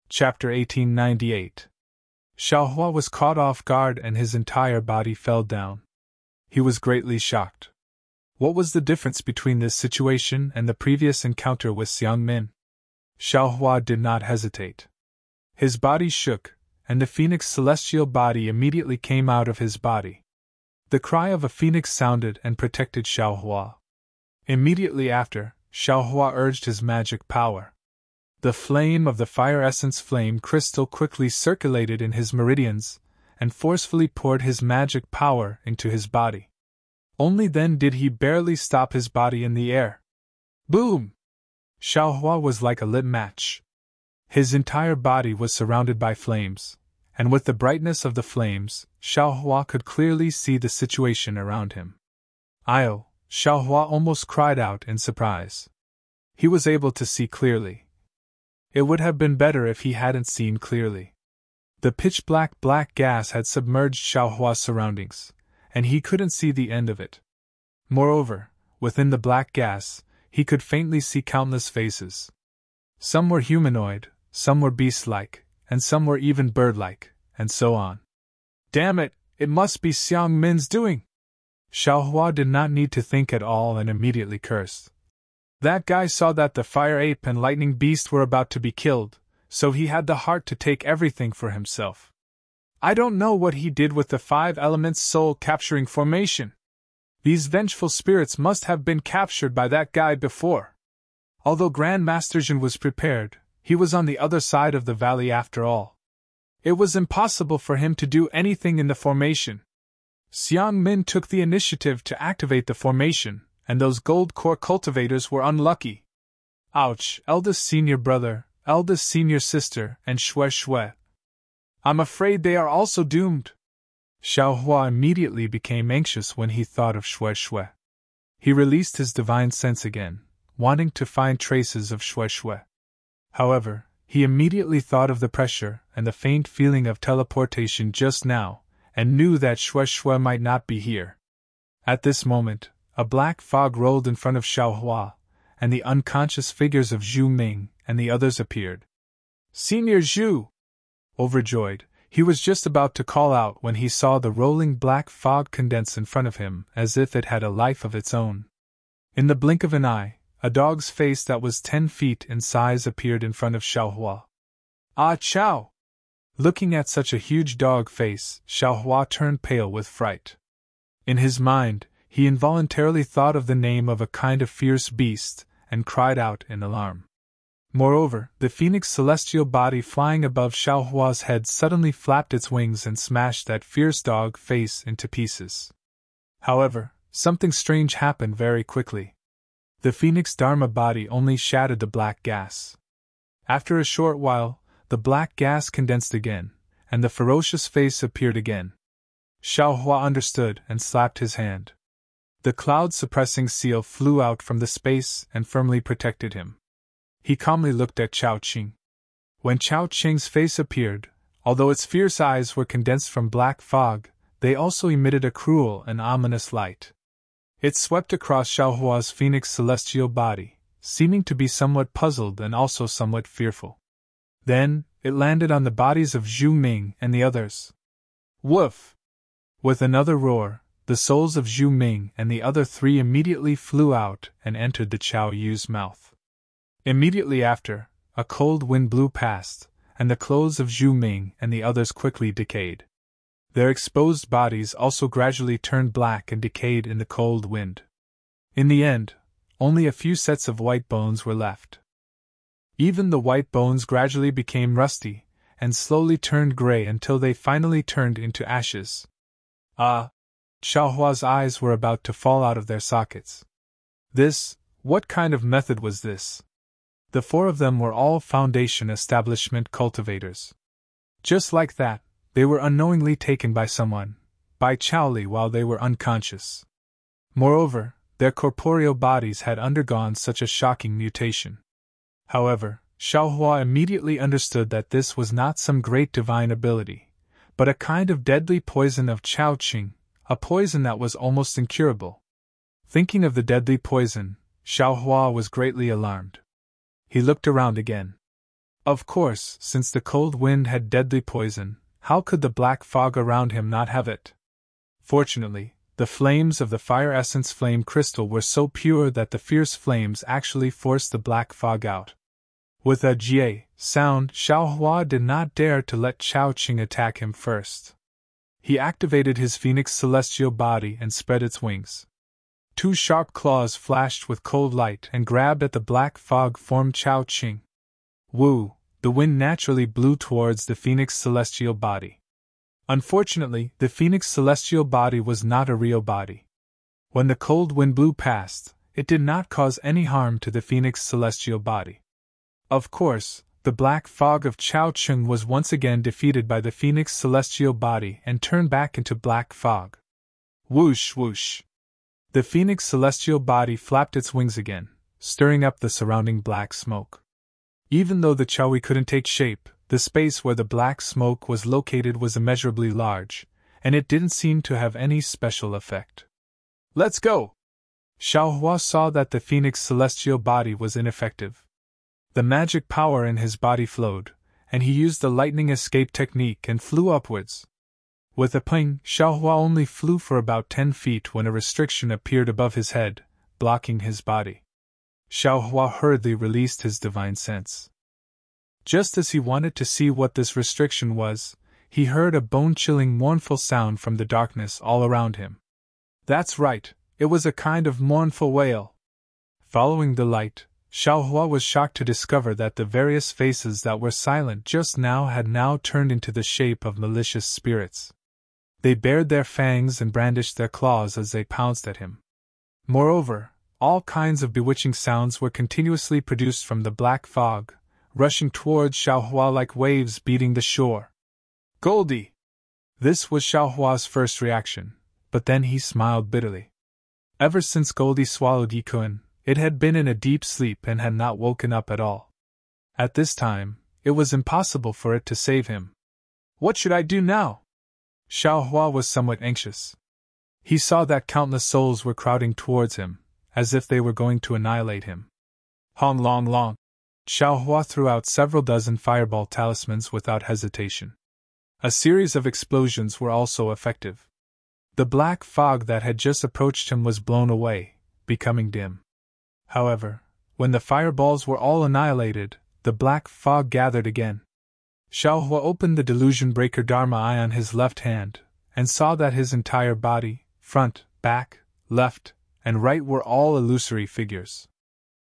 Chapter 1898. Xiaohua was caught off guard and his entire body fell down. He was greatly shocked. What was the difference between this situation and the previous encounter with Xiang Min? Xiaohua did not hesitate. His body shook, and the phoenix celestial body immediately came out of his body. The cry of a phoenix sounded and protected Xiaohua. Immediately after, Xiaohua urged his magic power. The flame of the fire essence flame crystal quickly circulated in his meridians, and forcefully poured his magic power into his body. Only then did he barely stop his body in the air. Boom! Xiaohua was like a lit match. His entire body was surrounded by flames, and with the brightness of the flames, Xiaohua could clearly see the situation around him. "Io!" Xiaohua almost cried out in surprise. He was able to see clearly. It would have been better if he hadn't seen clearly. The pitch-black gas had submerged Xiaohua's surroundings, and he couldn't see the end of it. Moreover, within the black gas, he could faintly see countless faces. Some were humanoid, some were beast-like, and some were even bird-like, and so on. Damn it, it must be Xiang Min's doing! Xiaohua did not need to think at all and immediately cursed. That guy saw that the fire ape and lightning beast were about to be killed, so he had the heart to take everything for himself. I don't know what he did with the 5 elements soul-capturing formation. These vengeful spirits must have been captured by that guy before. Although Grandmaster Jin was prepared, he was on the other side of the valley after all. It was impossible for him to do anything in the formation. Xiang Min took the initiative to activate the formation, and those gold core cultivators were unlucky. Ouch, eldest senior brother, eldest senior sister, and Shui. I'm afraid they are also doomed. Xiaohua immediately became anxious when he thought of Shui. He released his divine sense again, wanting to find traces of Shui. However, he immediately thought of the pressure and the faint feeling of teleportation just now, and knew that Shui might not be here. At this moment, a black fog rolled in front of Xiaohua, and the unconscious figures of Zhu Ming and the others appeared. Senior Zhu! Overjoyed, he was just about to call out when he saw the rolling black fog condense in front of him as if it had a life of its own. In the blink of an eye, a dog's face that was 10 feet in size appeared in front of Xiaohua. Ah Chow! Looking at such a huge dog face, Xiaohua turned pale with fright. In his mind, he involuntarily thought of the name of a kind of fierce beast, and cried out in alarm. Moreover, the phoenix celestial body flying above Xiaohua's head suddenly flapped its wings and smashed that fierce dog face into pieces. However, something strange happened very quickly. The phoenix Dharma body only shattered the black gas. After a short while, the black gas condensed again, and the ferocious face appeared again. Xiaohua understood and slapped his hand. The cloud-suppressing seal flew out from the space and firmly protected him. He calmly looked at Chao Qing. When Chao Qing's face appeared, although its fierce eyes were condensed from black fog, they also emitted a cruel and ominous light. It swept across Xiaohua's phoenix celestial body, seeming to be somewhat puzzled and also somewhat fearful. Then, it landed on the bodies of Zhu Ming and the others. Woof! With another roar, the souls of Zhu Ming and the other 3 immediately flew out and entered the Chao Yu's mouth. Immediately after, a cold wind blew past, and the clothes of Zhu Ming and the others quickly decayed. Their exposed bodies also gradually turned black and decayed in the cold wind. In the end, only a few sets of white bones were left. Even the white bones gradually became rusty, and slowly turned gray until they finally turned into ashes. Xiaohua's eyes were about to fall out of their sockets. What kind of method was this? The 4 of them were all Foundation establishment cultivators. Just like that, they were unknowingly taken by someone, by Chaoli while they were unconscious. Moreover, their corporeal bodies had undergone such a shocking mutation. However, Xiaohua immediately understood that this was not some great divine ability, but a kind of deadly poison of Chao Qing, a poison that was almost incurable. Thinking of the deadly poison, Xiaohua was greatly alarmed. He looked around again. Of course, since the cold wind had deadly poison, how could the black fog around him not have it? Fortunately, the flames of the fire essence flame crystal were so pure that the fierce flames actually forced the black fog out. With a "jie" sound, Xiao Hua did not dare to let Chao Qing attack him first. He activated his phoenix celestial body and spread its wings. Two sharp claws flashed with cold light and grabbed at the black fog-formed Chao Qing. Woo! The wind naturally blew towards the phoenix celestial body. Unfortunately, the phoenix celestial body was not a real body. When the cold wind blew past, it did not cause any harm to the phoenix celestial body. Of course, the black fog of Chao Qing was once again defeated by the phoenix celestial body and turned back into black fog. Whoosh whoosh! The phoenix celestial body flapped its wings again, stirring up the surrounding black smoke. Even though the Chaui couldn't take shape, the space where the black smoke was located was immeasurably large, and it didn't seem to have any special effect. Let's go! Xiao Hua saw that the phoenix celestial body was ineffective. The magic power in his body flowed, and he used the lightning escape technique and flew upwards. With a ping, Xiao Hua only flew for about 10 feet when a restriction appeared above his head, blocking his body. Xiao Hua hurriedly released his divine sense. Just as he wanted to see what this restriction was, he heard a bone-chilling mournful sound from the darkness all around him. That's right, it was a kind of mournful wail. Following the light, Xiao Hua was shocked to discover that the various faces that were silent just now had now turned into the shape of malicious spirits. They bared their fangs and brandished their claws as they pounced at him. Moreover, all kinds of bewitching sounds were continuously produced from the black fog, rushing towards Xiao Hua like waves beating the shore. Goldie! This was Xiao Hua's first reaction, but then he smiled bitterly. Ever since Goldie swallowed Yikuan, it had been in a deep sleep and had not woken up at all. At this time, it was impossible for it to save him. What should I do now? Xiao Hua was somewhat anxious. He saw that countless souls were crowding towards him, as if they were going to annihilate him. Hong long long! Xiao Hua threw out several dozen fireball talismans without hesitation. A series of explosions were also effective. The black fog that had just approached him was blown away, becoming dim. However, when the fireballs were all annihilated, the black fog gathered again. Xiao Hua opened the delusion breaker Dharma eye on his left hand, and saw that his entire body, front, back, left, and right were all illusory figures.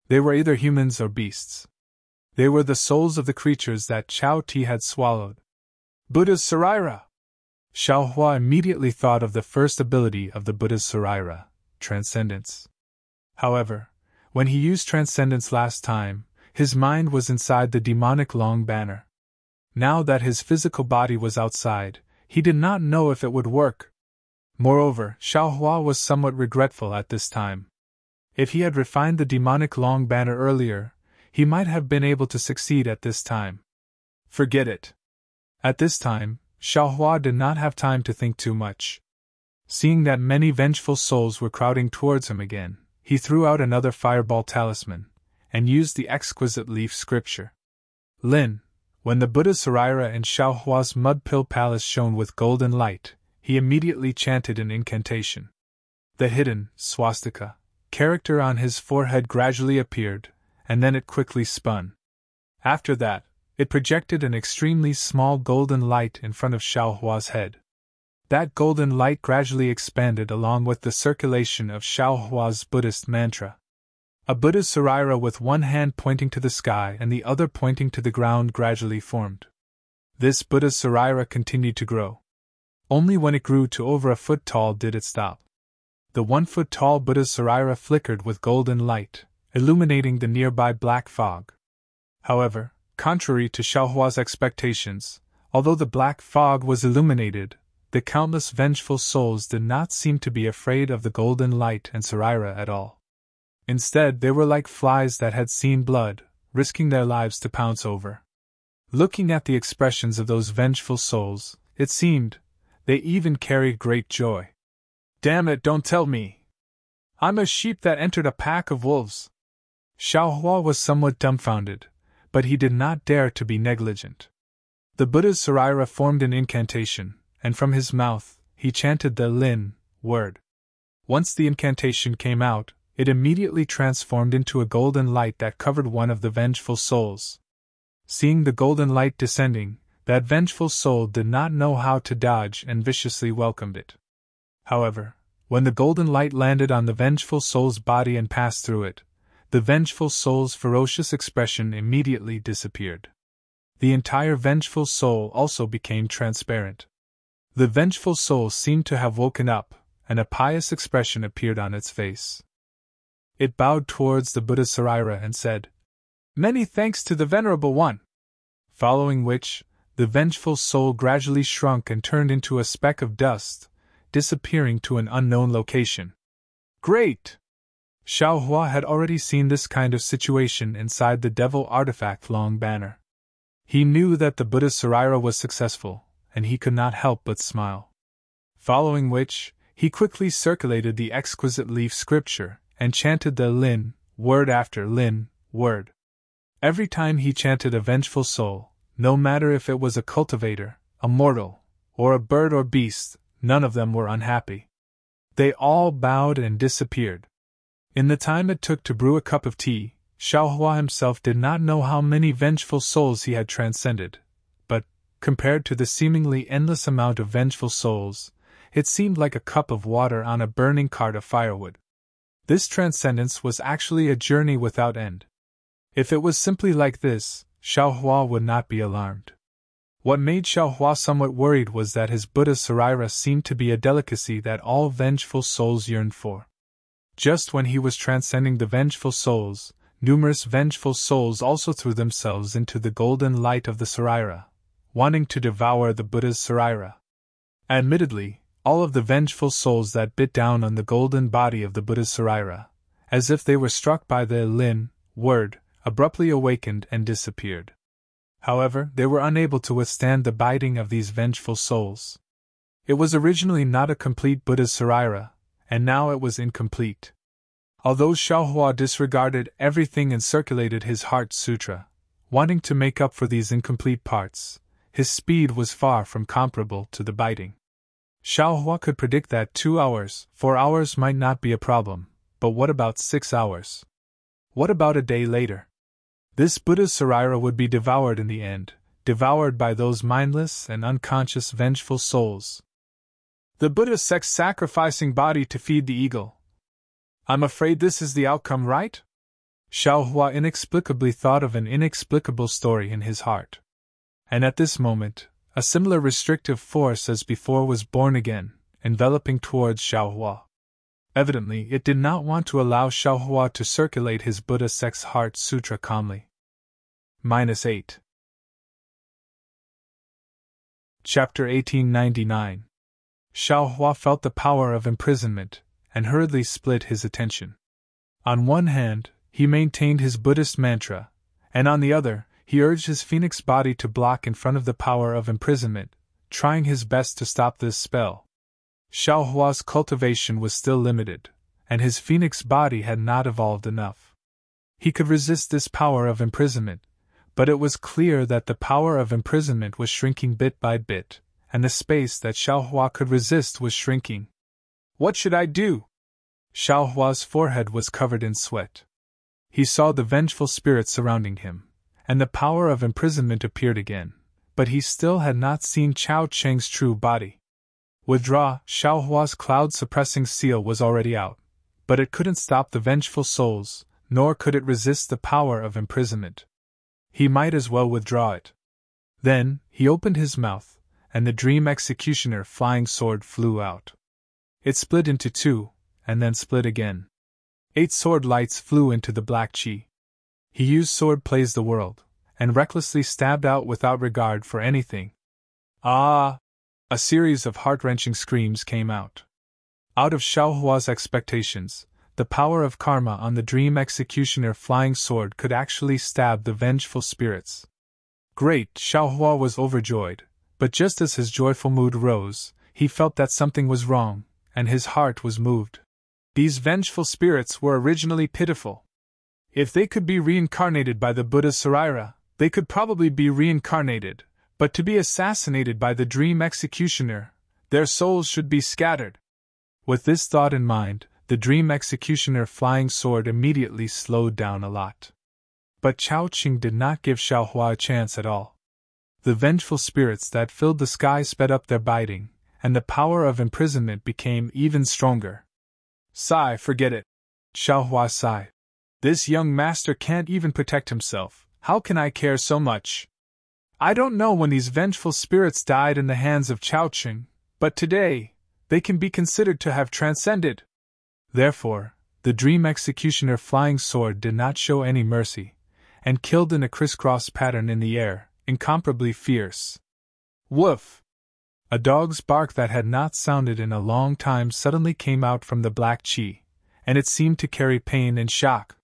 They were either humans or beasts. They were the souls of the creatures that Chao Ti had swallowed. Buddha's Saraira! Xiao Hua immediately thought of the first ability of the Buddha's Saraira, Transcendence. However, when he used Transcendence last time, his mind was inside the demonic long banner. Now that his physical body was outside, he did not know if it would work. Moreover, Xiao Hua was somewhat regretful at this time. If he had refined the demonic long banner earlier, he might have been able to succeed at this time. Forget it. At this time, Xiao Hua did not have time to think too much. Seeing that many vengeful souls were crowding towards him again, he threw out another fireball talisman, and used the exquisite leaf scripture. Lin, when the Buddha's Saraira in Xiao Hua's mud pill palace shone with golden light, he immediately chanted an incantation. The hidden swastika character on his forehead gradually appeared, and then it quickly spun. After that, it projected an extremely small golden light in front of Xiao Hua's head. That golden light gradually expanded along with the circulation of Xiao Hua's Buddhist mantra. A Buddha's Saraira with one hand pointing to the sky and the other pointing to the ground gradually formed. This Buddha's Saraira continued to grow. Only when it grew to over a foot tall did it stop. The 1 foot tall Buddha's Saraira flickered with golden light, illuminating the nearby black fog. However, contrary to Xiao Hua's expectations, although the black fog was illuminated, the countless vengeful souls did not seem to be afraid of the golden light and Saraira at all. Instead, they were like flies that had seen blood, risking their lives to pounce over. Looking at the expressions of those vengeful souls, it seemed they even carried great joy. Damn it, don't tell me! I'm a sheep that entered a pack of wolves! Xiao Hua was somewhat dumbfounded, but he did not dare to be negligent. The Buddha's Sarira formed an incantation, and from his mouth, he chanted the Lin word. Once the incantation came out, it immediately transformed into a golden light that covered one of the vengeful souls. Seeing the golden light descending, that vengeful soul did not know how to dodge and viciously welcomed it. However, when the golden light landed on the vengeful soul's body and passed through it, the vengeful soul's ferocious expression immediately disappeared. The entire vengeful soul also became transparent. The vengeful soul seemed to have woken up, and a pious expression appeared on its face. It bowed towards the Buddha's Sarira and said, "Many thanks to the Venerable One." Following which, the vengeful soul gradually shrunk and turned into a speck of dust, disappearing to an unknown location. Great! Xiaohua had already seen this kind of situation inside the devil artifact Long Banner. He knew that the Buddha's Sarira was successful, and he could not help but smile. Following which, he quickly circulated the exquisite leaf scripture and chanted the Lin word after Lin word. Every time he chanted a vengeful soul, no matter if it was a cultivator, a mortal, or a bird or beast, none of them were unhappy. They all bowed and disappeared. In the time it took to brew a cup of tea, Xiaohua himself did not know how many vengeful souls he had transcended, but, compared to the seemingly endless amount of vengeful souls, it seemed like a cup of water on a burning cart of firewood. This transcendence was actually a journey without end. If it was simply like this, Xiaohua would not be alarmed. What made Xiaohua somewhat worried was that his Buddha's Sarira seemed to be a delicacy that all vengeful souls yearned for. Just when he was transcending the vengeful souls, numerous vengeful souls also threw themselves into the golden light of the Sarira, wanting to devour the Buddha's Sarira. Admittedly, all of the vengeful souls that bit down on the golden body of the Buddha's Sarira, as if they were struck by the Lin word, abruptly awakened and disappeared. However, they were unable to withstand the biting of these vengeful souls. It was originally not a complete Buddha's Sarira, and now it was incomplete. Although Xiaohua disregarded everything and circulated his Heart Sutra, wanting to make up for these incomplete parts, his speed was far from comparable to the biting. Xiaohua could predict that 2 hours, 4 hours might not be a problem, but what about 6 hours? What about a day later? This Buddha's Sarira would be devoured in the end, devoured by those mindless and unconscious vengeful souls. The Buddha sex-sacrificing body to feed the eagle. I'm afraid this is the outcome, right? Xiaohua inexplicably thought of an inexplicable story in his heart. And at this moment, a similar restrictive force as before was born again, enveloping towards Xiaohua. Evidently, it did not want to allow Xiaohua to circulate his Buddha Sex Heart Sutra calmly. -8. Chapter 1899. Xiaohua felt the power of imprisonment, and hurriedly split his attention. On one hand, he maintained his Buddhist mantra, and on the other, he urged his phoenix body to block in front of the power of imprisonment, trying his best to stop this spell. Xiaohua's cultivation was still limited, and his phoenix body had not evolved enough. He could resist this power of imprisonment, but it was clear that the power of imprisonment was shrinking bit by bit, and the space that Xiaohua could resist was shrinking. What should I do? Xiaohua's forehead was covered in sweat. He saw the vengeful spirit surrounding him, and the power of imprisonment appeared again, but he still had not seen Chao Cheng's true body. Withdraw, Xiaohua's cloud-suppressing seal was already out, but it couldn't stop the vengeful souls, nor could it resist the power of imprisonment. He might as well withdraw it. Then, he opened his mouth, and the dream executioner flying sword flew out. It split into 2, and then split again. 8 sword lights flew into the black chi. He used sword plays the world, and recklessly stabbed out without regard for anything. Ah! A series of heart-wrenching screams came out. Out of Xiaohua's expectations, the power of karma on the dream executioner flying sword could actually stab the vengeful spirits. Great! Xiaohua was overjoyed, but just as his joyful mood rose, he felt that something was wrong, and his heart was moved. These vengeful spirits were originally pitiful. If they could be reincarnated by the Buddha's Sarira, They could probably be reincarnated, but to be assassinated by the dream executioner, their souls should be scattered. With this thought in mind, the dream executioner flying sword immediately slowed down a lot. But Chao Qing did not give Xiaohua a chance at all. The vengeful spirits that filled the sky sped up their biting, and the power of imprisonment became even stronger. Sigh, forget it. Xiaohua sighed. This young master can't even protect himself. How can I care so much? I don't know when these vengeful spirits died in the hands of Chao Qing, but today, they can be considered to have transcended. Therefore, the dream executioner flying sword did not show any mercy, and killed in a crisscross pattern in the air, incomparably fierce. Woof! A dog's bark that had not sounded in a long time suddenly came out from the black chi, and it seemed to carry pain and shock.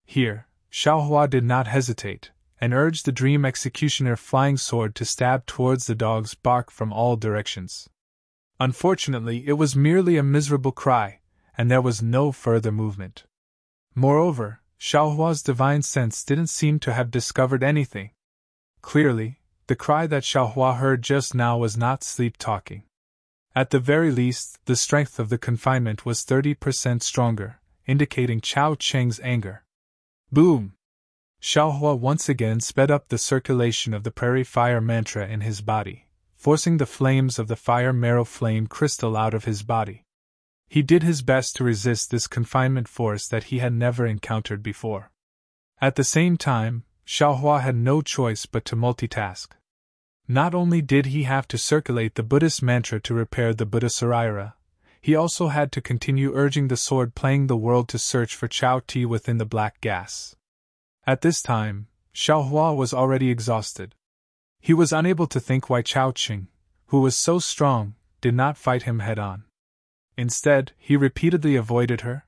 Here, Xiaohua did not hesitate, and urged the dream executioner flying sword to stab towards the dog's bark from all directions. Unfortunately, it was merely a miserable cry, and there was no further movement. Moreover, Xiaohua's divine sense didn't seem to have discovered anything. Clearly, the cry that Xiaohua heard just now was not sleep-talking. At the very least, the strength of the confinement was 30% stronger, indicating Chao Qing's anger. Boom! Xiaohua once again sped up the circulation of the prairie fire mantra in his body, forcing the flames of the fire marrow flame crystal out of his body. He did his best to resist this confinement force that he had never encountered before. At the same time, Xiaohua had no choice but to multitask. Not only did he have to circulate the Buddhist mantra to repair the Buddhasarira, he also had to continue urging the sword playing the world to search for Chao Ti within the black gas. At this time, Xiaohua was already exhausted. He was unable to think why Chao Qing, who was so strong, did not fight him head-on. Instead, he repeatedly avoided her.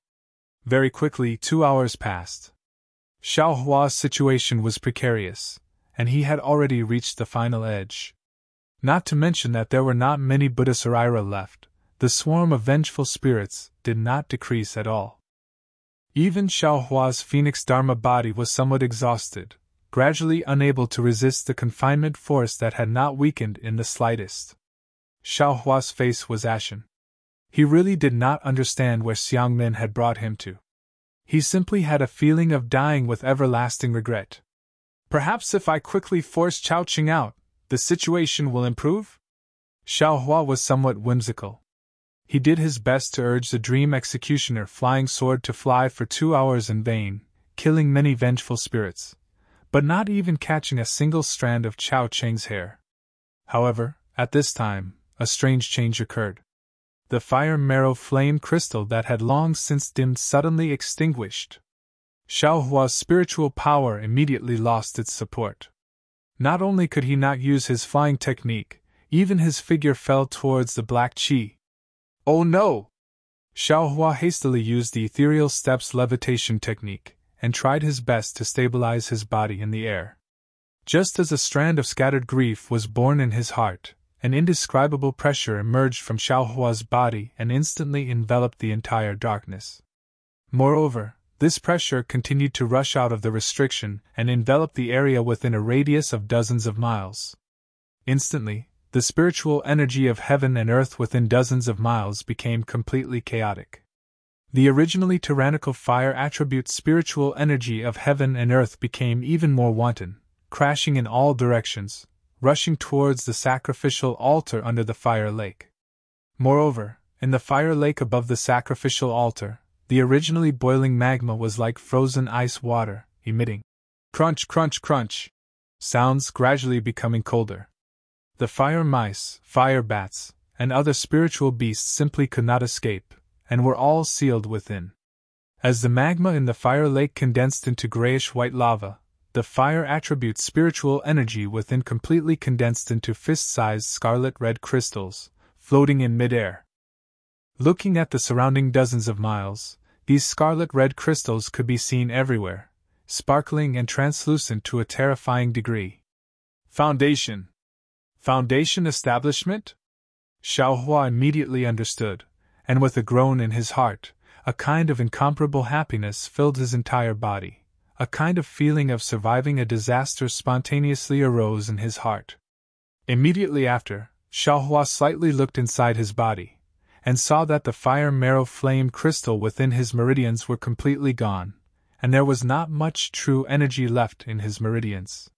Very quickly, 2 hours passed. Xiaohua's situation was precarious, and he had already reached the final edge. Not to mention that there were not many Buddhasarira left, the swarm of vengeful spirits did not decrease at all. Even Xiaohua's Phoenix Dharma body was somewhat exhausted, gradually unable to resist the confinement force that had not weakened in the slightest. Xiaohua's face was ashen. He really did not understand where Xiangmin had brought him to. He simply had a feeling of dying with everlasting regret. Perhaps if I quickly force Chao Qing out, the situation will improve? Xiaohua was somewhat whimsical. He did his best to urge the dream executioner flying sword to fly for 2 hours in vain, killing many vengeful spirits, but not even catching a single strand of Chao Qing's hair. However, at this time, a strange change occurred. The fire marrow flame crystal that had long since dimmed suddenly extinguished. Xiaohua's spiritual power immediately lost its support. Not only could he not use his flying technique, even his figure fell towards the black chi. Oh no! Xiaohua hastily used the ethereal steps levitation technique, and tried his best to stabilize his body in the air. Just as a strand of scattered grief was born in his heart, an indescribable pressure emerged from Xiaohua's body and instantly enveloped the entire darkness. Moreover, this pressure continued to rush out of the restriction and envelop the area within a radius of dozens of miles. Instantly, the spiritual energy of heaven and earth within dozens of miles became completely chaotic. The originally tyrannical fire attribute spiritual energy of heaven and earth became even more wanton, crashing in all directions, rushing towards the sacrificial altar under the fire lake. Moreover, in the fire lake above the sacrificial altar, the originally boiling magma was like frozen ice water, emitting crunch, crunch, crunch sounds gradually becoming colder. The fire mice, fire bats, and other spiritual beasts simply could not escape, and were all sealed within. As the magma in the fire lake condensed into grayish-white lava, the fire attribute spiritual energy within completely condensed into fist-sized scarlet-red crystals, floating in mid-air. Looking at the surrounding dozens of miles, these scarlet-red crystals could be seen everywhere, sparkling and translucent to a terrifying degree. Foundation! Foundation establishment? Xiaohua immediately understood, and with a groan in his heart, a kind of incomparable happiness filled his entire body, a kind of feeling of surviving a disaster spontaneously arose in his heart. Immediately after, Xiaohua slightly looked inside his body, and saw that the fire marrow flame crystal within his meridians were completely gone, and there was not much true energy left in his meridians.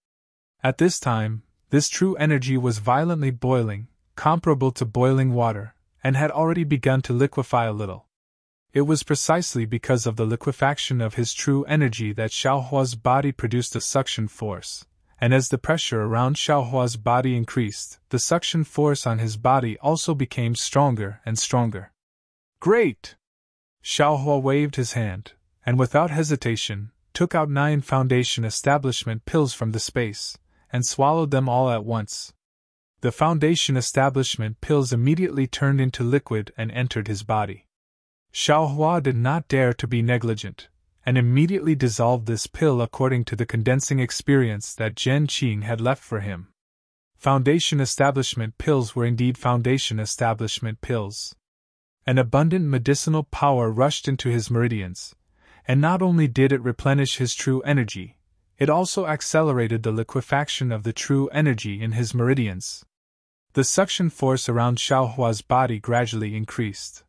At this time, this true energy was violently boiling, comparable to boiling water, and had already begun to liquefy a little. It was precisely because of the liquefaction of his true energy that Xiaohua's body produced a suction force, and as the pressure around Xiaohua's body increased, the suction force on his body also became stronger and stronger. Great! Xiaohua waved his hand, and without hesitation, took out 9 foundation establishment pills from the space, and swallowed them all at once. The foundation establishment pills immediately turned into liquid and entered his body. Xiaohua did not dare to be negligent, and immediately dissolved this pill according to the condensing experience that Zhen Qing had left for him. Foundation establishment pills were indeed foundation establishment pills. An abundant medicinal power rushed into his meridians, and not only did it replenish his true energy, it also accelerated the liquefaction of the true energy in his meridians. The suction force around Xiaohua's body gradually increased.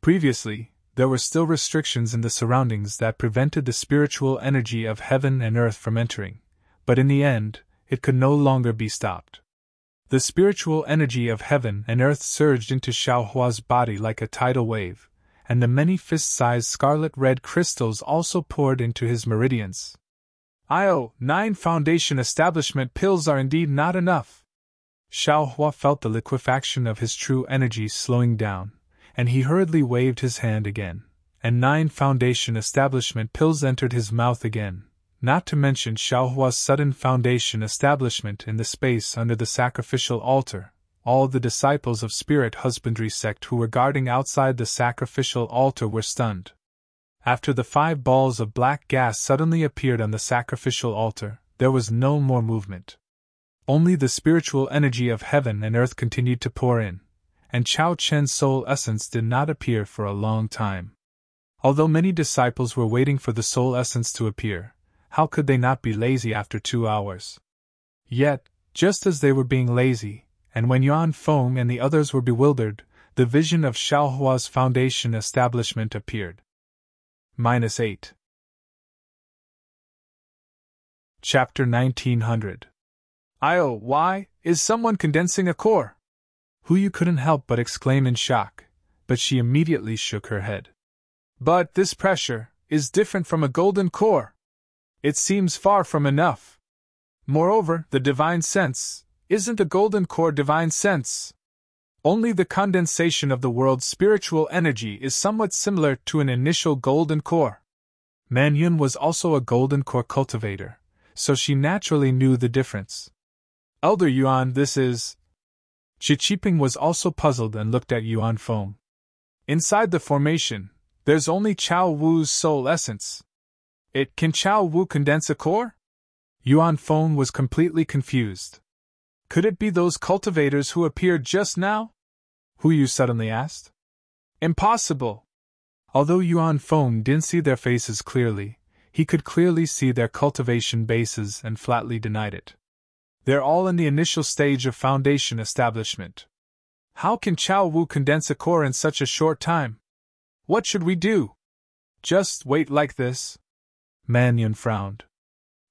Previously, there were still restrictions in the surroundings that prevented the spiritual energy of heaven and earth from entering, but in the end, it could no longer be stopped. The spiritual energy of heaven and earth surged into Xiaohua's body like a tidal wave, and the many fist-sized scarlet-red crystals also poured into his meridians. 9 foundation establishment pills are indeed not enough. Xiaohua felt the liquefaction of his true energy slowing down, and he hurriedly waved his hand again, and 9 foundation establishment pills entered his mouth again, not to mention Xiaohua's sudden foundation establishment in the space under the sacrificial altar. All the disciples of spirit husbandry sect who were guarding outside the sacrificial altar were stunned. After the 5 balls of black gas suddenly appeared on the sacrificial altar, there was no more movement. Only the spiritual energy of heaven and earth continued to pour in, and Chao Chen's soul essence did not appear for a long time. Although many disciples were waiting for the soul essence to appear, how could they not be lazy after 2 hours? Yet, just as they were being lazy, and when Yuan Feng and the others were bewildered, the vision of Xiaohua's foundation establishment appeared. -8. Chapter 1900. Why, is someone condensing a core? Huyu couldn't help but exclaim in shock, but she immediately shook her head. But this pressure is different from a golden core. It seems far from enough. Moreover, the divine sense isn't a golden core divine sense. Only the condensation of the world's spiritual energy is somewhat similar to an initial golden core. Man Yun was also a golden core cultivator, so she naturally knew the difference. Elder Yuan, this is... Shi Qiping was also puzzled and looked at Yuan Feng. Inside the formation, there's only Chao Wu's soul essence. Can Chao Wu condense a core? Yuan Feng was completely confused. Could it be those cultivators who appeared just now? Huyu suddenly asked. Impossible! Although Yuan Feng didn't see their faces clearly, he could clearly see their cultivation bases and flatly denied it. They're all in the initial stage of foundation establishment. How can Chao Wu condense a core in such a short time? What should we do? Just wait like this? Man Yun frowned.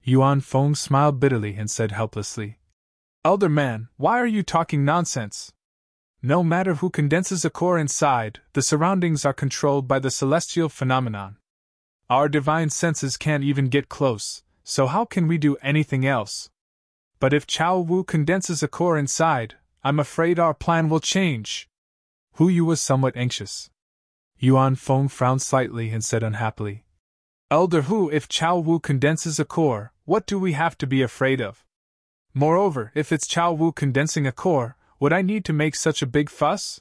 Yuan Feng smiled bitterly and said helplessly, Elder man, why are you talking nonsense? No matter who condenses a core inside, the surroundings are controlled by the celestial phenomenon. Our divine senses can't even get close, so how can we do anything else? But if Chao Wu condenses a core inside, I'm afraid our plan will change. Huyu was somewhat anxious. Yuan Feng frowned slightly and said unhappily, Elder Hu, if Chao Wu condenses a core, what do we have to be afraid of? Moreover, if it's Chao Wu condensing a core, would I need to make such a big fuss?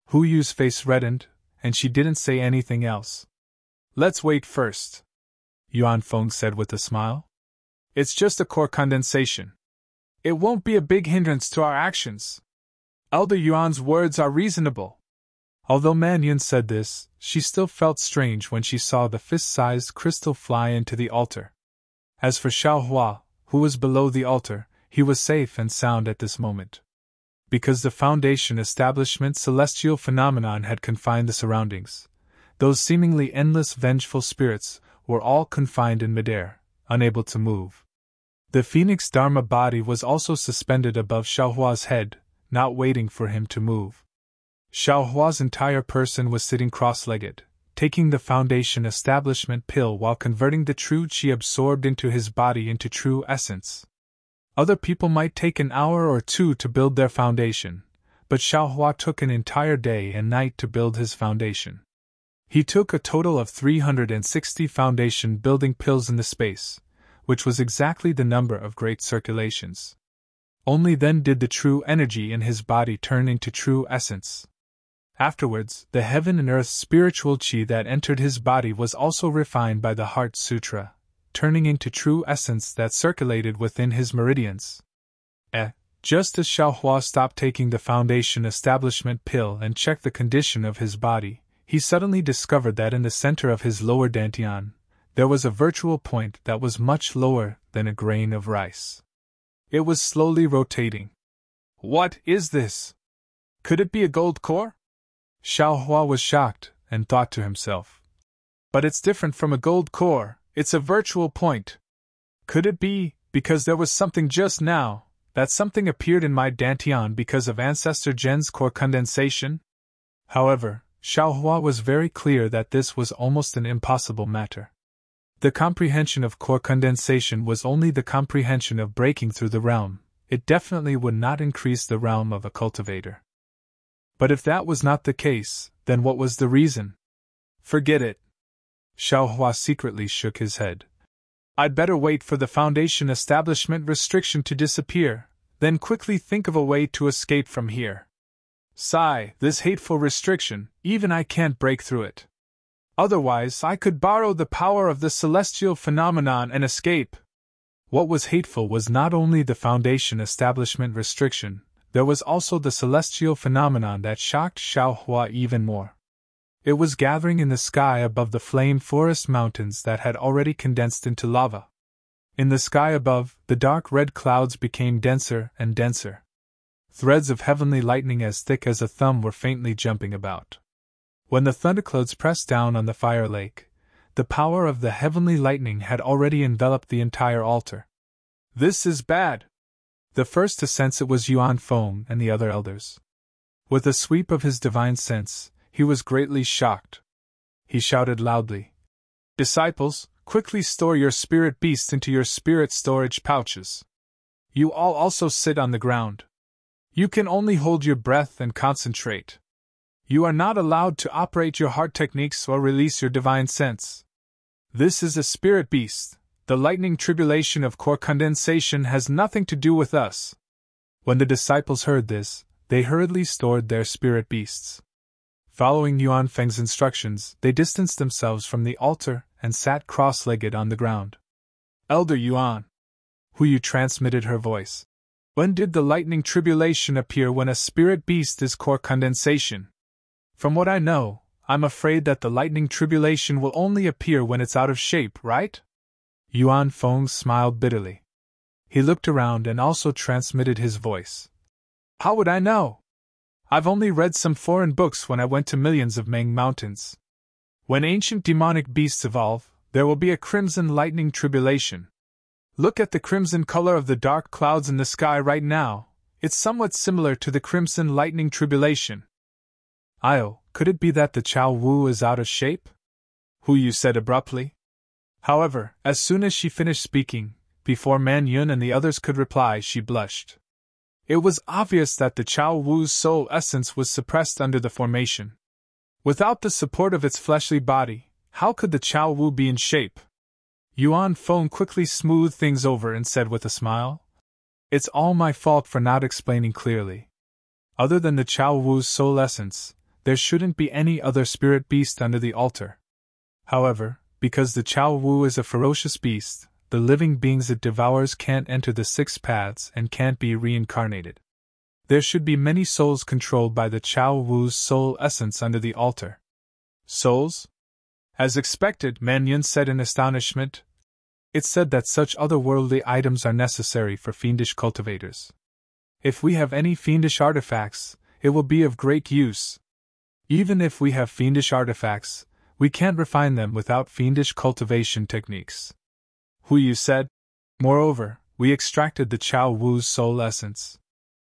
Huyu's face reddened, and she didn't say anything else. Let's wait first, Yuan Feng said with a smile. It's just a core condensation. It won't be a big hindrance to our actions. Elder Yuan's words are reasonable. Although Man Yun said this, she still felt strange when she saw the fist-sized crystal fly into the altar. As for Xiaohua, who was below the altar, he was safe and sound at this moment. Because the Foundation establishment's celestial phenomenon had confined the surroundings, those seemingly endless vengeful spirits were all confined in midair, unable to move. The Phoenix Dharma body was also suspended above Xiaohua's head, not waiting for him to move. Xiaohua's entire person was sitting cross-legged, taking the Foundation establishment pill while converting the true qi absorbed into his body into true essence. Other people might take an hour or two to build their foundation, but Xiaohua took an entire day and night to build his foundation. He took a total of 360 foundation building pills in the space, which was exactly the number of great circulations. Only then did the true energy in his body turn into true essence. Afterwards, the heaven and earth spiritual qi that entered his body was also refined by the Heart Sutra, turning into true essence that circulated within his meridians. Just as Xiaohua stopped taking the Foundation establishment pill and checked the condition of his body, he suddenly discovered that in the center of his lower dantian, there was a virtual point that was much lower than a grain of rice. It was slowly rotating. What is this? Could it be a gold core? Xiaohua was shocked and thought to himself. But it's different from a gold core, it's a virtual point. Could it be, because there was something just now, that something appeared in my dantian because of Ancestor Gen's core condensation? However, Xiaohua was very clear that this was almost an impossible matter. The comprehension of core condensation was only the comprehension of breaking through the realm. It definitely would not increase the realm of a cultivator. But if that was not the case, then what was the reason? Forget it. Xiaohua secretly shook his head. I'd better wait for the Foundation establishment restriction to disappear, then quickly think of a way to escape from here. Sigh, this hateful restriction, even I can't break through it. Otherwise, I could borrow the power of the celestial phenomenon and escape. What was hateful was not only the Foundation establishment restriction, there was also the celestial phenomenon that shocked Xiaohua even more. It was gathering in the sky above the flame forest mountains that had already condensed into lava. In the sky above, the dark red clouds became denser and denser. Threads of heavenly lightning as thick as a thumb were faintly jumping about. When the thunderclouds pressed down on the fire lake, the power of the heavenly lightning had already enveloped the entire altar. This is bad! The first to sense it was Yuan Feng and the other elders. With a sweep of his divine sense, he was greatly shocked. He shouted loudly, "Disciples, quickly store your spirit beasts into your spirit storage pouches. You all also sit on the ground. You can only hold your breath and concentrate. You are not allowed to operate your heart techniques or release your divine sense. This is a spirit beast. The lightning tribulation of core condensation has nothing to do with us." When the disciples heard this, they hurriedly stored their spirit beasts. Following Yuan Feng's instructions, they distanced themselves from the altar and sat cross-legged on the ground. "Elder Yuan," Huyu transmitted her voice, "when did the lightning tribulation appear when a spirit beast is core condensation? From what I know, I'm afraid that the lightning tribulation will only appear when it's out of shape, right?" Yuan Feng smiled bitterly. He looked around and also transmitted his voice. "How would I know? I've only read some foreign books when I went to millions of Meng mountains. When ancient demonic beasts evolve, there will be a crimson lightning tribulation. Look at the crimson color of the dark clouds in the sky right now, it's somewhat similar to the crimson lightning tribulation." "Io, could it be that the Chao Wu is out of shape?" Huyu said abruptly. However, as soon as she finished speaking, before Man Yun and the others could reply, she blushed. It was obvious that the Chao Wu's soul essence was suppressed under the formation. Without the support of its fleshly body, how could the Chao Wu be in shape? Yuan Feng quickly smoothed things over and said with a smile, "It's all my fault for not explaining clearly. Other than the Chao Wu's soul essence, there shouldn't be any other spirit beast under the altar. However, because the Chao Wu is a ferocious beast, the living beings it devours can't enter the 6 paths and can't be reincarnated. There should be many souls controlled by the Chao Wu's soul essence under the altar." "Souls?" As expected, Man Yun said in astonishment. It's said that such otherworldly items are necessary for fiendish cultivators. If we have any fiendish artifacts, it will be of great use. Even if we have fiendish artifacts, we can't refine them without fiendish cultivation techniques. Hu Yu said. Moreover, we extracted the Chao Wu's soul essence.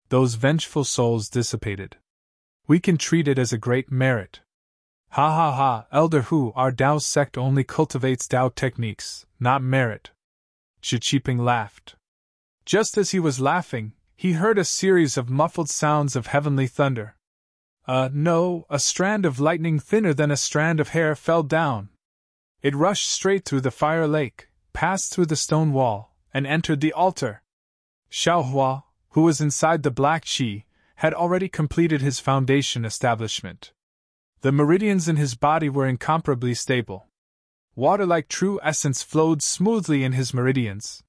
Those vengeful souls dissipated. We can treat it as a great merit. Ha ha ha, Elder Hu, our Dao sect only cultivates Dao techniques, not merit. Shi Qiping laughed. Just as he was laughing, he heard a series of muffled sounds of heavenly thunder. No, a strand of lightning thinner than a strand of hair fell down. It rushed straight through the fire lake, passed through the stone wall, and entered the altar. Xiaohua, who was inside the black chi, had already completed his foundation establishment. The meridians in his body were incomparably stable. Water-like true essence flowed smoothly in his meridians.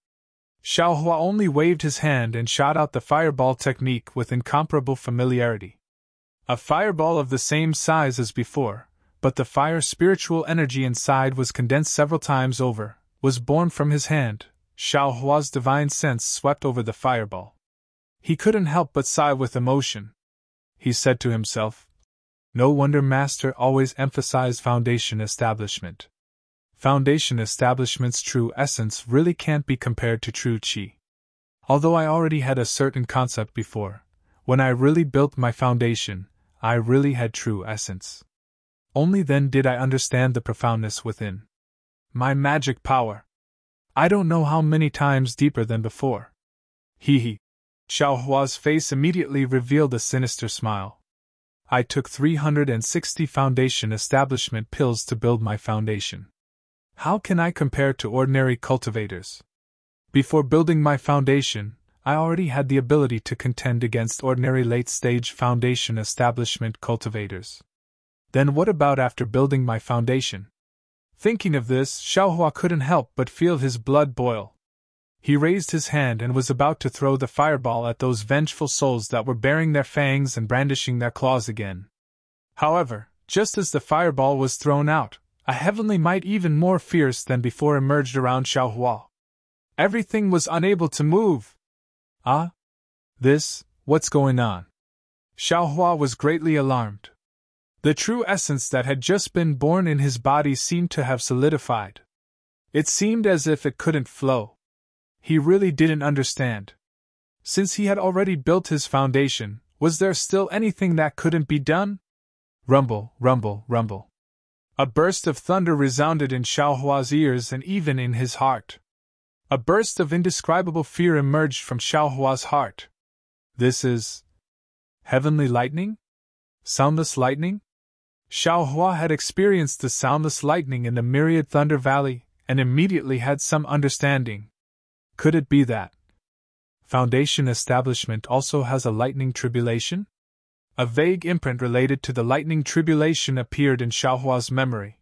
Xiaohua only waved his hand and shot out the fireball technique with incomparable familiarity. A fireball of the same size as before, but the fire spiritual energy inside was condensed several times over, was born from his hand. Xiaohua's divine sense swept over the fireball. He couldn't help but sigh with emotion. He said to himself, "No wonder Master always emphasized foundation establishment. Foundation establishment's true essence really can't be compared to true Qi. Although I already had a certain concept before, when I really built my foundation, I really had true essence. Only then did I understand the profoundness within. My magic power. I don't know how many times deeper than before." He. Xiaohua's face immediately revealed a sinister smile. "I took 360 foundation establishment pills to build my foundation. How can I compare to ordinary cultivators? Before building my foundation, I already had the ability to contend against ordinary late-stage foundation establishment cultivators. Then what about after building my foundation?" Thinking of this, Xiaohua couldn't help but feel his blood boil. He raised his hand and was about to throw the fireball at those vengeful souls that were baring their fangs and brandishing their claws again. However, just as the fireball was thrown out, a heavenly might even more fierce than before emerged around Xiaohua. Everything was unable to move. Ah? What's going on? Xiaohua was greatly alarmed. The true essence that had just been born in his body seemed to have solidified. It seemed as if it couldn't flow. He really didn't understand. Since he had already built his foundation, was there still anything that couldn't be done? Rumble, rumble, rumble. A burst of thunder resounded in Xiaohua's ears and even in his heart. A burst of indescribable fear emerged from Xiaohua's heart. This is heavenly lightning? Soundless lightning? Xiaohua had experienced the soundless lightning in the myriad Thunder Valley, and immediately had some understanding. Could it be that foundation establishment also has a lightning tribulation? A vague imprint related to the lightning tribulation appeared in Xiaohua's memory.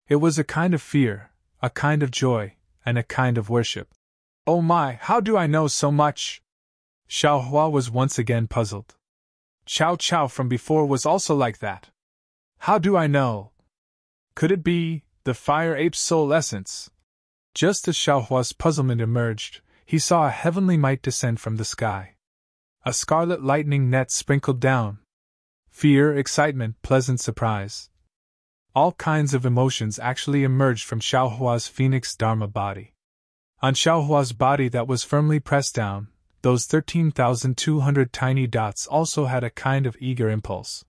It was a kind of fear, a kind of joy, and a kind of worship. Oh my, how do I know so much? Xiaohua was once again puzzled. Chao Chao from before was also like that. How do I know? Could it be the fire ape's soul essence? Just as Xiaohua's puzzlement emerged, he saw a heavenly might descend from the sky. A scarlet lightning net sprinkled down. Fear, excitement, pleasant surprise. All kinds of emotions actually emerged from Xiaohua's phoenix Dharma body. On Xiaohua's body that was firmly pressed down, those 13,200 tiny dots also had a kind of eager impulse.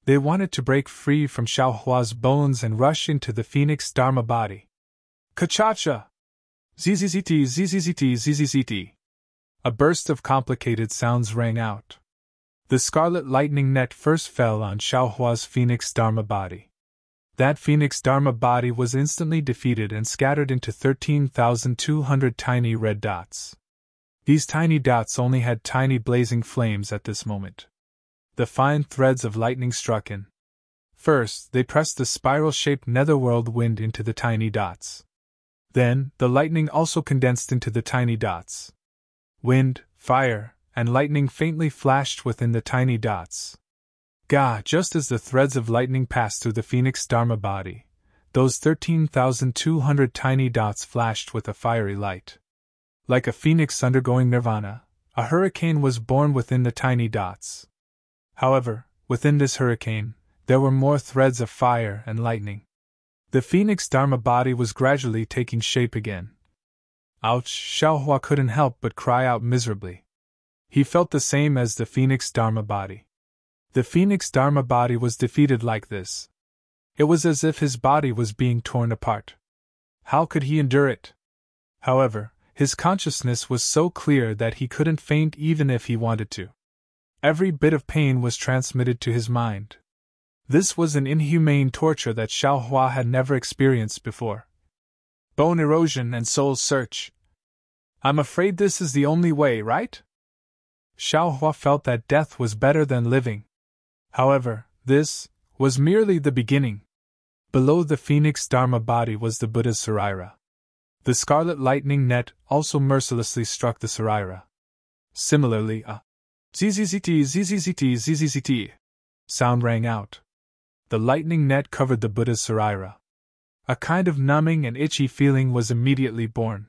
They wanted to break free from Xiaohua's bones and rush into the phoenix Dharma body. Kachacha! Zzzt, zzzt, zzzt. A burst of complicated sounds rang out. The scarlet lightning net first fell on Xiaohua's phoenix Dharma body. That phoenix Dharma body was instantly defeated and scattered into 13,200 tiny red dots. These tiny dots only had tiny blazing flames at this moment. The fine threads of lightning struck in. First, they pressed the spiral-shaped netherworld wind into the tiny dots. Then, the lightning also condensed into the tiny dots. Wind, fire, and lightning faintly flashed within the tiny dots. Just as the threads of lightning passed through the phoenix Dharma body, those 13,200 tiny dots flashed with a fiery light. Like a phoenix undergoing nirvana, a hurricane was born within the tiny dots. However, within this hurricane, there were more threads of fire and lightning. The phoenix Dharma body was gradually taking shape again. Ouch! Xiaohua couldn't help but cry out miserably. He felt the same as the phoenix Dharma body. The phoenix Dharma body was defeated like this. It was as if his body was being torn apart. How could he endure it? However, his consciousness was so clear that he couldn't faint even if he wanted to. Every bit of pain was transmitted to his mind. This was an inhumane torture that Xiaohua had never experienced before. Bone erosion and soul search. I'm afraid this is the only way, right? Xiaohua felt that death was better than living. However, this was merely the beginning. Below the phoenix Dharma body was the Buddha's Saraira. The scarlet lightning net also mercilessly struck the Saraira. Similarly, a zzzt zzzt zzzt sound rang out. The lightning net covered the Buddha's Saraira. A kind of numbing and itchy feeling was immediately born.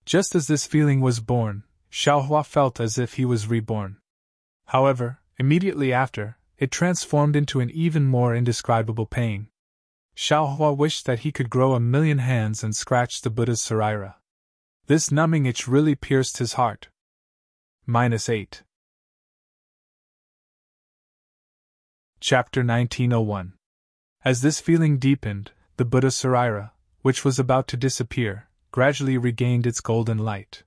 Just as this feeling was born, Xiaohua felt as if he was reborn. However, immediately after, it transformed into an even more indescribable pain. Xiaohua wished that he could grow 1,000,000 hands and scratch the Buddha's Saraira. This numbing itch really pierced his heart. -8. Chapter 1901. As this feeling deepened, the Buddha's Saraira, which was about to disappear, gradually regained its golden light.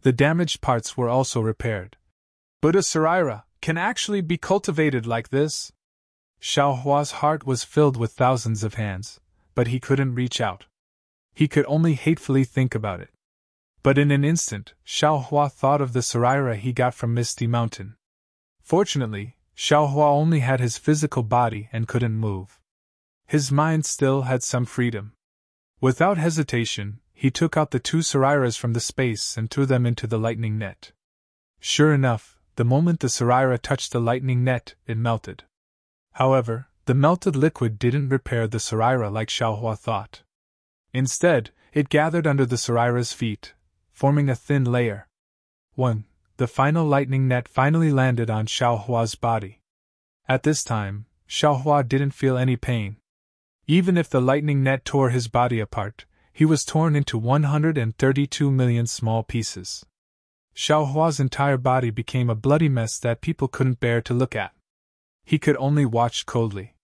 The damaged parts were also repaired. Buddha's Saraira can actually be cultivated like this? Xiaohua's heart was filled with thousands of hands, but he couldn't reach out. He could only hatefully think about it. But in an instant, Xiaohua thought of the Saraira he got from Misty Mountain. Fortunately, Xiaohua only had his physical body and couldn't move. His mind still had some freedom. Without hesitation, he took out the 2 Sarairas from the space and threw them into the lightning net. Sure enough, the moment the Saraira touched the lightning net, it melted. However, the melted liquid didn't repair the Saraira like Xiaohua thought. Instead, it gathered under the Saraira's feet, forming a thin layer. 1. The final lightning net finally landed on Xiaohua's body. At this time, Xiaohua didn't feel any pain. Even if the lightning net tore his body apart, he was torn into 132 million small pieces. Xiaohua's entire body became a bloody mess that people couldn't bear to look at. He could only watch coldly.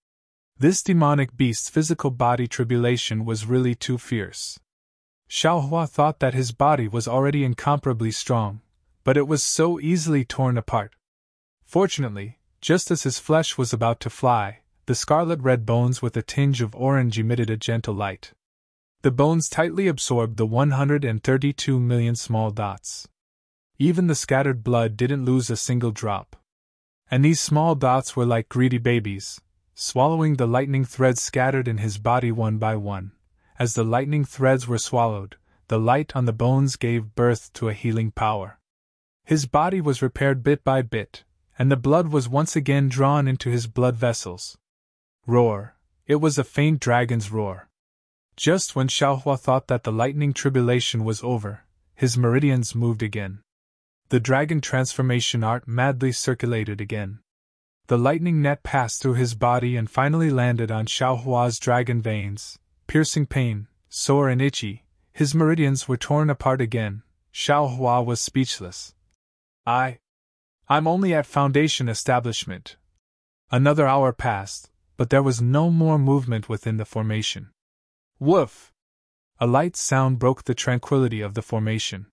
This demonic beast's physical body tribulation was really too fierce. Xiaohua thought that his body was already incomparably strong, but it was so easily torn apart. Fortunately, just as his flesh was about to fly, the scarlet-red bones with a tinge of orange emitted a gentle light. The bones tightly absorbed the 132 million small dots. Even the scattered blood didn't lose a single drop. And these small dots were like greedy babies, swallowing the lightning threads scattered in his body one by one. As the lightning threads were swallowed, the light on the bones gave birth to a healing power. His body was repaired bit by bit, and the blood was once again drawn into his blood vessels. Roar! It was a faint dragon's roar. Just when Xiaohua thought that the lightning tribulation was over, his meridians moved again. The dragon transformation art madly circulated again. The lightning net passed through his body and finally landed on Xiaohua's dragon veins. Piercing pain, sore and itchy, his meridians were torn apart again. Xiaohua was speechless. I'm only at Foundation establishment. Another hour passed, but there was no more movement within the formation. Woof! A light sound broke the tranquility of the formation.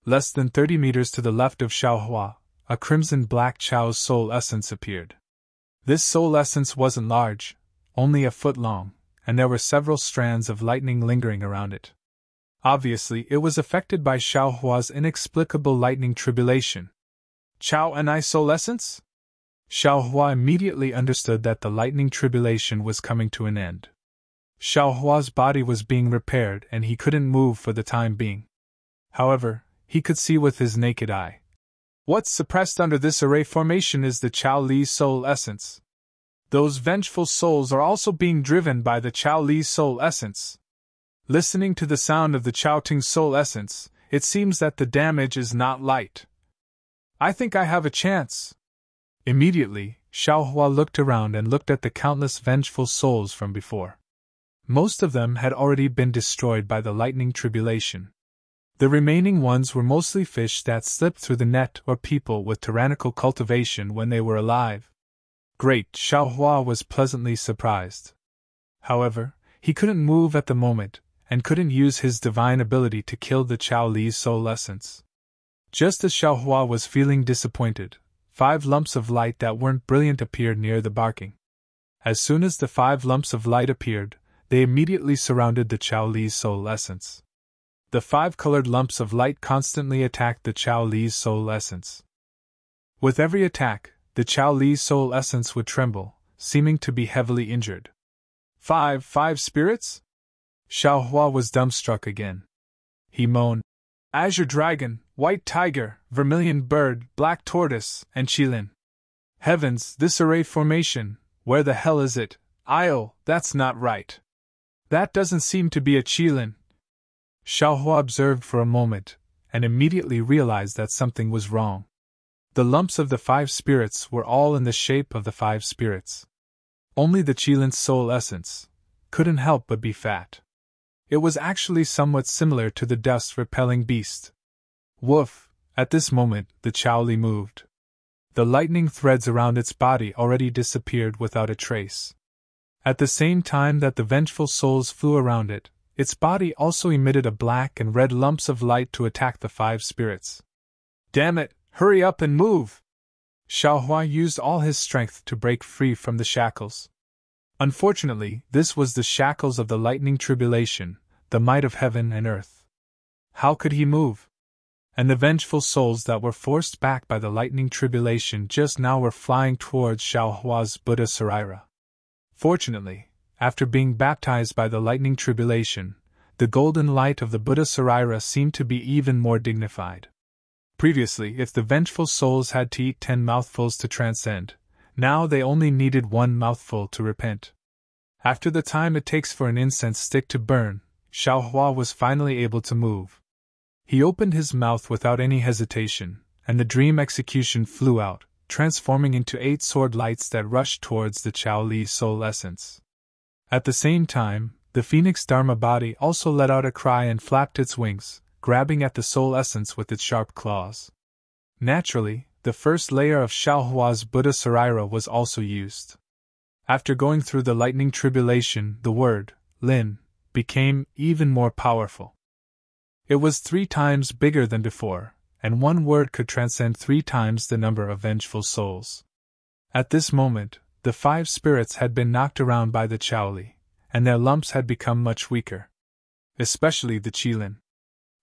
Less than 30 meters to the left of Xiaohua, a crimson-black Chao's soul essence appeared. This soul essence wasn't large, only a foot long, and there were several strands of lightning lingering around it. Obviously, it was affected by Xiaohua's inexplicable lightning tribulation. Chao and I soul essence? Xiaohua immediately understood that the lightning tribulation was coming to an end. Xiaohua's body was being repaired and he couldn't move for the time being. However, he could see with his naked eye. What's suppressed under this array formation is the Chao Li's soul essence. Those vengeful souls are also being driven by the Chao Li's soul essence. Listening to the sound of the Chao Ting's soul essence, it seems that the damage is not light. I think I have a chance. Immediately, Xiaohua looked around and looked at the countless vengeful souls from before. Most of them had already been destroyed by the lightning tribulation. The remaining ones were mostly fish that slipped through the net or people with tyrannical cultivation when they were alive. Great, Xiaohua was pleasantly surprised. However, he couldn't move at the moment, and couldn't use his divine ability to kill the Chao Li's soul essence. Just as Xiaohua was feeling disappointed, 5 lumps of light that weren't brilliant appeared near the barking. As soon as the 5 lumps of light appeared, they immediately surrounded the Chao Li's soul essence. The 5 colored lumps of light constantly attacked the Chao Li's soul essence. With every attack, the Chao Li's soul essence would tremble, seeming to be heavily injured. Five spirits? Xiaohua was dumbstruck again. He moaned, Azure Dragon, White Tiger, Vermilion Bird, Black Tortoise, and Qilin. Heavens, this array formation, where the hell is it? That's not right. That doesn't seem to be a Qilin. Xiaohua observed for a moment, and immediately realized that something was wrong. The lumps of the 5 spirits were all in the shape of the 5 spirits. Only the Qilin's soul essence couldn't help but be fat. It was actually somewhat similar to the dust-repelling beast. Woof! At this moment, the Chao Li moved. The lightning threads around its body already disappeared without a trace. At the same time that the vengeful souls flew around it, its body also emitted a black and red lumps of light to attack the 5 spirits. Damn it! Hurry up and move! Xiaohua used all his strength to break free from the shackles. Unfortunately, this was the shackles of the lightning tribulation, the might of heaven and earth. How could he move? And the vengeful souls that were forced back by the lightning tribulation just now were flying towards Xiaohua's Buddha Sarira. Fortunately, after being baptized by the lightning tribulation, the golden light of the Buddha Sarira seemed to be even more dignified. Previously, if the vengeful souls had to eat 10 mouthfuls to transcend, now they only needed 1 mouthful to repent. After the time it takes for an incense stick to burn, Xiaohua was finally able to move. He opened his mouth without any hesitation, and the dream execution flew out, transforming into 8 sword lights that rushed towards the Chao Li's soul essence. At the same time, the Phoenix Dharma body also let out a cry and flapped its wings, grabbing at the soul essence with its sharp claws. Naturally, the first layer of Xiaohua's Buddha Sarira was also used. After going through the lightning tribulation, the word, Lin, became even more powerful. It was 3 times bigger than before, and one word could transcend 3 times the number of vengeful souls. At this moment, the 5 spirits had been knocked around by the Chao Li, and their lumps had become much weaker. Especially the Qilin.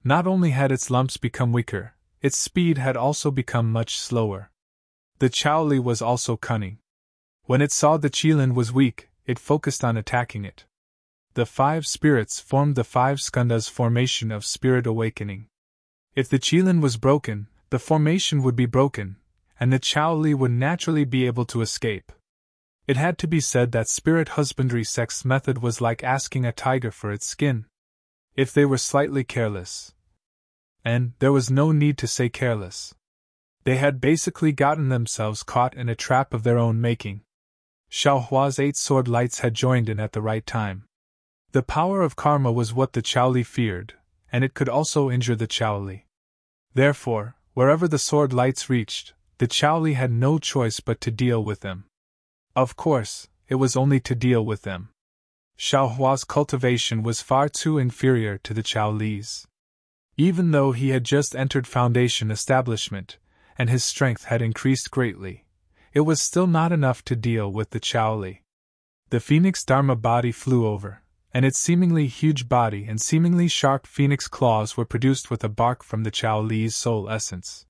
Not only had its lumps become weaker, its speed had also become much slower. The Chao Li was also cunning. When it saw the Qilin was weak, it focused on attacking it. The 5 spirits formed the 5 skandhas formation of spirit awakening. If the Qilin was broken, the formation would be broken, and the Chao Li would naturally be able to escape. It had to be said that spirit husbandry sex method was like asking a tiger for its skin. If they were slightly careless, and there was no need to say careless, they had basically gotten themselves caught in a trap of their own making. Xiaohua's 8 sword lights had joined in at the right time. The power of karma was what the Chao Li feared, and it could also injure the Chao Li. Therefore, wherever the sword lights reached, the Chao Li had no choice but to deal with them. Of course, it was only to deal with them. Xiaohua's cultivation was far too inferior to the Chao Li's. Even though he had just entered foundation establishment, and his strength had increased greatly, it was still not enough to deal with the Chao Li. The Phoenix Dharma body flew over, and its seemingly huge body and seemingly sharp phoenix claws were produced with a bark from the Chao Li's soul essence.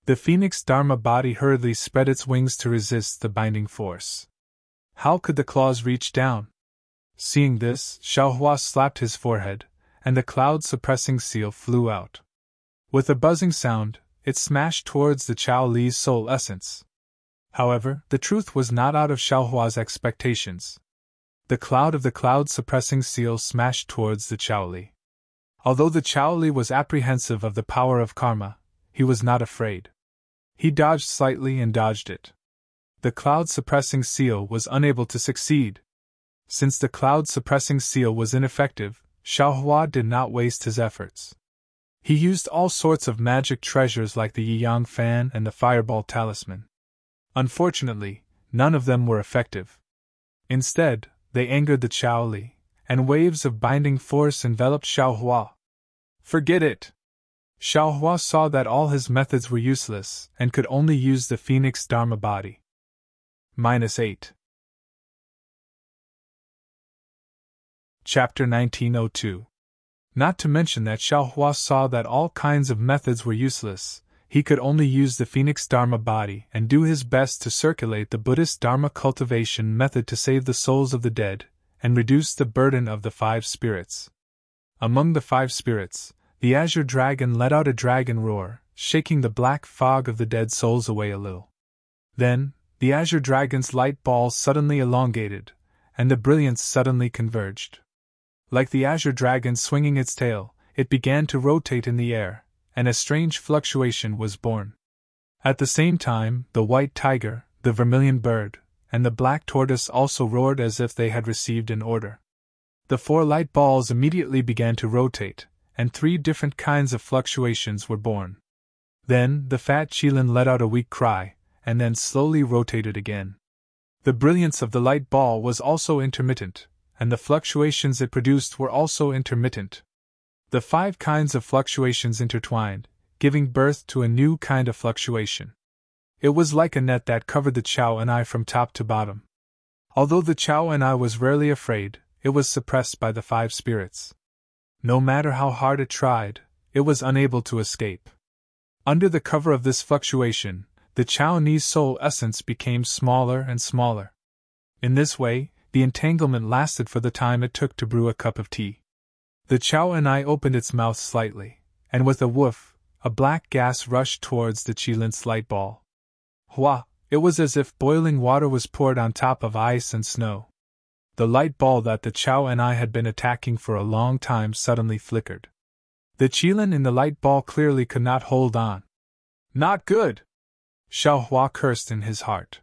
The Phoenix Dharma body hurriedly spread its wings to resist the binding force. How could the claws reach down? Seeing this, Xiaohua slapped his forehead, and the cloud-suppressing seal flew out. With a buzzing sound, it smashed towards the Chao Li's soul essence. However, the truth was not out of Xiaohua's expectations. The cloud of the cloud-suppressing seal smashed towards the Chaoli. Although the Chaoli was apprehensive of the power of karma, he was not afraid. He dodged slightly and dodged it. The cloud-suppressing seal was unable to succeed. Since the cloud-suppressing seal was ineffective, Xiaohua did not waste his efforts. He used all sorts of magic treasures like the Yiyang fan and the fireball talisman. Unfortunately, none of them were effective. Instead, they angered the Chaoli, and waves of binding force enveloped Xiaohua. Forget it! Xiaohua saw that all his methods were useless and could only use the Phoenix Dharma body. -8. Chapter 1902. Not to mention that Xiaohua saw that all kinds of methods were useless, he could only use the Phoenix Dharma body and do his best to circulate the Buddhist Dharma cultivation method to save the souls of the dead and reduce the burden of the 5 spirits. Among the 5 spirits, the azure dragon let out a dragon roar, shaking the black fog of the dead souls away a little. Then, the azure dragon's light ball suddenly elongated, and the brilliance suddenly converged. Like the azure dragon swinging its tail, it began to rotate in the air, and a strange fluctuation was born. At the same time, the white tiger, the vermilion bird, and the black tortoise also roared as if they had received an order. The 4 light balls immediately began to rotate, and 3 different kinds of fluctuations were born. Then, the fat Qilin let out a weak cry, and then slowly rotated again. The brilliance of the light ball was also intermittent, and the fluctuations it produced were also intermittent. The 5 kinds of fluctuations intertwined, giving birth to a new kind of fluctuation. It was like a net that covered the Chao and I from top to bottom. Although the Chao and I was rarely afraid, it was suppressed by the 5 spirits. No matter how hard it tried, it was unable to escape. Under the cover of this fluctuation, the Chao's soul essence became smaller and smaller. In this way, the entanglement lasted for the time it took to brew a cup of tea. The Chao and I opened its mouth slightly, and with a woof, a black gas rushed towards the Qilin's light ball. Hua! It was as if boiling water was poured on top of ice and snow. The light ball that the Chao and I had been attacking for a long time suddenly flickered. The Qilin in the light ball clearly could not hold on. Not good! Xiaohua cursed in his heart.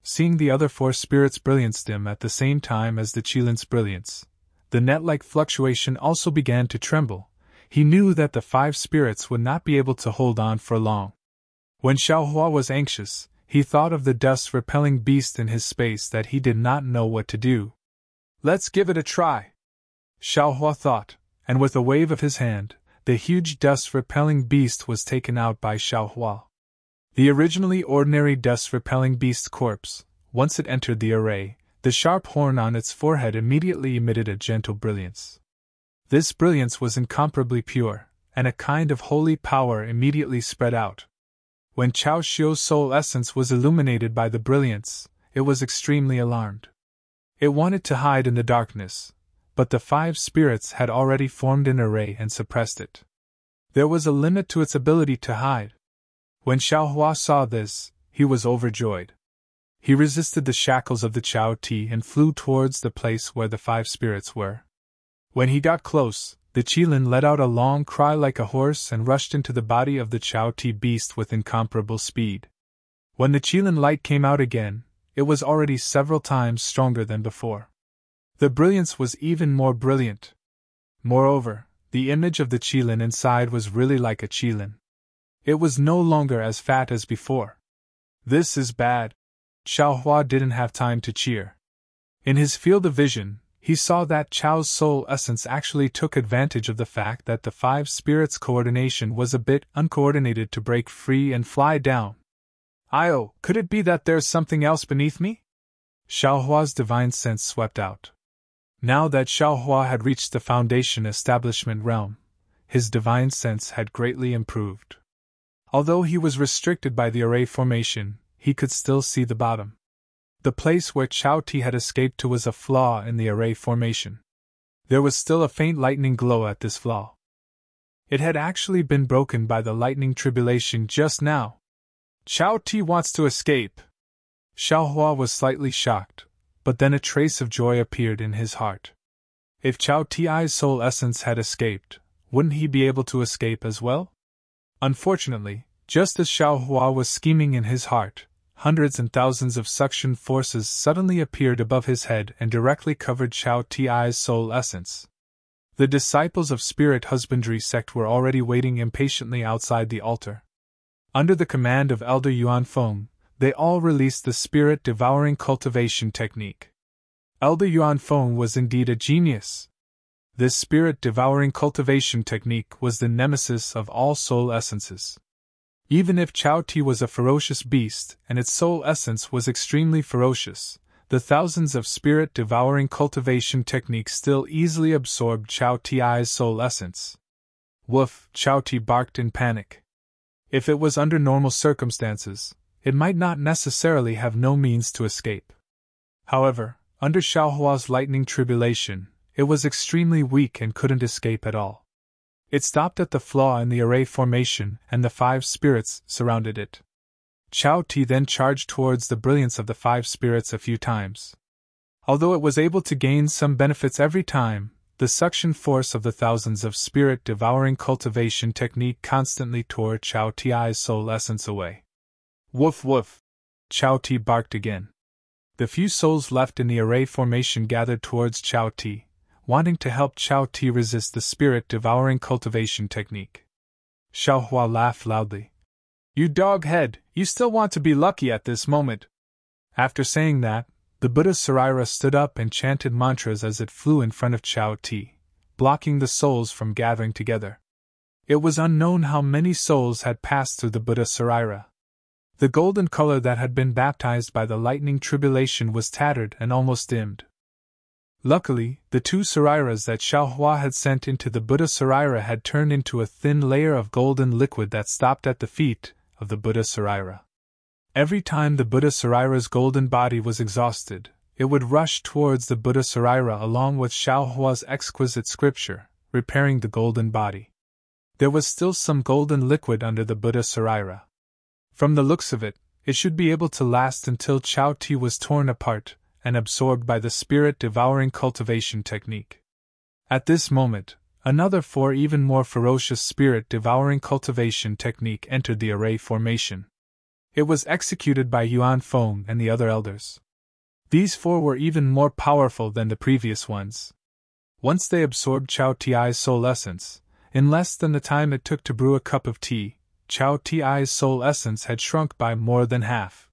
Seeing the other 4 spirits' brilliance dim at the same time as the Qilin's brilliance, the net-like fluctuation also began to tremble. He knew that the 5 spirits would not be able to hold on for long. When Xiaohua was anxious, he thought of the dust-repelling beast in his space that he did not know what to do. Let's give it a try, Xiaohua thought, and with a wave of his hand, the huge dust-repelling beast was taken out by Xiaohua. The originally ordinary dust-repelling beast corpse, once it entered the array, the sharp horn on its forehead immediately emitted a gentle brilliance. This brilliance was incomparably pure, and a kind of holy power immediately spread out. When Chao Xiu's soul essence was illuminated by the brilliance, it was extremely alarmed. It wanted to hide in the darkness, but the 5 spirits had already formed an array and suppressed it. There was a limit to its ability to hide. When Xiaohua saw this, he was overjoyed. He resisted the shackles of the Chao Ti and flew towards the place where the 5 spirits were. When he got close, the Qilin let out a long cry like a horse and rushed into the body of the Chao Ti beast with incomparable speed. When the Qilin light came out again, it was already several times stronger than before. The brilliance was even more brilliant. Moreover, the image of the Qilin inside was really like a Qilin. It was no longer as fat as before. This is bad. Xiaohua didn't have time to cheer. In his field of vision, he saw that Chao's soul essence actually took advantage of the fact that the 5 spirits' coordination was a bit uncoordinated to break free and fly down. Io, could it be that there's something else beneath me? Xiaohua's divine sense swept out. Now that Xiaohua had reached the foundation establishment realm, his divine sense had greatly improved. Although he was restricted by the array formation, he could still see the bottom. The place where Chao Ti had escaped to was a flaw in the array formation. There was still a faint lightning glow at this flaw. It had actually been broken by the lightning tribulation just now. Chao Ti wants to escape, Xiaohua was slightly shocked, but then a trace of joy appeared in his heart. If Chao Ti's soul essence had escaped, wouldn't he be able to escape as well? Unfortunately, just as Xiaohua was scheming in his heart, hundreds and thousands of suction forces suddenly appeared above his head and directly covered Chao Ti's soul essence. The disciples of Spirit Husbandry sect were already waiting impatiently outside the altar. Under the command of Elder Yuan Feng, they all released the spirit-devouring cultivation technique. Elder Yuan Feng was indeed a genius. This spirit-devouring cultivation technique was the nemesis of all soul essences. Even if Chao Ti was a ferocious beast and its soul essence was extremely ferocious, the thousands of spirit-devouring cultivation techniques still easily absorbed Chao Ti's soul essence. Woof! Chao Ti barked in panic. If it was under normal circumstances, it might not necessarily have no means to escape. However, under Xiaohua's lightning tribulation, it was extremely weak and couldn't escape at all. It stopped at the flaw in the array formation, and the 5 spirits surrounded it. Chao Ti then charged towards the brilliance of the 5 spirits a few times. Although it was able to gain some benefits every time, the suction force of the thousands of spirit-devouring cultivation technique constantly tore Chao Ti's soul essence away. Woof woof! Chao Ti barked again. The few souls left in the array formation gathered towards Chao Ti, wanting to help Chao Ti resist the spirit-devouring cultivation technique. Xiaohua laughed loudly. You doghead, you still want to be lucky at this moment. After saying that, the Buddha Saraira stood up and chanted mantras as it flew in front of Chao Ti, blocking the souls from gathering together. It was unknown how many souls had passed through the Buddha Saraira. The golden color that had been baptized by the lightning tribulation was tattered and almost dimmed. Luckily, the 2 Sarairas that Xiaohua had sent into the Buddha Saraira had turned into a thin layer of golden liquid that stopped at the feet of the Buddha Saraira. Every time the Buddha Saraira's golden body was exhausted, it would rush towards the Buddha Saraira along with Xiaohua's exquisite scripture, repairing the golden body. There was still some golden liquid under the Buddha Saraira. From the looks of it, it should be able to last until Chao Ti was torn apart and absorbed by the spirit-devouring cultivation technique. At this moment, another 4 even more ferocious spirit-devouring cultivation technique entered the array formation. It was executed by Yuan Feng and the other elders. These 4 were even more powerful than the previous ones. Once they absorbed Chao Ti's soul essence, in less than the time it took to brew a cup of tea, Chao Ti's soul essence had shrunk by more than half.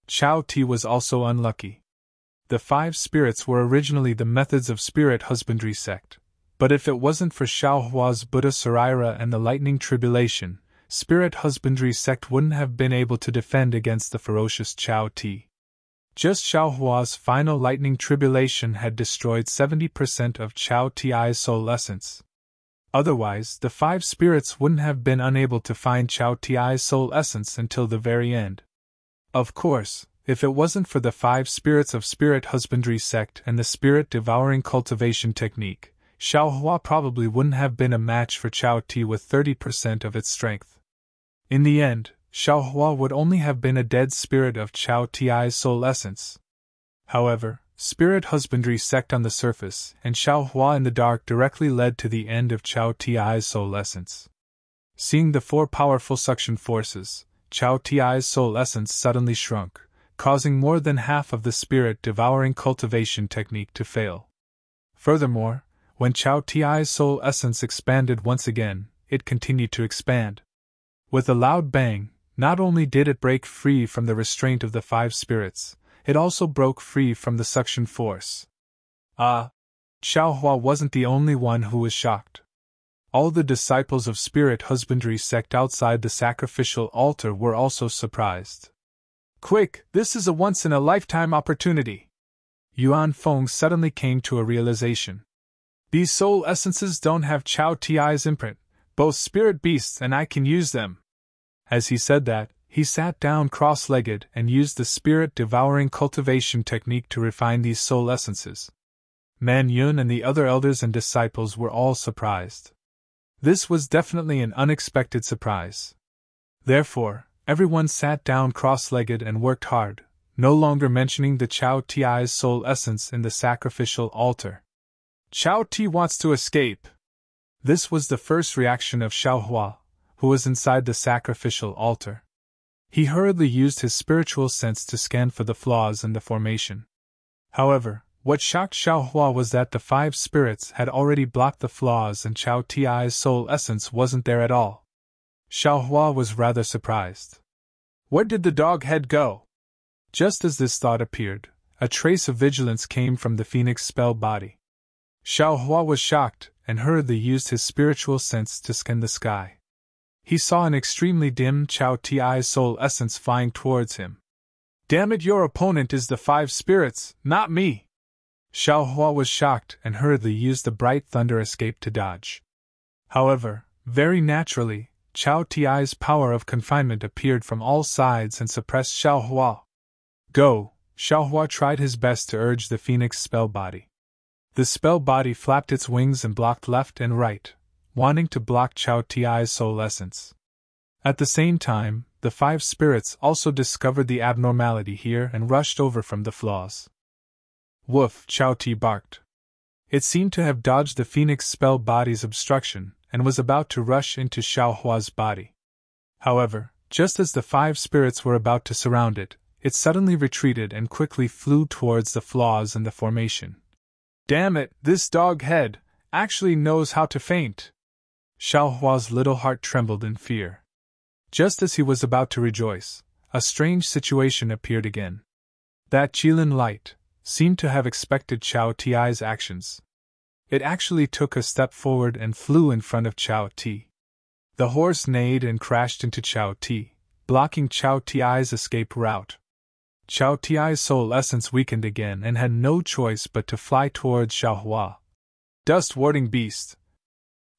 Chao Ti was also unlucky. The 5 spirits were originally the methods of Spirit Husbandry sect, but if it wasn't for Xiaohua's Buddha Saraira and the lightning tribulation, Spirit Husbandry sect wouldn't have been able to defend against the ferocious Chao Ti. Just Xiaohua's final lightning tribulation had destroyed 70% of Chao Ti's soul essence. Otherwise, the 5 spirits wouldn't have been unable to find Chao Ti's soul essence until the very end. Of course, if it wasn't for the 5 spirits of Spirit Husbandry sect and the spirit-devouring cultivation technique, Xiaohua probably wouldn't have been a match for Chao Ti with 30% of its strength. In the end, Xiaohua would only have been a dead spirit of Chao Ti's soul essence. However, Spirit Husbandry sect on the surface and Xiaohua in the dark directly led to the end of Chao Ti's soul essence. Seeing the 4 powerful suction forces, Chao Ti's soul essence suddenly shrunk, causing more than half of the spirit-devouring cultivation technique to fail. Furthermore, when Chao Ti's soul essence expanded once again, it continued to expand. With a loud bang, not only did it break free from the restraint of the 5 spirits, it also broke free from the suction force. Xiaohua wasn't the only one who was shocked. All the disciples of Spirit Husbandry sect outside the sacrificial altar were also surprised. Quick, this is a once-in-a-lifetime opportunity! Yuan Feng suddenly came to a realization. These soul essences don't have Chao Ti's imprint, both spirit beasts and I can use them. As he said that, he sat down cross-legged and used the spirit-devouring cultivation technique to refine these soul essences. Man Yun and the other elders and disciples were all surprised. This was definitely an unexpected surprise. Therefore, everyone sat down cross-legged and worked hard, no longer mentioning the Chao Ti's soul essence in the sacrificial altar. Chao Ti wants to escape. This was the first reaction of Xiaohua, who was inside the sacrificial altar. He hurriedly used his spiritual sense to scan for the flaws in the formation. However, what shocked Xiaohua was that the 5 spirits had already blocked the flaws and Chao Ti's soul essence wasn't there at all. Xiaohua was rather surprised. Where did the dog head go? Just as this thought appeared, a trace of vigilance came from the phoenix spell body. Xiaohua was shocked and hurriedly used his spiritual sense to scan the sky. He saw an extremely dim Chao Ti's soul essence flying towards him. Damn it, your opponent is the 5 spirits, not me! Xiaohua was shocked and hurriedly used the bright thunder escape to dodge. However, very naturally, Chao Ti's power of confinement appeared from all sides and suppressed Xiaohua. Go! Xiaohua tried his best to urge the phoenix spell body. The spell body flapped its wings and blocked left and right, wanting to block Chao Ti's soul essence. At the same time, the 5 spirits also discovered the abnormality here and rushed over from the flaws. Woof! Chao Ti barked. It seemed to have dodged the phoenix spell body's obstruction and was about to rush into Xiaohua's body. However, just as the 5 spirits were about to surround it, it suddenly retreated and quickly flew towards the flaws in the formation. Damn it, this dog head actually knows how to feint! Xiaohua's little heart trembled in fear. Just as he was about to rejoice, a strange situation appeared again. That Qilin light seemed to have expected Chao Ti's actions. It actually took a step forward and flew in front of Chao Ti. The horse neighed and crashed into Chao Ti, blocking Chao Ti's escape route. Chao Ti's soul essence weakened again and had no choice but to fly towards Xiaohua. Dust-warding beast!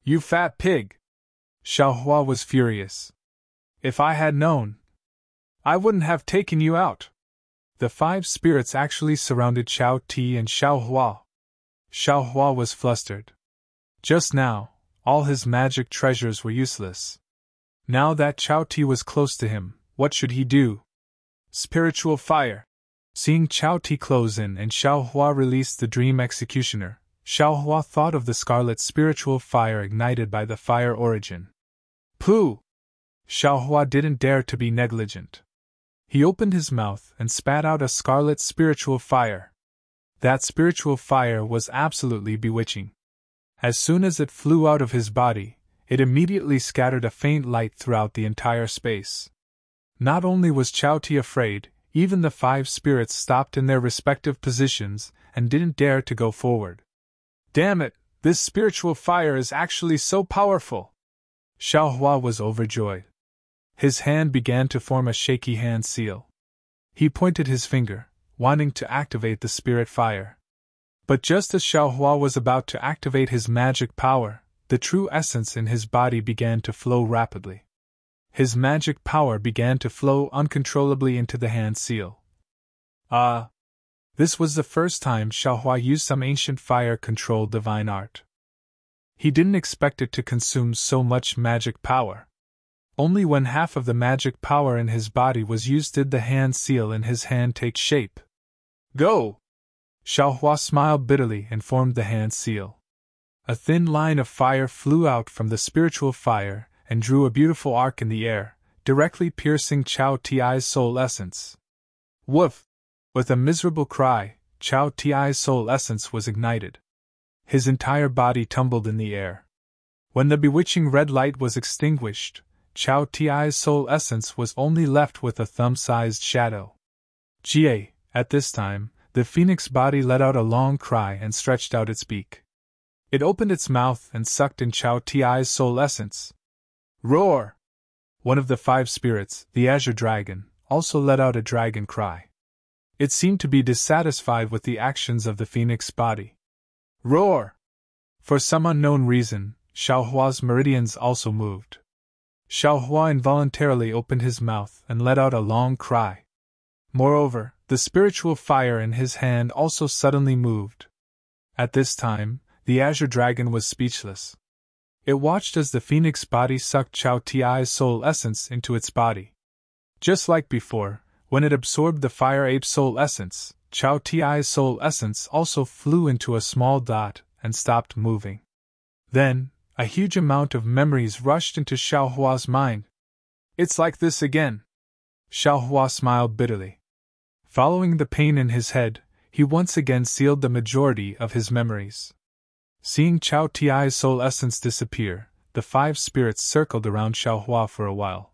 You fat pig! Xiaohua was furious. If I had known, I wouldn't have taken you out. The 5 spirits actually surrounded Chao Ti and Xiaohua. Xiaohua was flustered. Just now, all his magic treasures were useless. Now that Chao Ti was close to him, what should he do? Spiritual fire! Seeing Chao Ti close in and Xiaohua release the dream executioner, Xiaohua thought of the scarlet spiritual fire ignited by the fire origin. Pooh! Xiaohua didn't dare to be negligent. He opened his mouth and spat out a scarlet spiritual fire. That spiritual fire was absolutely bewitching. As soon as it flew out of his body, it immediately scattered a faint light throughout the entire space. Not only was Chao Ti afraid, even the 5 spirits stopped in their respective positions and didn't dare to go forward. Damn it, this spiritual fire is actually so powerful! Xiaohua was overjoyed. His hand began to form a shaky hand seal. He pointed his finger, wanting to activate the spirit fire. But just as Xiaohua was about to activate his magic power, the true essence in his body began to flow rapidly. His magic power began to flow uncontrollably into the hand seal. This was the first time Xiaohua used some ancient fire-controlled divine art. He didn't expect it to consume so much magic power. Only when half of the magic power in his body was used did the hand seal in his hand take shape. Go! Xiaohua smiled bitterly and formed the hand seal. A thin line of fire flew out from the spiritual fire and drew a beautiful arc in the air, directly piercing Chao Ti's soul essence. Woof! With a miserable cry, Chao Ti's soul essence was ignited. His entire body tumbled in the air. When the bewitching red light was extinguished, Chao Ti's soul essence was only left with a thumb-sized shadow. Jie, at this time, the phoenix body let out a long cry and stretched out its beak. It opened its mouth and sucked in Chao Ti's soul essence. Roar! One of the 5 spirits, the azure dragon, also let out a dragon cry. It seemed to be dissatisfied with the actions of the phoenix body. Roar! For some unknown reason, Xiaohua's meridians also moved. Xiaohua involuntarily opened his mouth and let out a long cry. Moreover, the spiritual fire in his hand also suddenly moved. At this time, the azure dragon was speechless. It watched as the phoenix body sucked Chao Ti's soul essence into its body. Just like before, When it absorbed the fire ape's soul essence, Chao Ti's soul essence also flew into a small dot and stopped moving. Then, a huge amount of memories rushed into Xiaohua's mind. It's like this again. Xiaohua smiled bitterly. Following the pain in his head, he once again sealed the majority of his memories. Seeing Chao Ti's soul essence disappear, the 5 spirits circled around Xiaohua for a while.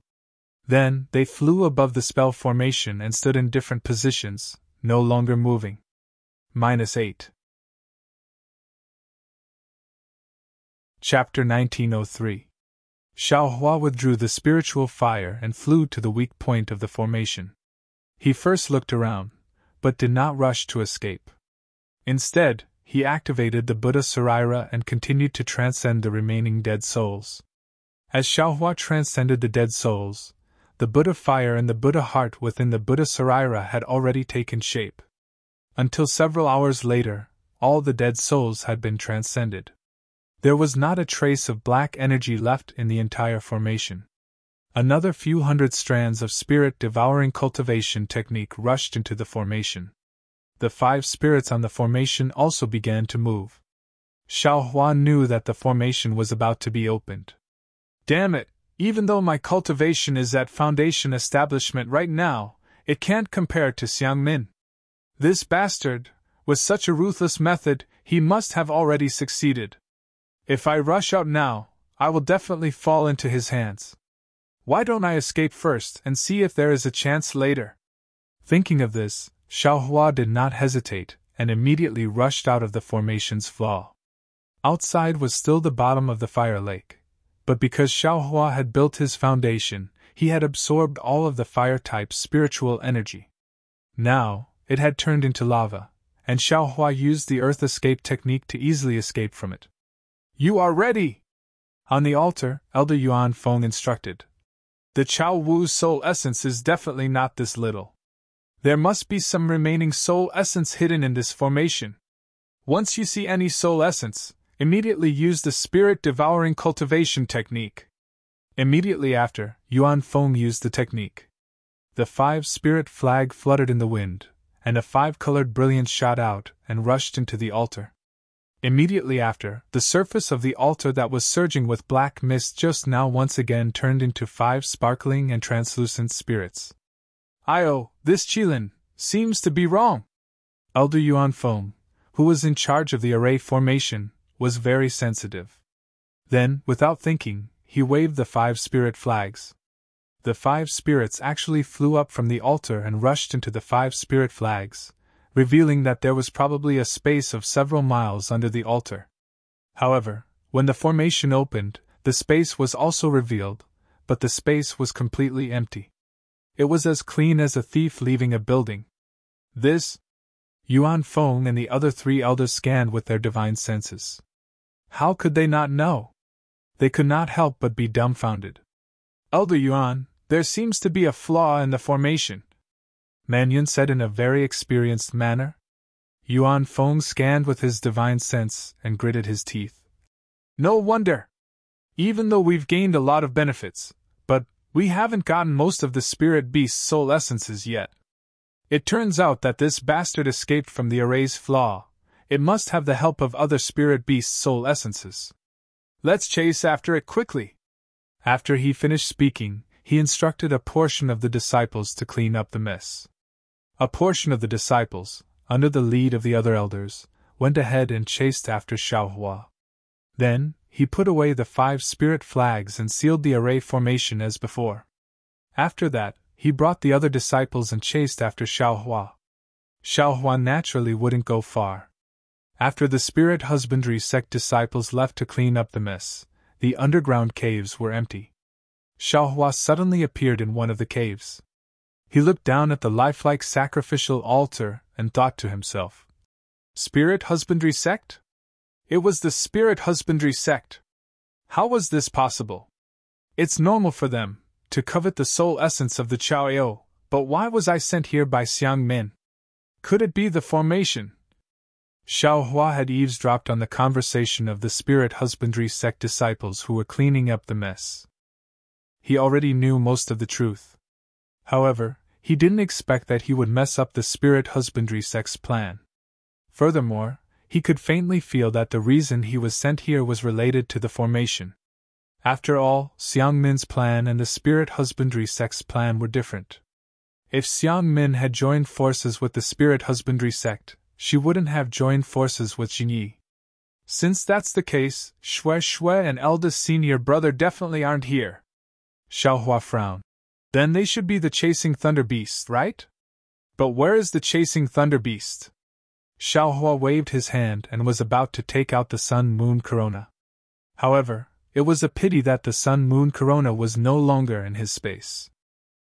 Then, they flew above the spell formation and stood in different positions, no longer moving. -8. Chapter 1903. Xiaohua withdrew the spiritual fire and flew to the weak point of the formation. He first looked around, but did not rush to escape. Instead, he activated the Buddha Sarira and continued to transcend the remaining dead souls. As Xiaohua transcended the dead souls, the Buddha fire and the Buddha heart within the Buddha Sarira had already taken shape. Until several hours later, all the dead souls had been transcended. There was not a trace of black energy left in the entire formation. Another few hundred strands of spirit-devouring cultivation technique rushed into the formation. The 5 spirits on the formation also began to move. Xiaohua knew that the formation was about to be opened. Damn it! Even though my cultivation is at foundation establishment right now, it can't compare to Xiangmin. This bastard, with such a ruthless method, he must have already succeeded. If I rush out now, I will definitely fall into his hands. Why don't I escape first and see if there is a chance later? Thinking of this, Xiaohua did not hesitate and immediately rushed out of the formation's flaw. Outside was still the bottom of the fire lake, but because Xiaohua had built his foundation, he had absorbed all of the fire-type's spiritual energy. Now, it had turned into lava, and Xiaohua used the earth escape technique to easily escape from it. You are ready! On the altar, Elder Yuan Feng instructed. The Chao Wu's soul essence is definitely not this little. There must be some remaining soul essence hidden in this formation. Once you see any soul essence, immediately use the spirit-devouring cultivation technique. Immediately after, Yuan Feng used the technique. The 5 spirit flag fluttered in the wind, and a 5-colored brilliance shot out and rushed into the altar. Immediately after, the surface of the altar that was surging with black mist just now once again turned into 5 sparkling and translucent spirits. This Qilin seems to be wrong. Elder Yuan Feng, who was in charge of the array formation, was very sensitive. Then, without thinking, he waved the 5 spirit flags. The 5 spirits actually flew up from the altar and rushed into the 5 spirit flags, revealing that there was probably a space of several miles under the altar. However, when the formation opened, the space was also revealed, but the space was completely empty. It was as clean as a thief leaving a building. This? Yuan Feng and the other 3 elders scanned with their divine senses. How could they not know? They could not help but be dumbfounded. Elder Yuan, there seems to be a flaw in the formation, Mannion said in a very experienced manner. Yuan Feng scanned with his divine sense and gritted his teeth. No wonder! Even though we've gained a lot of benefits, but we haven't gotten most of the spirit beast's soul essences yet. It turns out that this bastard escaped from the array's flaw. It must have the help of other spirit beast's soul essences. Let's chase after it quickly. After he finished speaking, he instructed a portion of the disciples to clean up the mess. A portion of the disciples, under the lead of the other elders, went ahead and chased after Xiaohua. Then, he put away the 5 spirit flags and sealed the array formation as before. After that, he brought the other disciples and chased after Xiaohua. Xiaohua naturally wouldn't go far. After the spirit husbandry sect disciples left to clean up the mess, the underground caves were empty. Xiaohua suddenly appeared in one of the caves. He looked down at the lifelike sacrificial altar and thought to himself, Spirit husbandry sect? It was the spirit husbandry sect. How was this possible? It's normal for them to covet the soul essence of the Chaoyo, but why was I sent here by Xiangmin? Could it be the formation? Xiaohua had eavesdropped on the conversation of the spirit husbandry sect disciples who were cleaning up the mess. He already knew most of the truth. However, he didn't expect that he would mess up the spirit husbandry sect's plan. Furthermore, he could faintly feel that the reason he was sent here was related to the formation. After all, Xiang Min's plan and the spirit husbandry sect's plan were different. If Xiang Min had joined forces with the spirit husbandry sect, she wouldn't have joined forces with Jinyi. Since that's the case, Shui and eldest senior brother definitely aren't here. Xiaohua frowned. Then they should be the chasing thunder beast, right? But where is the chasing thunder beast? Xiaohua waved his hand and was about to take out the sun-moon corona. However, it was a pity that the sun-moon corona was no longer in his space.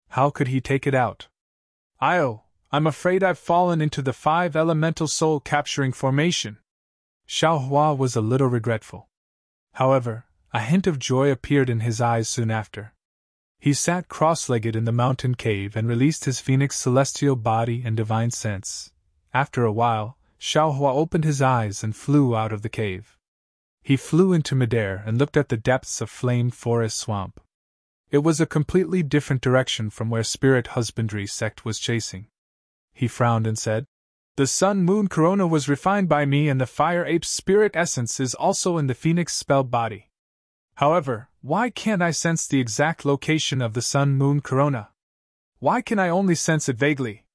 How could he take it out? I'm afraid I've fallen into the 5 elemental soul capturing formation. Xiaohua was a little regretful. However, a hint of joy appeared in his eyes soon after. He sat cross-legged in the mountain cave and released his phoenix celestial body and divine sense. After a while, Xiaohua opened his eyes and flew out of the cave. He flew into midair and looked at the depths of flamed forest swamp. It was a completely different direction from where Spirit Husbandry sect was chasing. He frowned and said, "The sun-moon corona was refined by me and the fire ape's spirit essence is also in the phoenix spell body. However, why can't I sense the exact location of the sun-moon corona? Why can I only sense it vaguely?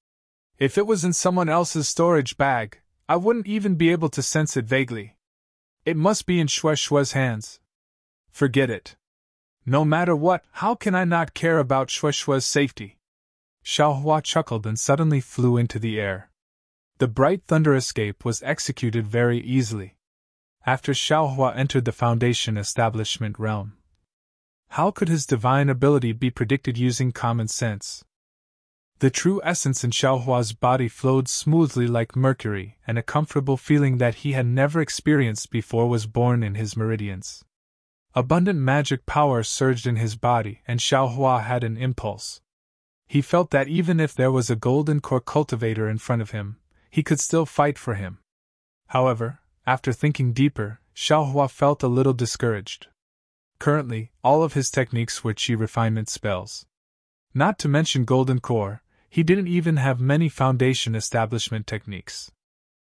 If it was in someone else's storage bag, I wouldn't even be able to sense it vaguely. It must be in Shue's hands. Forget it. No matter what, how can I not care about Shue's safety?" Xiaohua chuckled and suddenly flew into the air. The bright thunder escape was executed very easily. After Xiaohua entered the Foundation establishment realm. How could his divine ability be predicted using common sense? The true essence in Xiaohua's body flowed smoothly like mercury, and a comfortable feeling that he had never experienced before was born in his meridians. Abundant magic power surged in his body, and Xiaohua had an impulse. He felt that even if there was a golden core cultivator in front of him, he could still fight for him. However, after thinking deeper, Xiaohua felt a little discouraged. Currently, all of his techniques were chi refinement spells. Not to mention golden core, he didn't even have many foundation establishment techniques.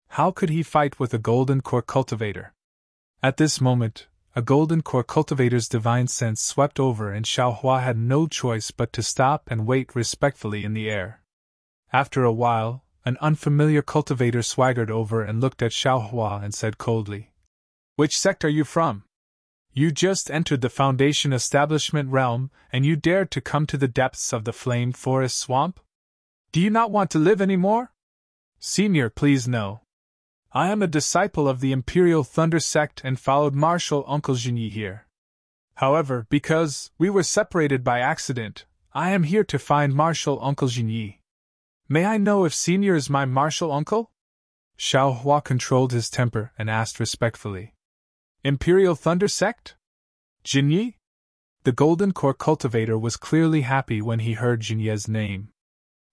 How could he fight with a golden core cultivator? At this moment, a golden core cultivator's divine sense swept over and Xiaohua had no choice but to stop and wait respectfully in the air. After a while, an unfamiliar cultivator swaggered over and looked at Xiaohua and said coldly, "Which sect are you from? You just entered the Foundation establishment realm, and you dared to come to the depths of the flamed forest swamp? Do you not want to live anymore? Senior, please no. I am a disciple of the Imperial Thunder sect and followed Martial Uncle Jinyi here. However, because we were separated by accident, I am here to find Martial Uncle Jinyi. May I know if Senior is my martial uncle?" Xiaohua controlled his temper and asked respectfully. "Imperial Thunder Sect? Jinyi?" The Golden Core cultivator was clearly happy when he heard Jinye's name.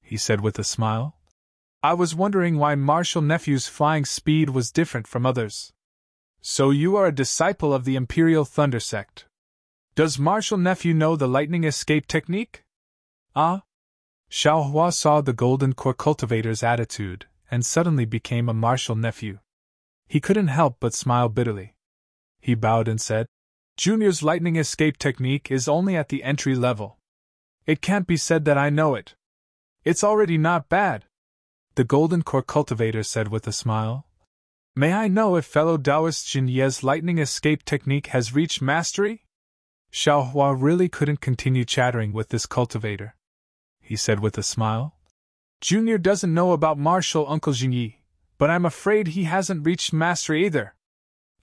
He said with a smile, "I was wondering why Martial Nephew's flying speed was different from others. So you are a disciple of the Imperial Thunder Sect. Does Martial Nephew know the lightning escape technique?" "Ah?" Xiaohua saw the Golden Core cultivator's attitude, and suddenly became a martial nephew. He couldn't help but smile bitterly. He bowed and said, "Junior's lightning escape technique is only at the entry level. It can't be said that I know it. It's already not bad." The Golden Core cultivator said with a smile, "May I know if fellow Taoist Jinye's lightning escape technique has reached mastery?" Xiaohua really couldn't continue chattering with this cultivator. He said with a smile, "Junior doesn't know about Martial Uncle Jinyi, but I'm afraid he hasn't reached mastery either."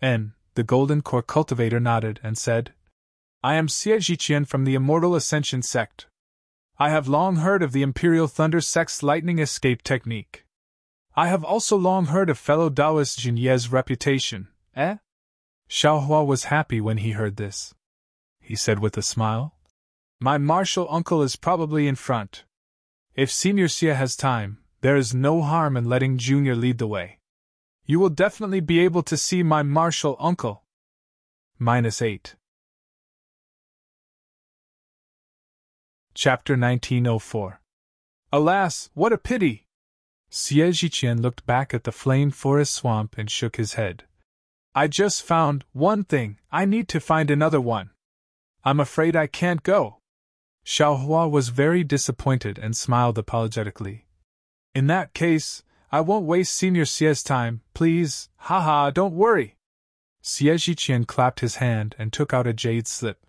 And the Golden Core cultivator nodded and said, "I am Xie Jiqian from the Immortal Ascension sect. I have long heard of the Imperial Thunder sect's lightning escape technique. I have also long heard of fellow Taoist Jinye's reputation, eh?" Xiaohua was happy when he heard this. He said with a smile, "My martial uncle is probably in front. If Senior Xie has time, there is no harm in letting Junior lead the way. You will definitely be able to see my martial uncle." -8. Chapter 1904. Alas, what a pity! Xie Zhiqian looked back at the flame forest swamp and shook his head. I just found one thing, I need to find another one. I'm afraid I can't go. Xiaohua was very disappointed and smiled apologetically. In that case, I won't waste Senior Xie's time, please, haha, don't worry. Xie Zhiqian clapped his hand and took out a jade slip.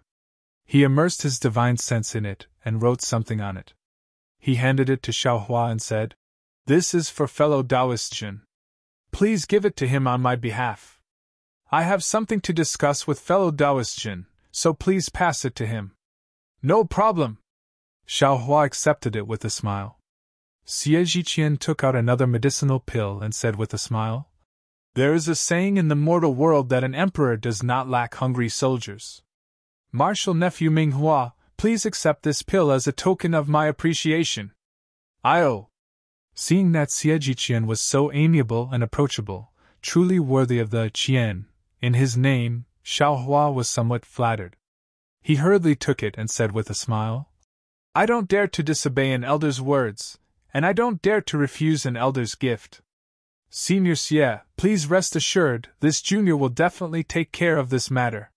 He immersed his divine sense in it and wrote something on it. He handed it to Xiaohua and said, This is for fellow Taoist Jin. Please give it to him on my behalf. I have something to discuss with fellow Taoist Jin, so please pass it to him. No problem. Xiaohua accepted it with a smile. Xie Zhiqian took out another medicinal pill and said with a smile, There is a saying in the mortal world that an emperor does not lack hungry soldiers. Martial nephew Minghua, please accept this pill as a token of my appreciation. Io. Seeing that Xie Zhiqian was so amiable and approachable, truly worthy of the Qian in his name, Xiaohua was somewhat flattered. He hurriedly took it and said with a smile, I don't dare to disobey an elder's words, and I don't dare to refuse an elder's gift. Senior Xie, please rest assured, this junior will definitely take care of this matter.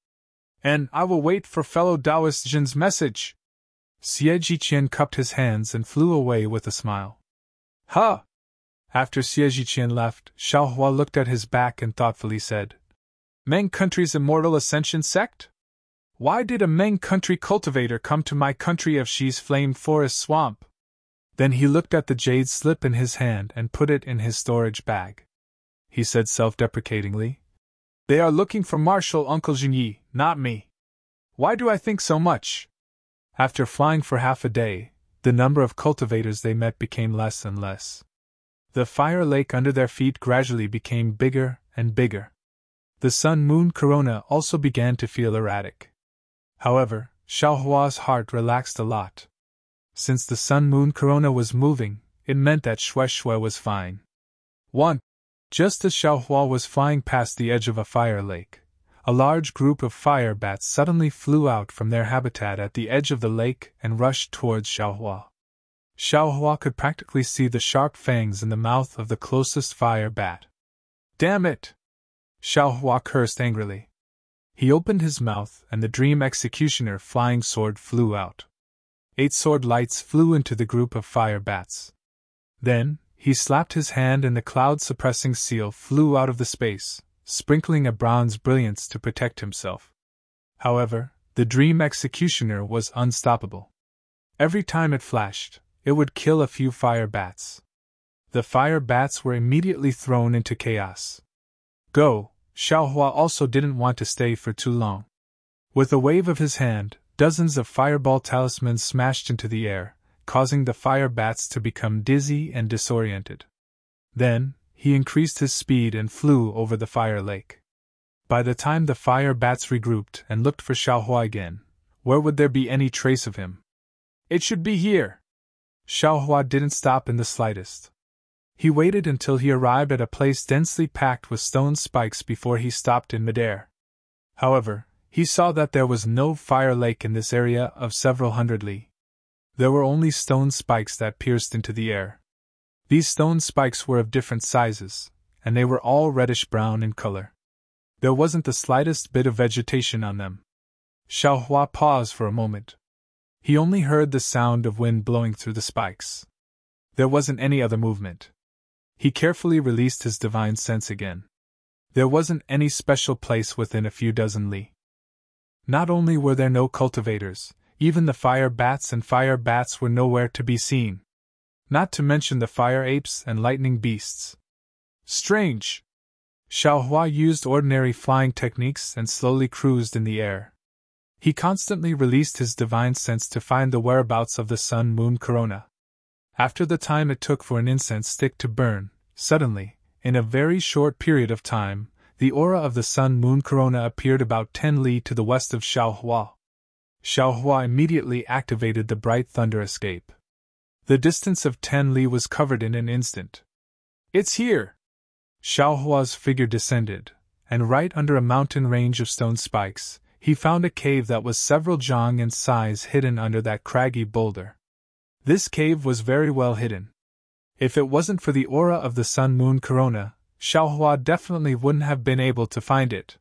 And I will wait for fellow Taoist Jin's message. Xie Zhiqian cupped his hands and flew away with a smile. Huh! After Xie Zhiqian left, Xiaohua looked at his back and thoughtfully said, Meng country's immortal ascension sect? Why did a Meng country cultivator come to my country of Xi's flamed forest swamp? Then he looked at the jade slip in his hand and put it in his storage bag. He said self-deprecatingly, They are looking for Marshal Uncle Jinyi, not me. Why do I think so much? After flying for half a day, the number of cultivators they met became less and less. The fire lake under their feet gradually became bigger and bigger. The sun-moon corona also began to feel erratic. However, Xiaohua's heart relaxed a lot. Since the sun-moon corona was moving, it meant that Shui was fine. 1. Just as Xiaohua was flying past the edge of a fire lake, a large group of fire bats suddenly flew out from their habitat at the edge of the lake and rushed towards Xiaohua. Xiaohua could practically see the sharp fangs in the mouth of the closest fire bat. Damn it! Xiaohua cursed angrily. He opened his mouth and the dream executioner flying sword flew out. 8 sword lights flew into the group of fire bats. Then, he slapped his hand and the cloud-suppressing seal flew out of the space, sprinkling a bronze brilliance to protect himself. However, the dream executioner was unstoppable. Every time it flashed, it would kill a few fire bats. The fire bats were immediately thrown into chaos. Go! Xiaohua also didn't want to stay for too long. With a wave of his hand, dozens of fireball talismans smashed into the air, causing the fire bats to become dizzy and disoriented. Then, he increased his speed and flew over the fire lake. By the time the fire bats regrouped and looked for Xiaohua again, where would there be any trace of him? It should be here! Xiaohua didn't stop in the slightest. He waited until he arrived at a place densely packed with stone spikes before he stopped in midair. However, he saw that there was no fire lake in this area of several hundred li. There were only stone spikes that pierced into the air. These stone spikes were of different sizes, and they were all reddish-brown in color. There wasn't the slightest bit of vegetation on them. Xiaohua paused for a moment. He only heard the sound of wind blowing through the spikes. There wasn't any other movement. He carefully released his divine sense again. There wasn't any special place within a few dozen li. Not only were there no cultivators, even the fire bats and fire bats were nowhere to be seen. Not to mention the fire apes and lightning beasts. Strange! Xiaohua used ordinary flying techniques and slowly cruised in the air. He constantly released his divine sense to find the whereabouts of the sun-moon corona. After the time it took for an incense stick to burn, suddenly, in a very short period of time, the aura of the sun-moon corona appeared about 10 li to the west of Xiaohua. Xiaohua immediately activated the bright thunder escape. The distance of 10 li was covered in an instant. It's here! Xiaohua's figure descended, and right under a mountain range of stone spikes, he found a cave that was several zhang in size hidden under that craggy boulder. This cave was very well hidden. If it wasn't for the aura of the sun-moon corona, Xiaohua definitely wouldn't have been able to find it.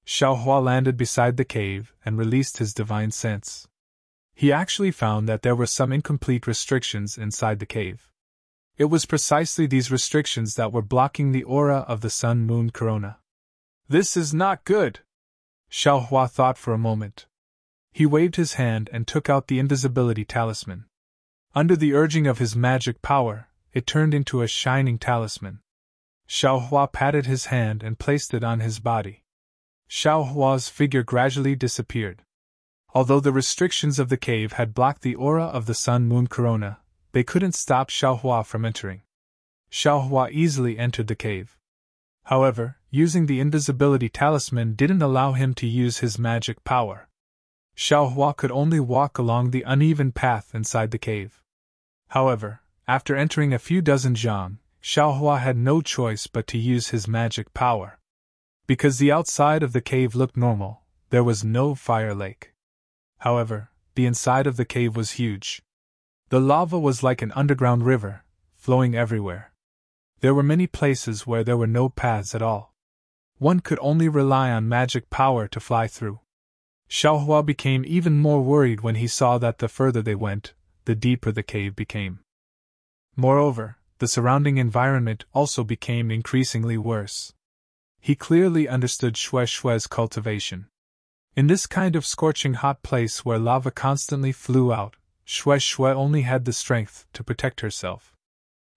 Xiaohua landed beside the cave and released his divine sense. He actually found that there were some incomplete restrictions inside the cave. It was precisely these restrictions that were blocking the aura of the sun-moon corona. This is not good, Xiaohua thought for a moment. He waved his hand and took out the invisibility talisman. Under the urging of his magic power, it turned into a shining talisman. Xiaohua patted his hand and placed it on his body. Xiaohua's figure gradually disappeared. Although the restrictions of the cave had blocked the aura of the sun-moon corona, they couldn't stop Xiaohua from entering. Xiaohua easily entered the cave. However, using the invisibility talisman didn't allow him to use his magic power. Xiaohua could only walk along the uneven path inside the cave. However, after entering a few dozen zhang, Xiaohua had no choice but to use his magic power. Because the outside of the cave looked normal, there was no fire lake. However, the inside of the cave was huge. The lava was like an underground river, flowing everywhere. There were many places where there were no paths at all. One could only rely on magic power to fly through. Xiaohua became even more worried when he saw that the further they went, the deeper the cave became. Moreover, the surrounding environment also became increasingly worse. He clearly understood Shue's cultivation. In this kind of scorching hot place where lava constantly flew out, Shui only had the strength to protect herself.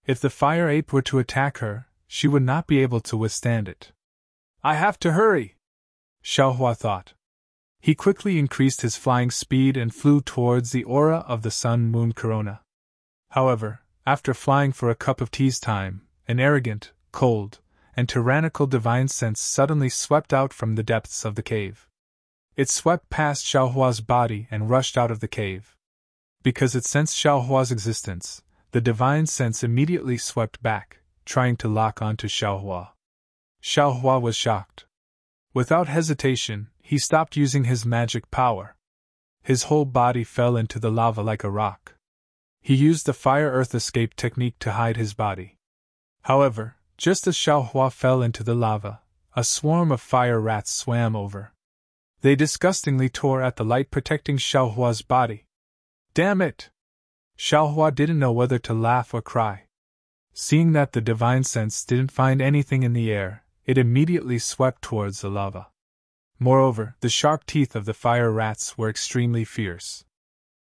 If the fire ape were to attack her, she would not be able to withstand it. I have to hurry, Xiaohua thought. He quickly increased his flying speed and flew towards the aura of the sun-moon corona. However, after flying for a cup of tea's time, an arrogant, cold, and tyrannical divine sense suddenly swept out from the depths of the cave. It swept past Xiaohua's body and rushed out of the cave. Because it sensed Xiaohua's existence, the divine sense immediately swept back, trying to lock onto Xiaohua. Xiaohua was shocked. Without hesitation, he stopped using his magic power. His whole body fell into the lava like a rock. He used the fire-earth escape technique to hide his body. However, just as Xiaohua fell into the lava, a swarm of fire rats swam over. They disgustingly tore at the light protecting Xiaohua's body. Damn it! Xiaohua didn't know whether to laugh or cry. Seeing that the divine sense didn't find anything in the air, it immediately swept towards the lava. Moreover, the sharp teeth of the fire rats were extremely fierce.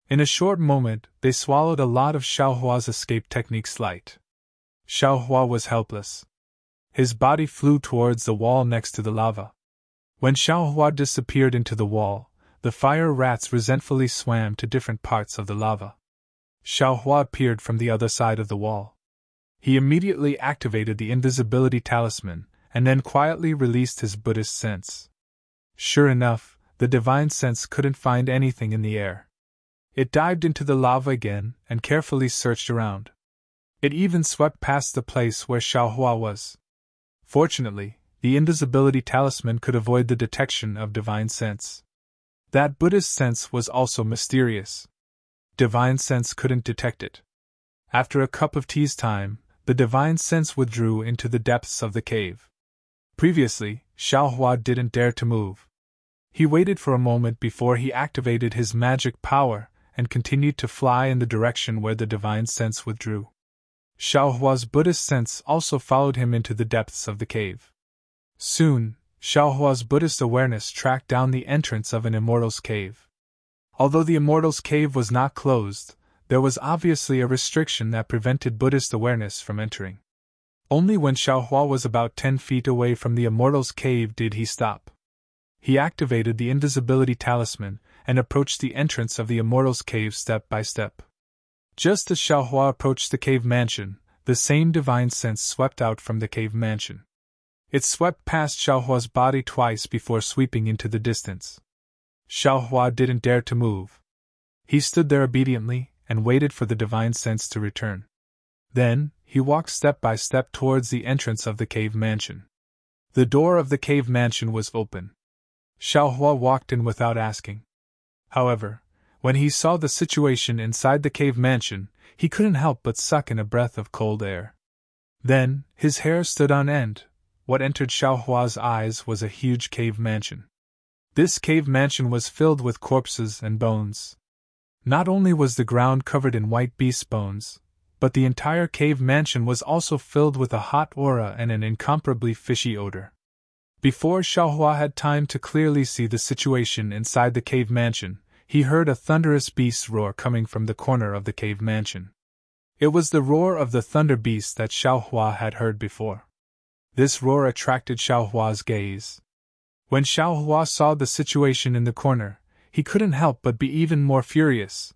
In a short moment, they swallowed a lot of Xiaohua's escape technique's light. Xiaohua was helpless. His body flew towards the wall next to the lava. When Xiaohua disappeared into the wall, the fire rats resentfully swam to different parts of the lava. Xiaohua appeared from the other side of the wall. He immediately activated the invisibility talisman, and then quietly released his Buddhist sense. Sure enough, the divine sense couldn't find anything in the air. It dived into the lava again and carefully searched around. It even swept past the place where Xiaohua was. Fortunately, the invisibility talisman could avoid the detection of divine sense. That Buddhist sense was also mysterious. Divine sense couldn't detect it. After a cup of tea's time, the divine sense withdrew into the depths of the cave. Previously, Xiaohua didn't dare to move. He waited for a moment before he activated his magic power and continued to fly in the direction where the divine sense withdrew. Xiaohua's Buddhist sense also followed him into the depths of the cave. Soon, Xiaohua's Buddhist awareness tracked down the entrance of an Immortal's cave. Although the Immortal's cave was not closed, there was obviously a restriction that prevented Buddhist awareness from entering. Only when Xiaohua was about 10 feet away from the Immortal's cave did he stop. He activated the invisibility talisman and approached the entrance of the Immortal's cave step by step. Just as Xiaohua approached the cave mansion, the same divine sense swept out from the cave mansion. It swept past Xiaohua's body twice before sweeping into the distance. Xiaohua didn't dare to move. He stood there obediently and waited for the divine sense to return. Then, he walked step by step towards the entrance of the cave mansion. The door of the cave mansion was open. Xiaohua walked in without asking. However, When he saw the situation inside the cave mansion, he couldn't help but suck in a breath of cold air. Then, his hair stood on end. What entered Xiaohua's eyes was a huge cave mansion. This cave mansion was filled with corpses and bones. Not only was the ground covered in white beast bones, but the entire cave mansion was also filled with a hot aura and an incomparably fishy odor. Before Xiaohua had time to clearly see the situation inside the cave mansion, he heard a thunderous beast roar coming from the corner of the cave mansion. It was the roar of the thunder beast that Xiaohua had heard before. This roar attracted Xiaohua's gaze. When Xiaohua saw the situation in the corner, he couldn't help but be even more furious.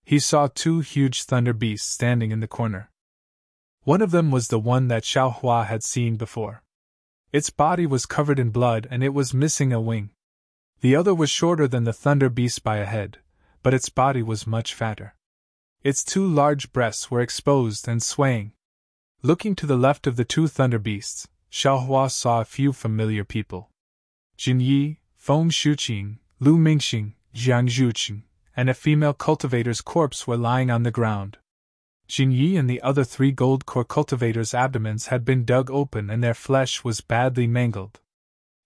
He saw two huge thunder beasts standing in the corner. One of them was the one that Xiaohua had seen before. Its body was covered in blood and it was missing a wing. The other was shorter than the thunder beast by a head, but its body was much fatter. Its two large breasts were exposed and swaying. Looking to the left of the two thunder beasts, Xiaohua saw a few familiar people. Jin Yi, Feng Shuqing, Lu Mingxing, Jiang Zhuqing, and a female cultivator's corpse were lying on the ground. Jin Yi and the other three gold core cultivators' abdomens had been dug open and their flesh was badly mangled.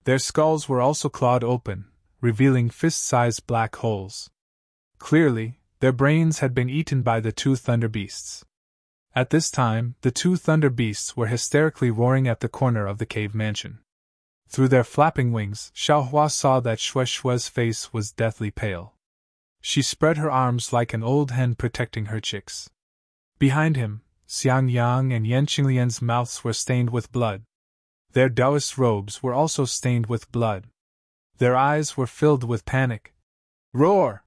Their skulls were also clawed open, revealing fist-sized black holes. Clearly, their brains had been eaten by the two thunder beasts. At this time, the two thunder beasts were hysterically roaring at the corner of the cave mansion. Through their flapping wings, Xiaohua saw that Shue's face was deathly pale. She spread her arms like an old hen protecting her chicks. Behind him, Xiang Yang and Yan Qinglian's mouths were stained with blood. Their Taoist robes were also stained with blood. Their eyes were filled with panic. Roar!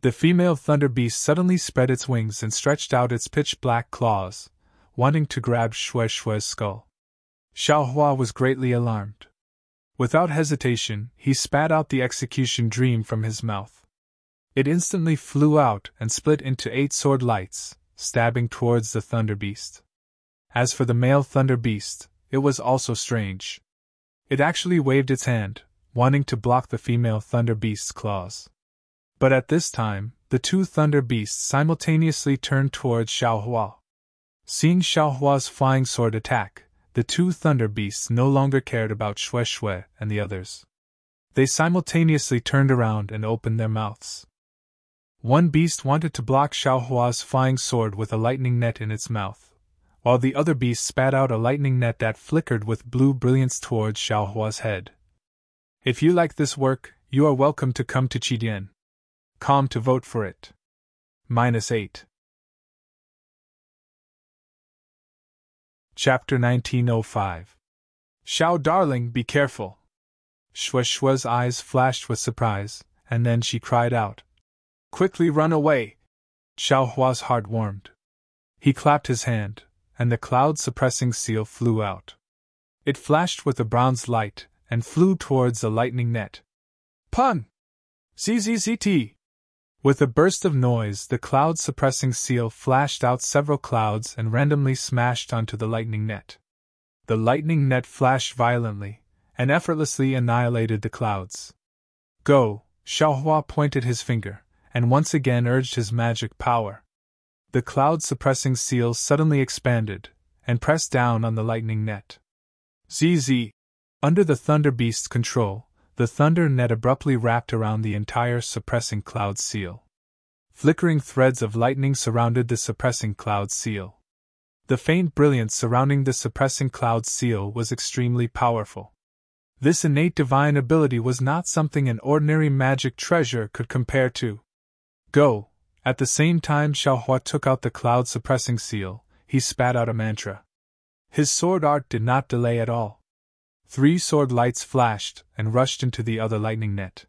The female thunder beast suddenly spread its wings and stretched out its pitch-black claws, wanting to grab Shue's skull. Xiaohua was greatly alarmed. Without hesitation, he spat out the execution dream from his mouth. It instantly flew out and split into 8 sword lights, stabbing towards the thunder beast. As for the male thunder beast, it was also strange. It actually waved its hand, wanting to block the female thunder beast's claws. But at this time, the two thunder beasts simultaneously turned towards Xiaohua. Seeing Xiaohua's flying sword attack, the two thunder beasts no longer cared about Shui and the others. They simultaneously turned around and opened their mouths. One beast wanted to block Xiaohua's flying sword with a lightning net in its mouth, while the other beast spat out a lightning net that flickered with blue brilliance towards Xiaohua's head. If you like this work, you are welcome to come to Qiddian.com to vote for it. -8. Chapter 1905. Xiao darling, be careful. Shue's eyes flashed with surprise, and then she cried out. Quickly run away! Xiaohua's heart warmed. He clapped his hand, and the cloud-suppressing seal flew out. It flashed with a bronze light, and flew towards the lightning net. Pun! ZZZT! With a burst of noise, the cloud-suppressing seal flashed out several clouds and randomly smashed onto the lightning net. The lightning net flashed violently, and effortlessly annihilated the clouds. Go! Xiaohua pointed his finger, and once again urged his magic power. The cloud-suppressing seal suddenly expanded, and pressed down on the lightning net. ZZ! Under the thunder beast's control, the thunder net abruptly wrapped around the entire suppressing cloud seal. Flickering threads of lightning surrounded the suppressing cloud seal. The faint brilliance surrounding the suppressing cloud seal was extremely powerful. This innate divine ability was not something an ordinary magic treasure could compare to. Go! At the same time Xiaohua took out the cloud-suppressing seal, he spat out a mantra. His sword art did not delay at all. 3 sword lights flashed and rushed into the other lightning net.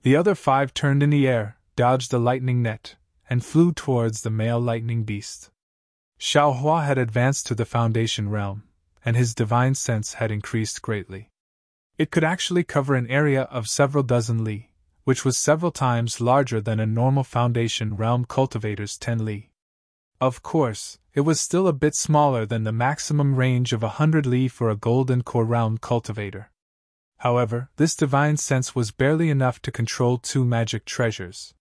The other 5 turned in the air, dodged the lightning net, and flew towards the male lightning beast. Xiaohua had advanced to the foundation realm, and his divine sense had increased greatly. It could actually cover an area of several dozen li, which was several times larger than a normal foundation realm cultivator's 10 li. Of course, it was still a bit smaller than the maximum range of 100 li for a golden core realm cultivator. However, this divine sense was barely enough to control 2 magic treasures.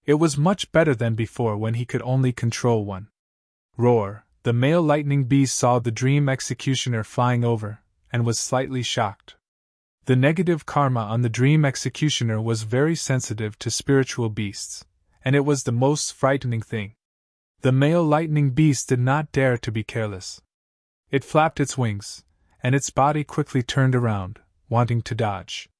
It was much better than before when he could only control one. Roar! The male lightning beast saw the dream executioner flying over, and was slightly shocked. The negative karma on the dream executioner was very sensitive to spiritual beasts, and it was the most frightening thing. The male lightning beast did not dare to be careless. It flapped its wings, and its body quickly turned around, wanting to dodge.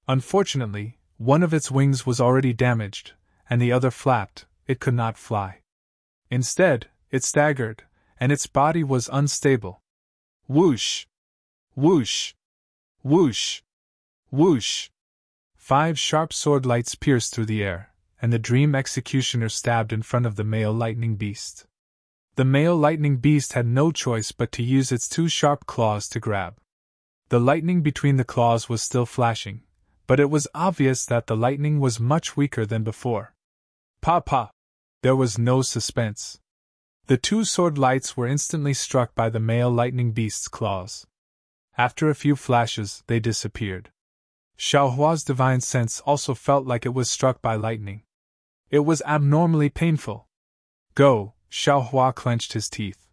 Unfortunately, one of its wings was already damaged, and the other flapped. It could not fly. Instead, it staggered, and its body was unstable. Whoosh! Whoosh! Whoosh! Whoosh! 5 sharp sword lights pierced through the air, and the dream executioner stabbed in front of the male lightning beast. The male lightning beast had no choice but to use its 2 sharp claws to grab. The lightning between the claws was still flashing, but it was obvious that the lightning was much weaker than before. Pa! There was no suspense. The 2 sword lights were instantly struck by the male lightning beast's claws. After a few flashes, they disappeared. Xiaohua's divine sense also felt like it was struck by lightning. It was abnormally painful. Go! Xiaohua clenched his teeth.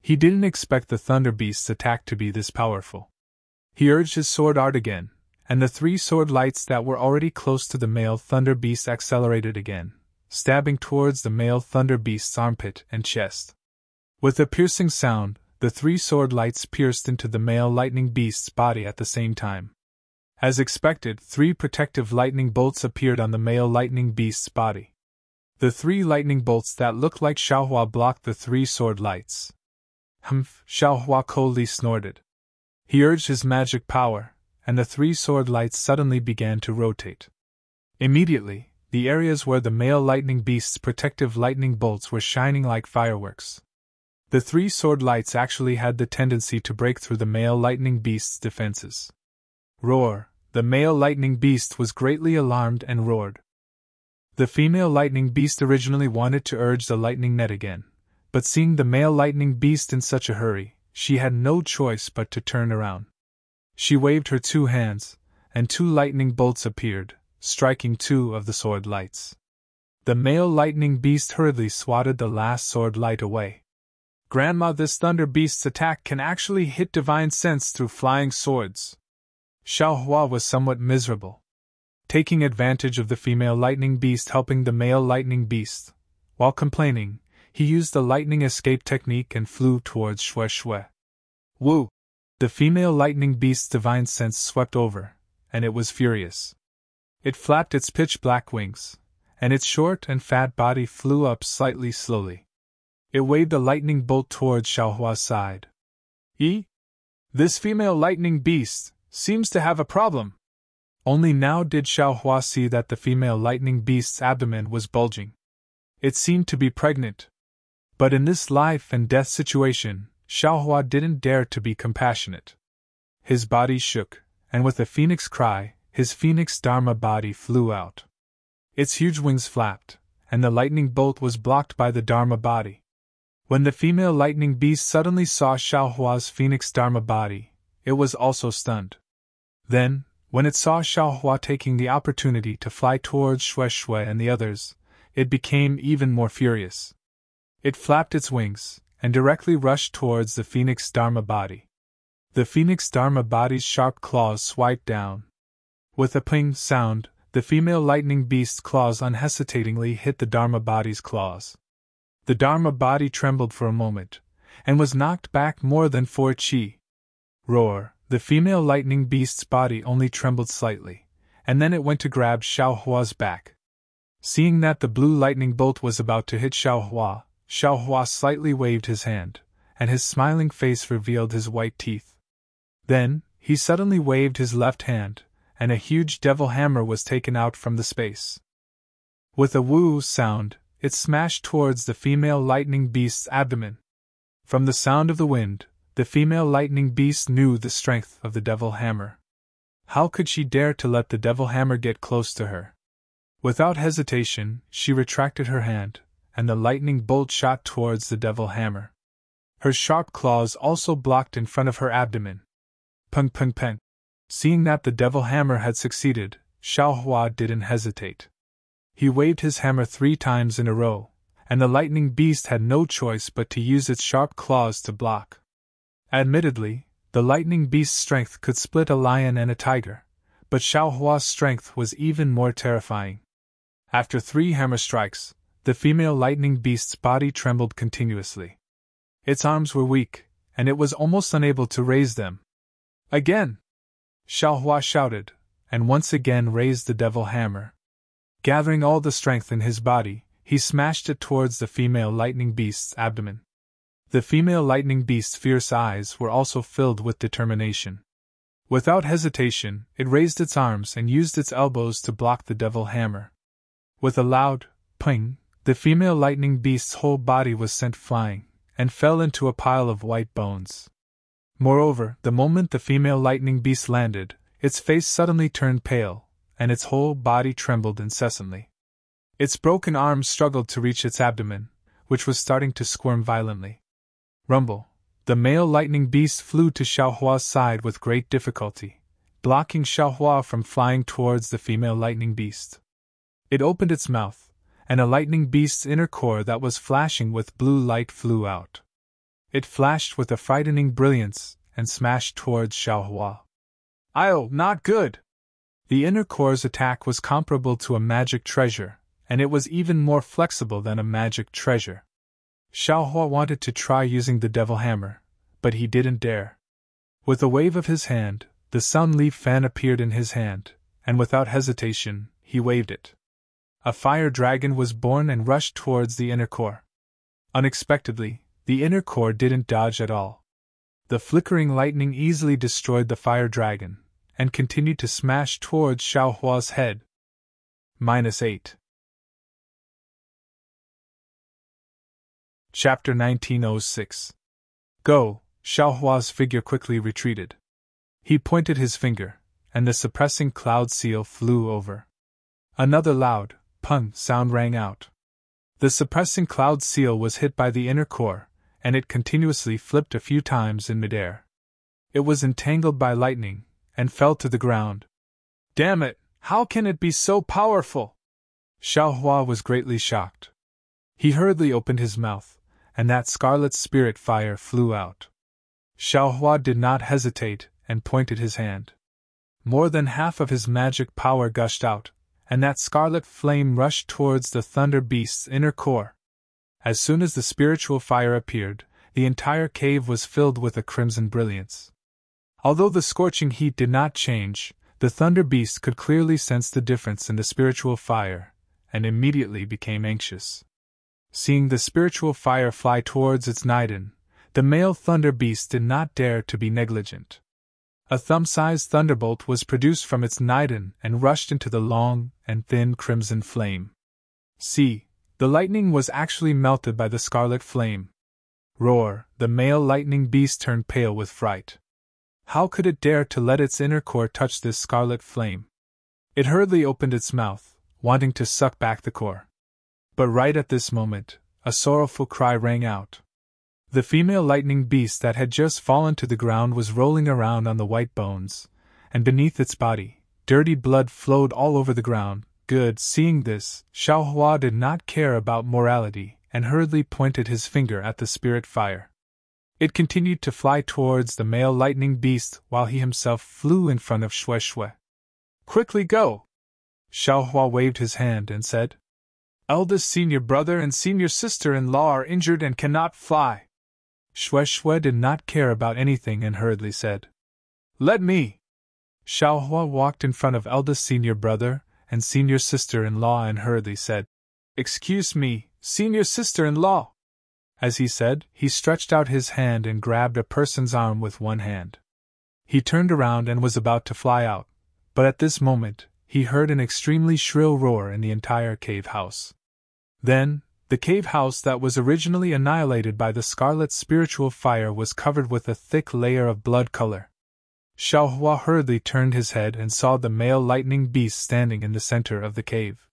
He didn't expect the thunder beast's attack to be this powerful. He urged his sword art again, and the 3 sword lights that were already close to the male thunder beast accelerated again, stabbing towards the male thunder beast's armpit and chest. With a piercing sound, the 3 sword lights pierced into the male lightning beast's body at the same time. As expected, 3 protective lightning bolts appeared on the male lightning beast's body. The 3 lightning bolts that looked like Xiaohua blocked the 3 sword lights. Humph! Xiaohua coldly snorted. He urged his magic power, and the 3 sword lights suddenly began to rotate. Immediately, the areas where the male lightning beast's protective lightning bolts were shining like fireworks. The 3 sword lights actually had the tendency to break through the male lightning beast's defenses. Roar! The male lightning beast was greatly alarmed and roared. The female lightning beast originally wanted to urge the lightning net again, but seeing the male lightning beast in such a hurry, she had no choice but to turn around. She waved her 2 hands, and 2 lightning bolts appeared, striking 2 of the sword lights. The male lightning beast hurriedly swatted the last sword light away. Grandma, this thunder beast's attack can actually hit divine sense through flying swords. Xiaohua was somewhat miserable. Taking advantage of the female lightning beast helping the male lightning beast, while complaining, he used the lightning escape technique and flew towards Shui. Woo! The female lightning beast's divine sense swept over, and it was furious. It flapped its pitch-black wings, and its short and fat body flew up slightly slowly. It waved a lightning bolt towards Xiaohua's side. This female lightning beast seems to have a problem. Only now did Xiaohua see that the female lightning beast's abdomen was bulging. It seemed to be pregnant. But in this life and death situation, Xiaohua didn't dare to be compassionate. His body shook, and with a phoenix cry, his phoenix dharma body flew out. Its huge wings flapped, and the lightning bolt was blocked by the dharma body. When the female lightning beast suddenly saw Xiaohua's phoenix dharma body, it was also stunned. Then, when it saw Xiaohua taking the opportunity to fly towards Shui and the others, it became even more furious. It flapped its wings, and directly rushed towards the phoenix dharma body. The phoenix dharma body's sharp claws swiped down. With a ping sound, the female lightning beast's claws unhesitatingly hit the dharma body's claws. The dharma body trembled for a moment, and was knocked back more than 4 chi. Roar! The female lightning beast's body only trembled slightly, and then it went to grab Xiaohua's back. Seeing that the blue lightning bolt was about to hit Xiaohua, Xiaohua slightly waved his hand, and his smiling face revealed his white teeth. Then, he suddenly waved his left hand, and a huge devil hammer was taken out from the space. With a woo sound, it smashed towards the female lightning beast's abdomen. From the sound of the wind, the female lightning beast knew the strength of the devil hammer. How could she dare to let the devil hammer get close to her? Without hesitation, she retracted her hand, and the lightning bolt shot towards the devil hammer. Her sharp claws also blocked in front of her abdomen. Peng peng peng. Seeing that the devil hammer had succeeded, Xiaohua didn't hesitate. He waved his hammer 3 times in a row, and the lightning beast had no choice but to use its sharp claws to block. Admittedly, the lightning beast's strength could split a lion and a tiger, but Xiaohua's strength was even more terrifying. After 3 hammer strikes, the female lightning beast's body trembled continuously. Its arms were weak, and it was almost unable to raise them. Again! Xiaohua shouted, and once again raised the devil hammer. Gathering all the strength in his body, he smashed it towards the female lightning beast's abdomen. The female lightning beast's fierce eyes were also filled with determination. Without hesitation, it raised its arms and used its elbows to block the devil hammer. With a loud ping, the female lightning beast's whole body was sent flying, and fell into a pile of white bones. Moreover, the moment the female lightning beast landed, its face suddenly turned pale, and its whole body trembled incessantly. Its broken arms struggled to reach its abdomen, which was starting to squirm violently. Rumble! The male lightning beast flew to Xiaohua's side with great difficulty, blocking Xiaohua from flying towards the female lightning beast. It opened its mouth, and a lightning beast's inner core that was flashing with blue light flew out. It flashed with a frightening brilliance and smashed towards Xiaohua. "Oh, not good!" The inner core's attack was comparable to a magic treasure, and it was even more flexible than a magic treasure. Xiaohua wanted to try using the devil hammer, but he didn't dare. With a wave of his hand, the sun leaf fan appeared in his hand, and without hesitation, he waved it. A fire dragon was born and rushed towards the inner core. Unexpectedly, the inner core didn't dodge at all. The flickering lightning easily destroyed the fire dragon, and continued to smash towards Xiaohua's head. -8. Chapter 1906. Go! Xiaohua's figure quickly retreated. He pointed his finger, and the suppressing cloud seal flew over. Another loud pung sound rang out. The suppressing cloud seal was hit by the inner core, and it continuously flipped a few times in midair. It was entangled by lightning, and fell to the ground. "Damn it! How can it be so powerful?" Xiaohua was greatly shocked. He hurriedly opened his mouth, and that scarlet spirit fire flew out. Xiaohua did not hesitate, and pointed his hand. More than half of his magic power gushed out, and that scarlet flame rushed towards the thunder beast's inner core. As soon as the spiritual fire appeared, the entire cave was filled with a crimson brilliance. Although the scorching heat did not change, the thunder beast could clearly sense the difference in the spiritual fire, and immediately became anxious. Seeing the spiritual fire fly towards its Niden, the male thunder beast did not dare to be negligent. A thumb-sized thunderbolt was produced from its Niden and rushed into the long and thin crimson flame. See, the lightning was actually melted by the scarlet flame. Roar! The male lightning beast turned pale with fright. How could it dare to let its inner core touch this scarlet flame? It hurriedly opened its mouth, wanting to suck back the core. But right at this moment, a sorrowful cry rang out. The female lightning beast that had just fallen to the ground was rolling around on the white bones, and beneath its body, dirty blood flowed all over the ground. Good. Seeing this, Xiaohua did not care about morality, and hurriedly pointed his finger at the spirit fire. It continued to fly towards the male lightning beast while he himself flew in front of Shui Shui. "Quickly go!" Xiaohua waved his hand and said. "Eldest senior brother and senior sister-in-law are injured and cannot fly." Shui Shui did not care about anything and hurriedly said, "Let me!" Xiaohua walked in front of eldest senior brother and senior sister-in-law and hurriedly said, "Excuse me, senior sister-in-law." As he said, he stretched out his hand and grabbed a person's arm with one hand. He turned around and was about to fly out, but at this moment, he heard an extremely shrill roar in the entire cave house. Then, the cave house that was originally annihilated by the scarlet spiritual fire was covered with a thick layer of blood color. Xiaohua hurriedly turned his head and saw the male lightning beast standing in the center of the cave.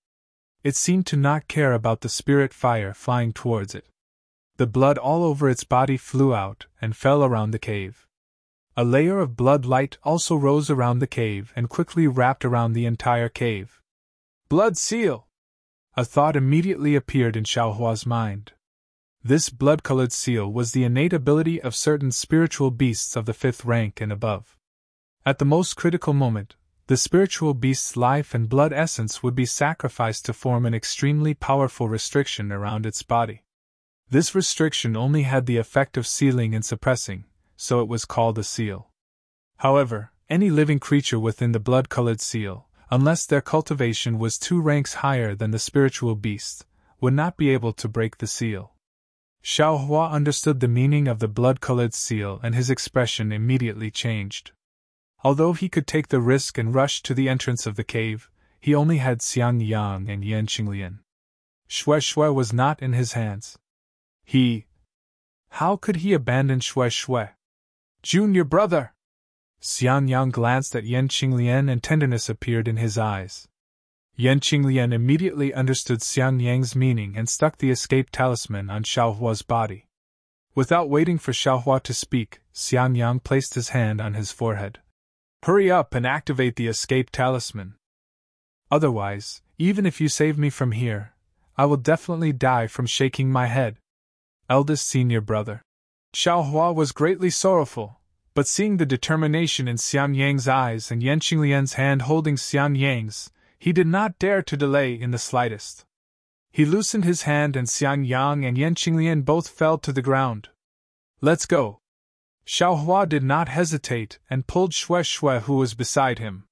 It seemed to not care about the spirit fire flying towards it. The blood all over its body flew out and fell around the cave. A layer of blood light also rose around the cave and quickly wrapped around the entire cave. "Blood seal!" A thought immediately appeared in Xiaohua's mind. This blood-colored seal was the innate ability of certain spiritual beasts of the 5th rank and above. At the most critical moment, the spiritual beast's life and blood essence would be sacrificed to form an extremely powerful restriction around its body. This restriction only had the effect of sealing and suppressing, so it was called a seal. However, any living creature within the blood-colored seal, unless their cultivation was 2 ranks higher than the spiritual beast, would not be able to break the seal. Xiaohua understood the meaning of the blood-colored seal and his expression immediately changed. Although he could take the risk and rush to the entrance of the cave, he only had Xiang Yang and Yan Qinglian. Xue Xue was not in his hands. How could he abandon Xue Xue? Junior brother! Xiang Yang glanced at Yan Qinglian and tenderness appeared in his eyes. Yan Qinglian immediately understood Xiang Yang's meaning and stuck the escape talisman on Xiaohua's body. Without waiting for Xiaohua to speak, Xiang Yang placed his hand on his forehead. Hurry up and activate the escape talisman. Otherwise, even if you save me from here, I will definitely die from shaking my head. Eldest senior brother. Xiaohua was greatly sorrowful, but seeing the determination in Xiang Yang's eyes and Yan Qinglian's hand holding Xiang Yang's, he did not dare to delay in the slightest. He loosened his hand and Xiang Yang and Yan Qinglian both fell to the ground. Let's go. Xiaohua did not hesitate and pulled Xue Xue who was beside him.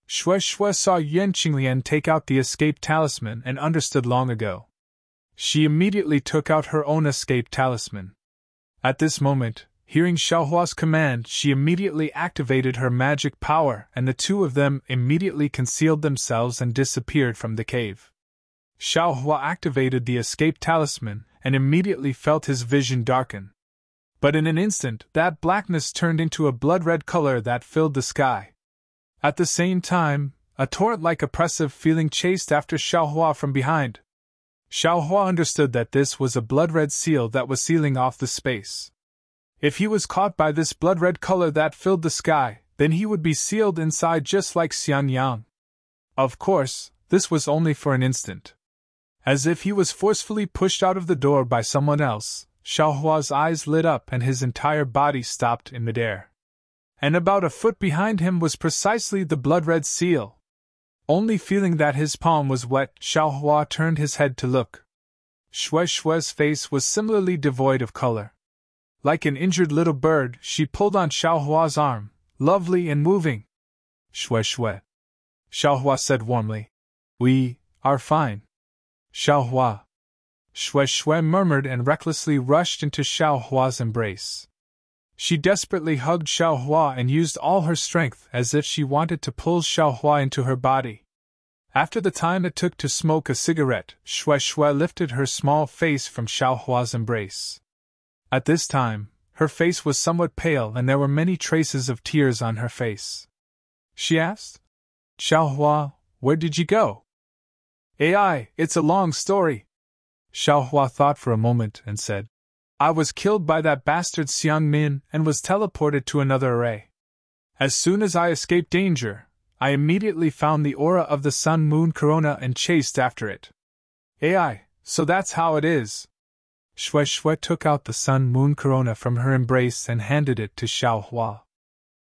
Xue Xue saw Yan Qinglian take out the escape talisman and understood long ago. She immediately took out her own escape talisman. At this moment, hearing Xiaohua's command, she immediately activated her magic power and the 2 of them immediately concealed themselves and disappeared from the cave. Xiaohua activated the escape talisman and immediately felt his vision darken. But in an instant, that blackness turned into a blood-red color that filled the sky. At the same time, a torrent-like oppressive feeling chased after Xiaohua from behind. Xiaohua understood that this was a blood-red seal that was sealing off the space. If he was caught by this blood-red color that filled the sky, then he would be sealed inside just like Xiang Yang. Of course, this was only for an instant. As if he was forcefully pushed out of the door by someone else, Xiaohua's eyes lit up and his entire body stopped in midair. And about a foot behind him was precisely the blood-red seal. Only feeling that his palm was wet, Xiaohua turned his head to look. Xue Xue's face was similarly devoid of color. Like an injured little bird, she pulled on Xiaohua's arm, lovely and moving. Xue Xue. Xiaohua said warmly. We are fine. Xiaohua. Xue Xue murmured and recklessly rushed into Xiaohua's embrace. She desperately hugged Xiaohua and used all her strength as if she wanted to pull Xiaohua into her body. After the time it took to smoke a cigarette, Xue Xue lifted her small face from Xiaohua's embrace. At this time, her face was somewhat pale and there were many traces of tears on her face. She asked, Xiaohua, where did you go? It's a long story. Xiaohua thought for a moment and said, I was killed by that bastard Xiang Min and was teleported to another array. As soon as I escaped danger, I immediately found the aura of the sun-moon corona and chased after it. So that's how it is. Xue Xue took out the sun-moon corona from her embrace and handed it to Xiaohua.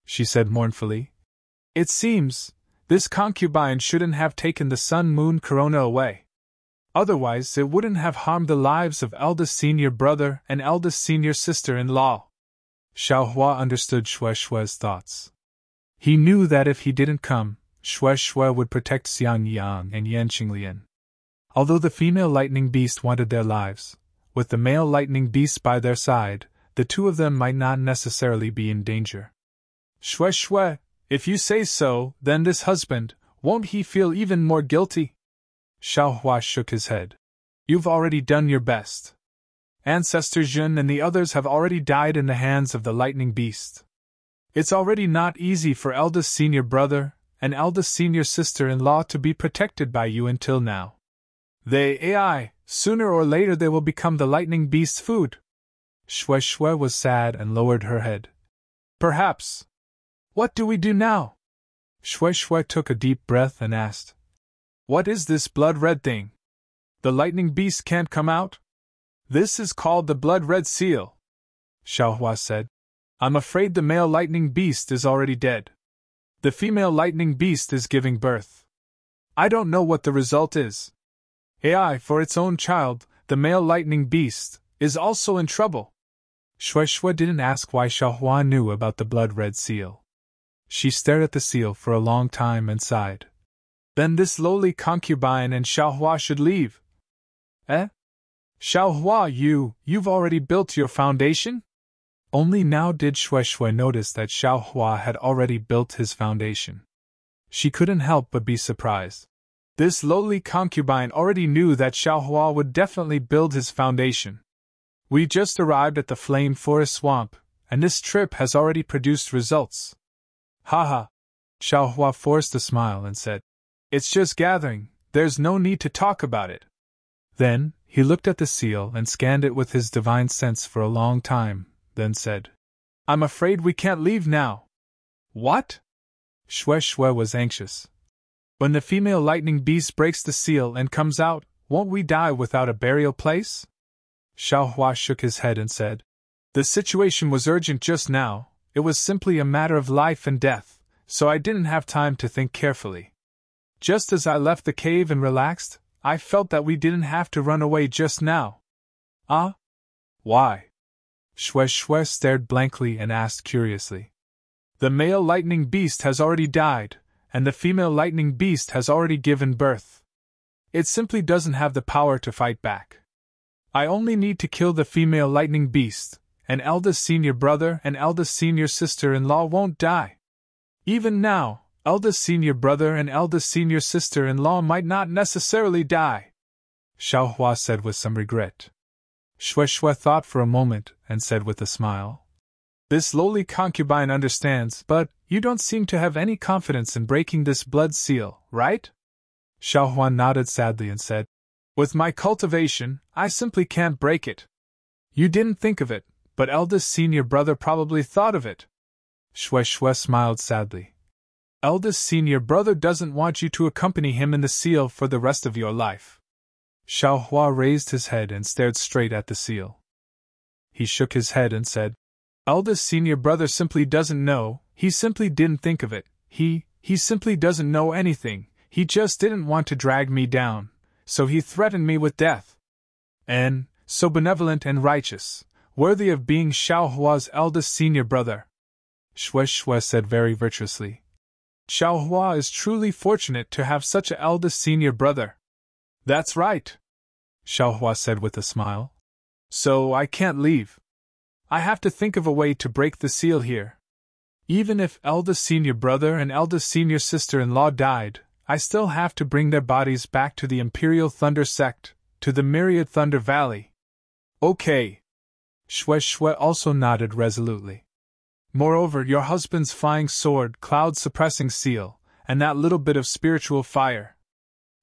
She said mournfully, It seems, this concubine shouldn't have taken the sun-moon corona away. Otherwise it wouldn't have harmed the lives of eldest senior brother and eldest senior sister-in-law. Xiaohua understood Xue Xue's thoughts. He knew that if he didn't come, Xue Xue would protect Xiang Yang and Yan Qinglian. Although the female lightning beast wanted their lives, with the male lightning beast by their side, the 2 of them might not necessarily be in danger. Xue Xue, if you say so, then this husband, won't he feel even more guilty? Xiaohua shook his head. You've already done your best. Ancestor Jun and the others have already died in the hands of the lightning beast. It's already not easy for eldest senior brother and eldest senior sister-in-law to be protected by you until now. Sooner or later they will become the lightning beast's food. Xue Xue was sad and lowered her head. Perhaps. What do we do now? Xue Xue took a deep breath and asked, What is this blood-red thing? The lightning beast can't come out? This is called the blood-red seal, Xiaohua said. I'm afraid the male lightning beast is already dead. The female lightning beast is giving birth. I don't know what the result is. AI, for its own child, the male lightning beast, is also in trouble. Shui didn't ask why Xiaohua knew about the blood-red seal. She stared at the seal for a long time and sighed. Then this lowly concubine and Xiaohua should leave. Eh? Xiaohua, you've already built your foundation? Only now did Shui notice that Xiaohua had already built his foundation. She couldn't help but be surprised. This lowly concubine already knew that Xiaohua would definitely build his foundation. We just arrived at the Flame Forest Swamp, and this trip has already produced results. Haha. Xiaohua forced a smile and said, It's just gathering, there's no need to talk about it. Then, he looked at the seal and scanned it with his divine sense for a long time, then said, I'm afraid we can't leave now. What? Shui was anxious. When the female lightning beast breaks the seal and comes out, won't we die without a burial place? Xiaohua shook his head and said, The situation was urgent just now, it was simply a matter of life and death, so I didn't have time to think carefully. Just as I left the cave and relaxed, I felt that we didn't have to run away just now. Ah? Why? Shui stared blankly and asked curiously. The male lightning beast has already died, and the female lightning beast has already given birth. It simply doesn't have the power to fight back. I only need to kill the female lightning beast, and eldest senior brother and eldest senior sister-in-law won't die. Even now, eldest senior brother and eldest senior sister-in-law might not necessarily die, Xiaohua said with some regret. Shui thought for a moment and said with a smile, This lowly concubine understands, but you don't seem to have any confidence in breaking this blood seal, right? Xiaohua nodded sadly and said, With my cultivation, I simply can't break it. You didn't think of it, but eldest senior brother probably thought of it. Shui smiled sadly. Eldest senior brother doesn't want you to accompany him in the seal for the rest of your life. Xiaohua raised his head and stared straight at the seal. He shook his head and said, Eldest senior brother simply doesn't know, he simply didn't think of it, he simply doesn't know anything, he just didn't want to drag me down, so he threatened me with death. And, so benevolent and righteous, worthy of being Xiaohua's eldest senior brother. Shui said very virtuously. Xiaohua is truly fortunate to have such an eldest senior brother. That's right, Xiaohua said with a smile. So I can't leave. I have to think of a way to break the seal here. Even if eldest senior brother and eldest senior sister-in-law died, I still have to bring their bodies back to the Imperial Thunder Sect, to the Myriad Thunder Valley. Okay. Shui also nodded resolutely. Moreover, your husband's flying sword, cloud-suppressing seal, and that little bit of spiritual fire.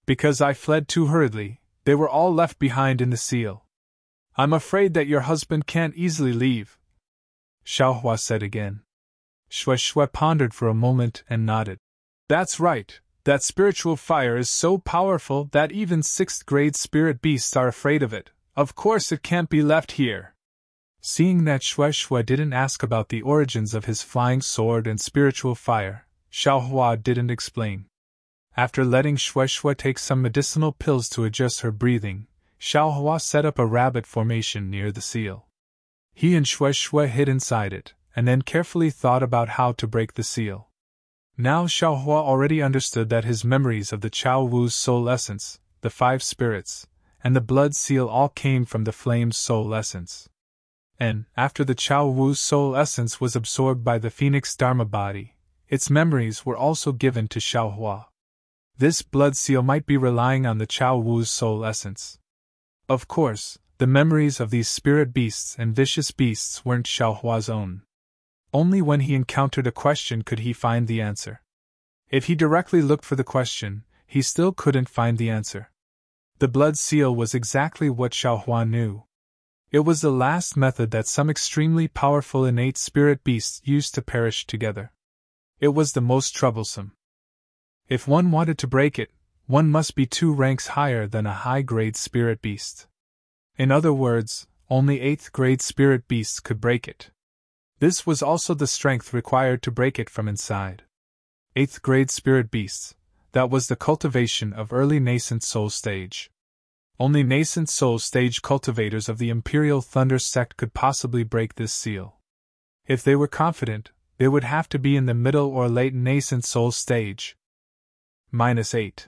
Because I fled too hurriedly, they were all left behind in the seal. I'm afraid that your husband can't easily leave, Xiaohua said again. Shui pondered for a moment and nodded. That's right, that spiritual fire is so powerful that even 6th-grade spirit beasts are afraid of it. Of course it can't be left here. Seeing that Shui didn't ask about the origins of his flying sword and spiritual fire, Xiaohua didn't explain. After letting Shui take some medicinal pills to adjust her breathing, Xiaohua set up a rabbit formation near the seal. He and Shui hid inside it, and then carefully thought about how to break the seal. Now Xiaohua already understood that his memories of the Chao Wu's soul essence, the 5 spirits, and the blood seal all came from the flame's soul essence. And, after the Chao Wu's soul essence was absorbed by the Phoenix Dharma body, its memories were also given to Xiaohua. This blood seal might be relying on the Chao Wu's soul essence. Of course, the memories of these spirit beasts and vicious beasts weren't Xiaohua's own. Only when he encountered a question could he find the answer. If he directly looked for the question, he still couldn't find the answer. The blood seal was exactly what Xiaohua knew. It was the last method that some extremely powerful innate spirit beasts used to perish together. It was the most troublesome. If one wanted to break it, one must be 2 ranks higher than a high-grade spirit beast. In other words, only 8th-grade spirit beasts could break it. This was also the strength required to break it from inside. 8th-grade spirit beasts, that was the cultivation of early nascent soul stage. Only nascent soul stage cultivators of the Imperial Thunder sect could possibly break this seal. If they were confident, they would have to be in the middle or late nascent soul stage. -8.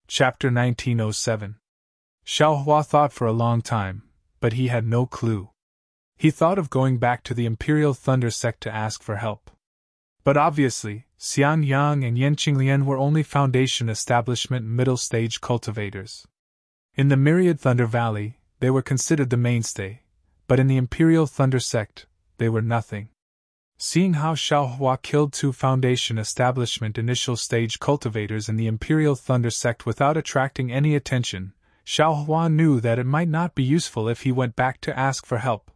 Chapter 1907. Xiaohua thought for a long time, but he had no clue. He thought of going back to the Imperial Thunder sect to ask for help. But obviously, Xian Yang and Yan Qinglian were only Foundation Establishment middle stage cultivators. In the Myriad Thunder Valley, they were considered the mainstay, but in the Imperial Thunder sect, they were nothing. Seeing how Xiaohua killed 2 Foundation Establishment initial stage cultivators in the Imperial Thunder sect without attracting any attention, Xiaohua knew that it might not be useful if he went back to ask for help.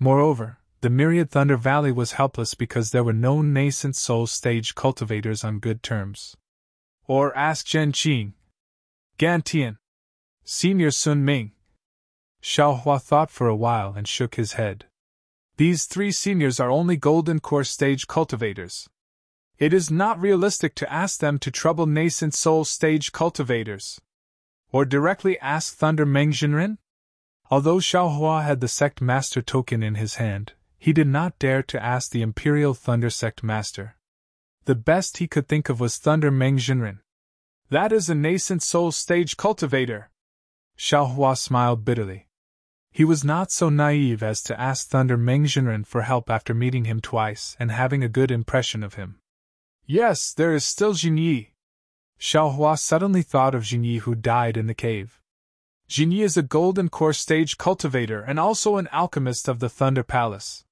Moreover, the Myriad Thunder Valley was helpless because there were no nascent soul stage cultivators on good terms. Or ask Zhen Qing, Gan Tian, Senior Sun Ming. Xiaohua thought for a while and shook his head. These 3 seniors are only Golden Core stage cultivators. It is not realistic to ask them to trouble nascent soul stage cultivators. Or directly ask Thunder Meng Jinren? Although Xiaohua had the Sect Master token in his hand, he did not dare to ask the Imperial Thunder Sect Master. The best he could think of was Thunder Meng Jinren. That is a nascent soul stage cultivator. Xiaohua smiled bitterly. He was not so naive as to ask Thunder Meng Jinren for help after meeting him twice and having a good impression of him. Yes, there is still Jinyi. Xiaohua suddenly thought of Jinyi who died in the cave. Jinyi is a Golden Core stage cultivator and also an alchemist of the Thunder Palace.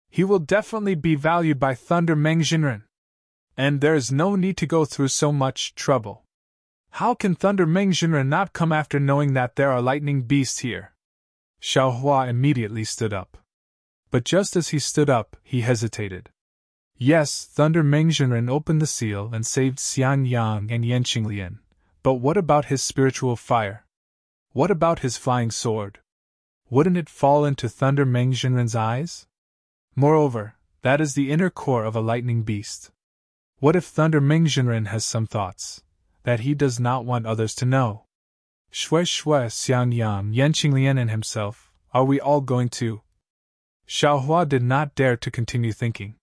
He will definitely be valued by Thunder Meng Jinren. And there is no need to go through so much trouble. How can Thunder Meng Jinren not come after knowing that there are lightning beasts here? Xiaohua immediately stood up. But just as he stood up, he hesitated. Yes, Thunder Meng Jinren opened the seal and saved Xian Yang and Yan Qinglian, but what about his spiritual fire? What about his flying sword? Wouldn't it fall into Thunder Meng Jinren's eyes? Moreover, that is the inner core of a lightning beast. What if Thunder Meng Jinren has some thoughts that he does not want others to know? Shui, Xian Yang, Yan Qinglian and himself, are we all going to? Xiaohua did not dare to continue thinking.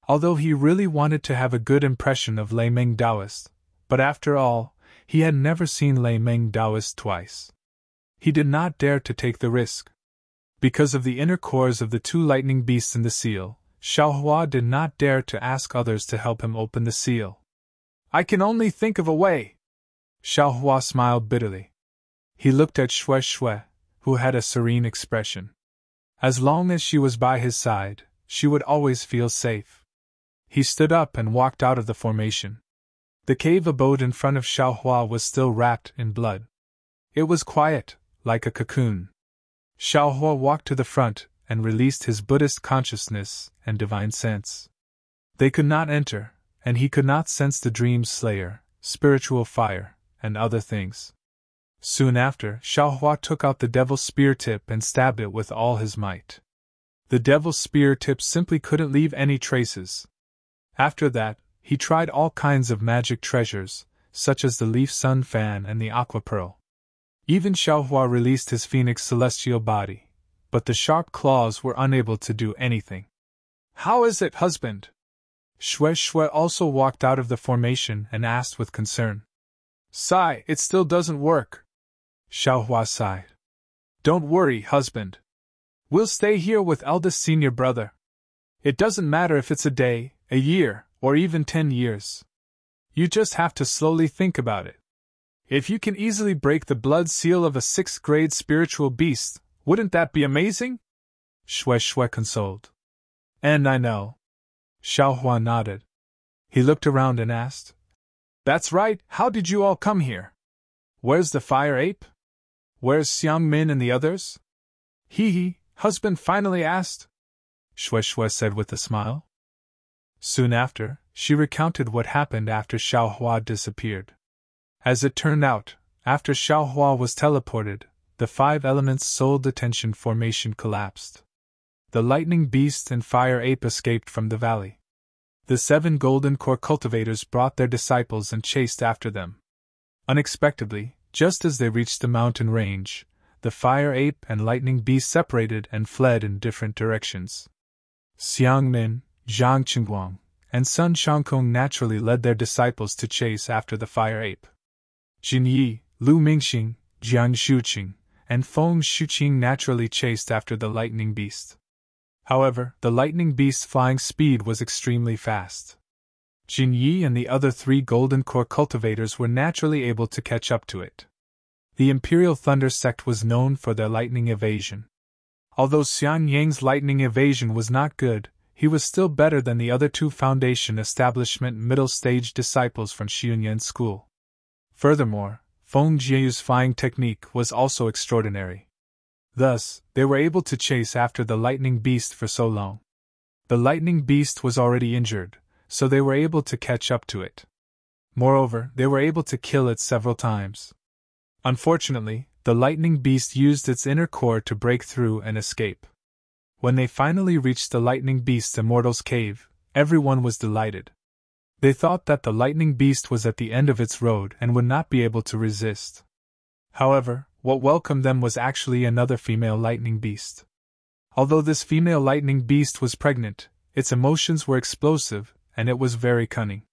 Although he really wanted to have a good impression of Lei Meng Taoist, but after all, he had never seen Lei Meng Taoist twice. He did not dare to take the risk. Because of the inner cores of the 2 lightning beasts in the seal, Xiaohua did not dare to ask others to help him open the seal. I can only think of a way. Xiaohua smiled bitterly. He looked at Shui, who had a serene expression. As long as she was by his side, she would always feel safe. He stood up and walked out of the formation. The cave abode in front of Xiaohua was still wrapped in blood. It was quiet, like a cocoon. Xiaohua walked to the front and released his Buddhist consciousness and divine sense. They could not enter, and he could not sense the dream slayer, spiritual fire, and other things. Soon after, Xiaohua took out the devil's spear tip and stabbed it with all his might. The devil's spear tip simply couldn't leave any traces. After that, he tried all kinds of magic treasures, such as the leaf sun fan and the aqua pearl. Even Xiaohua released his phoenix celestial body, but the sharp claws were unable to do anything. How is it, husband? Shui also walked out of the formation and asked with concern. Sigh, it still doesn't work. Xiaohua sighed. Don't worry, husband. We'll stay here with eldest senior brother. It doesn't matter if it's a day, a year, or even 10 years. You just have to slowly think about it. If you can easily break the blood seal of a 6th grade spiritual beast, wouldn't that be amazing? Shui consoled. And I know. Xiaohua nodded. He looked around and asked, That's right, how did you all come here? Where's the fire ape? Where's Xiang Min and the others? Hee, husband finally asked. Shui said with a smile. Soon after, she recounted what happened after Xiaohua disappeared. As it turned out, after Xiaohua was teleported, the 5 elements soul detention formation collapsed. The lightning beast and fire ape escaped from the valley. The 7 golden core cultivators brought their disciples and chased after them. Unexpectedly, just as they reached the mountain range, the fire ape and lightning beast separated and fled in different directions. Xiangmin, Zhang Qingguang, and Sun Shangkong naturally led their disciples to chase after the fire ape. Jin Yi, Lu Mingxing, Jiang Shuqing, and Feng Shuqing naturally chased after the lightning beast. However, the lightning beast's flying speed was extremely fast. Jin Yi and the other 3 golden core cultivators were naturally able to catch up to it. The Imperial Thunder sect was known for their lightning evasion. Although Xian Yang's lightning evasion was not good, he was still better than the other 2 Foundation Establishment middle-stage disciples from Xiunyan School. Furthermore, Feng Jieyu's flying technique was also extraordinary. Thus, they were able to chase after the lightning beast for so long. The lightning beast was already injured, so they were able to catch up to it. Moreover, they were able to kill it several times. Unfortunately, the lightning beast used its inner core to break through and escape. When they finally reached the lightning beast's Immortal's cave, everyone was delighted. They thought that the lightning beast was at the end of its road and would not be able to resist. However, what welcomed them was actually another female lightning beast. Although this female lightning beast was pregnant, its emotions were explosive, and it was very cunning.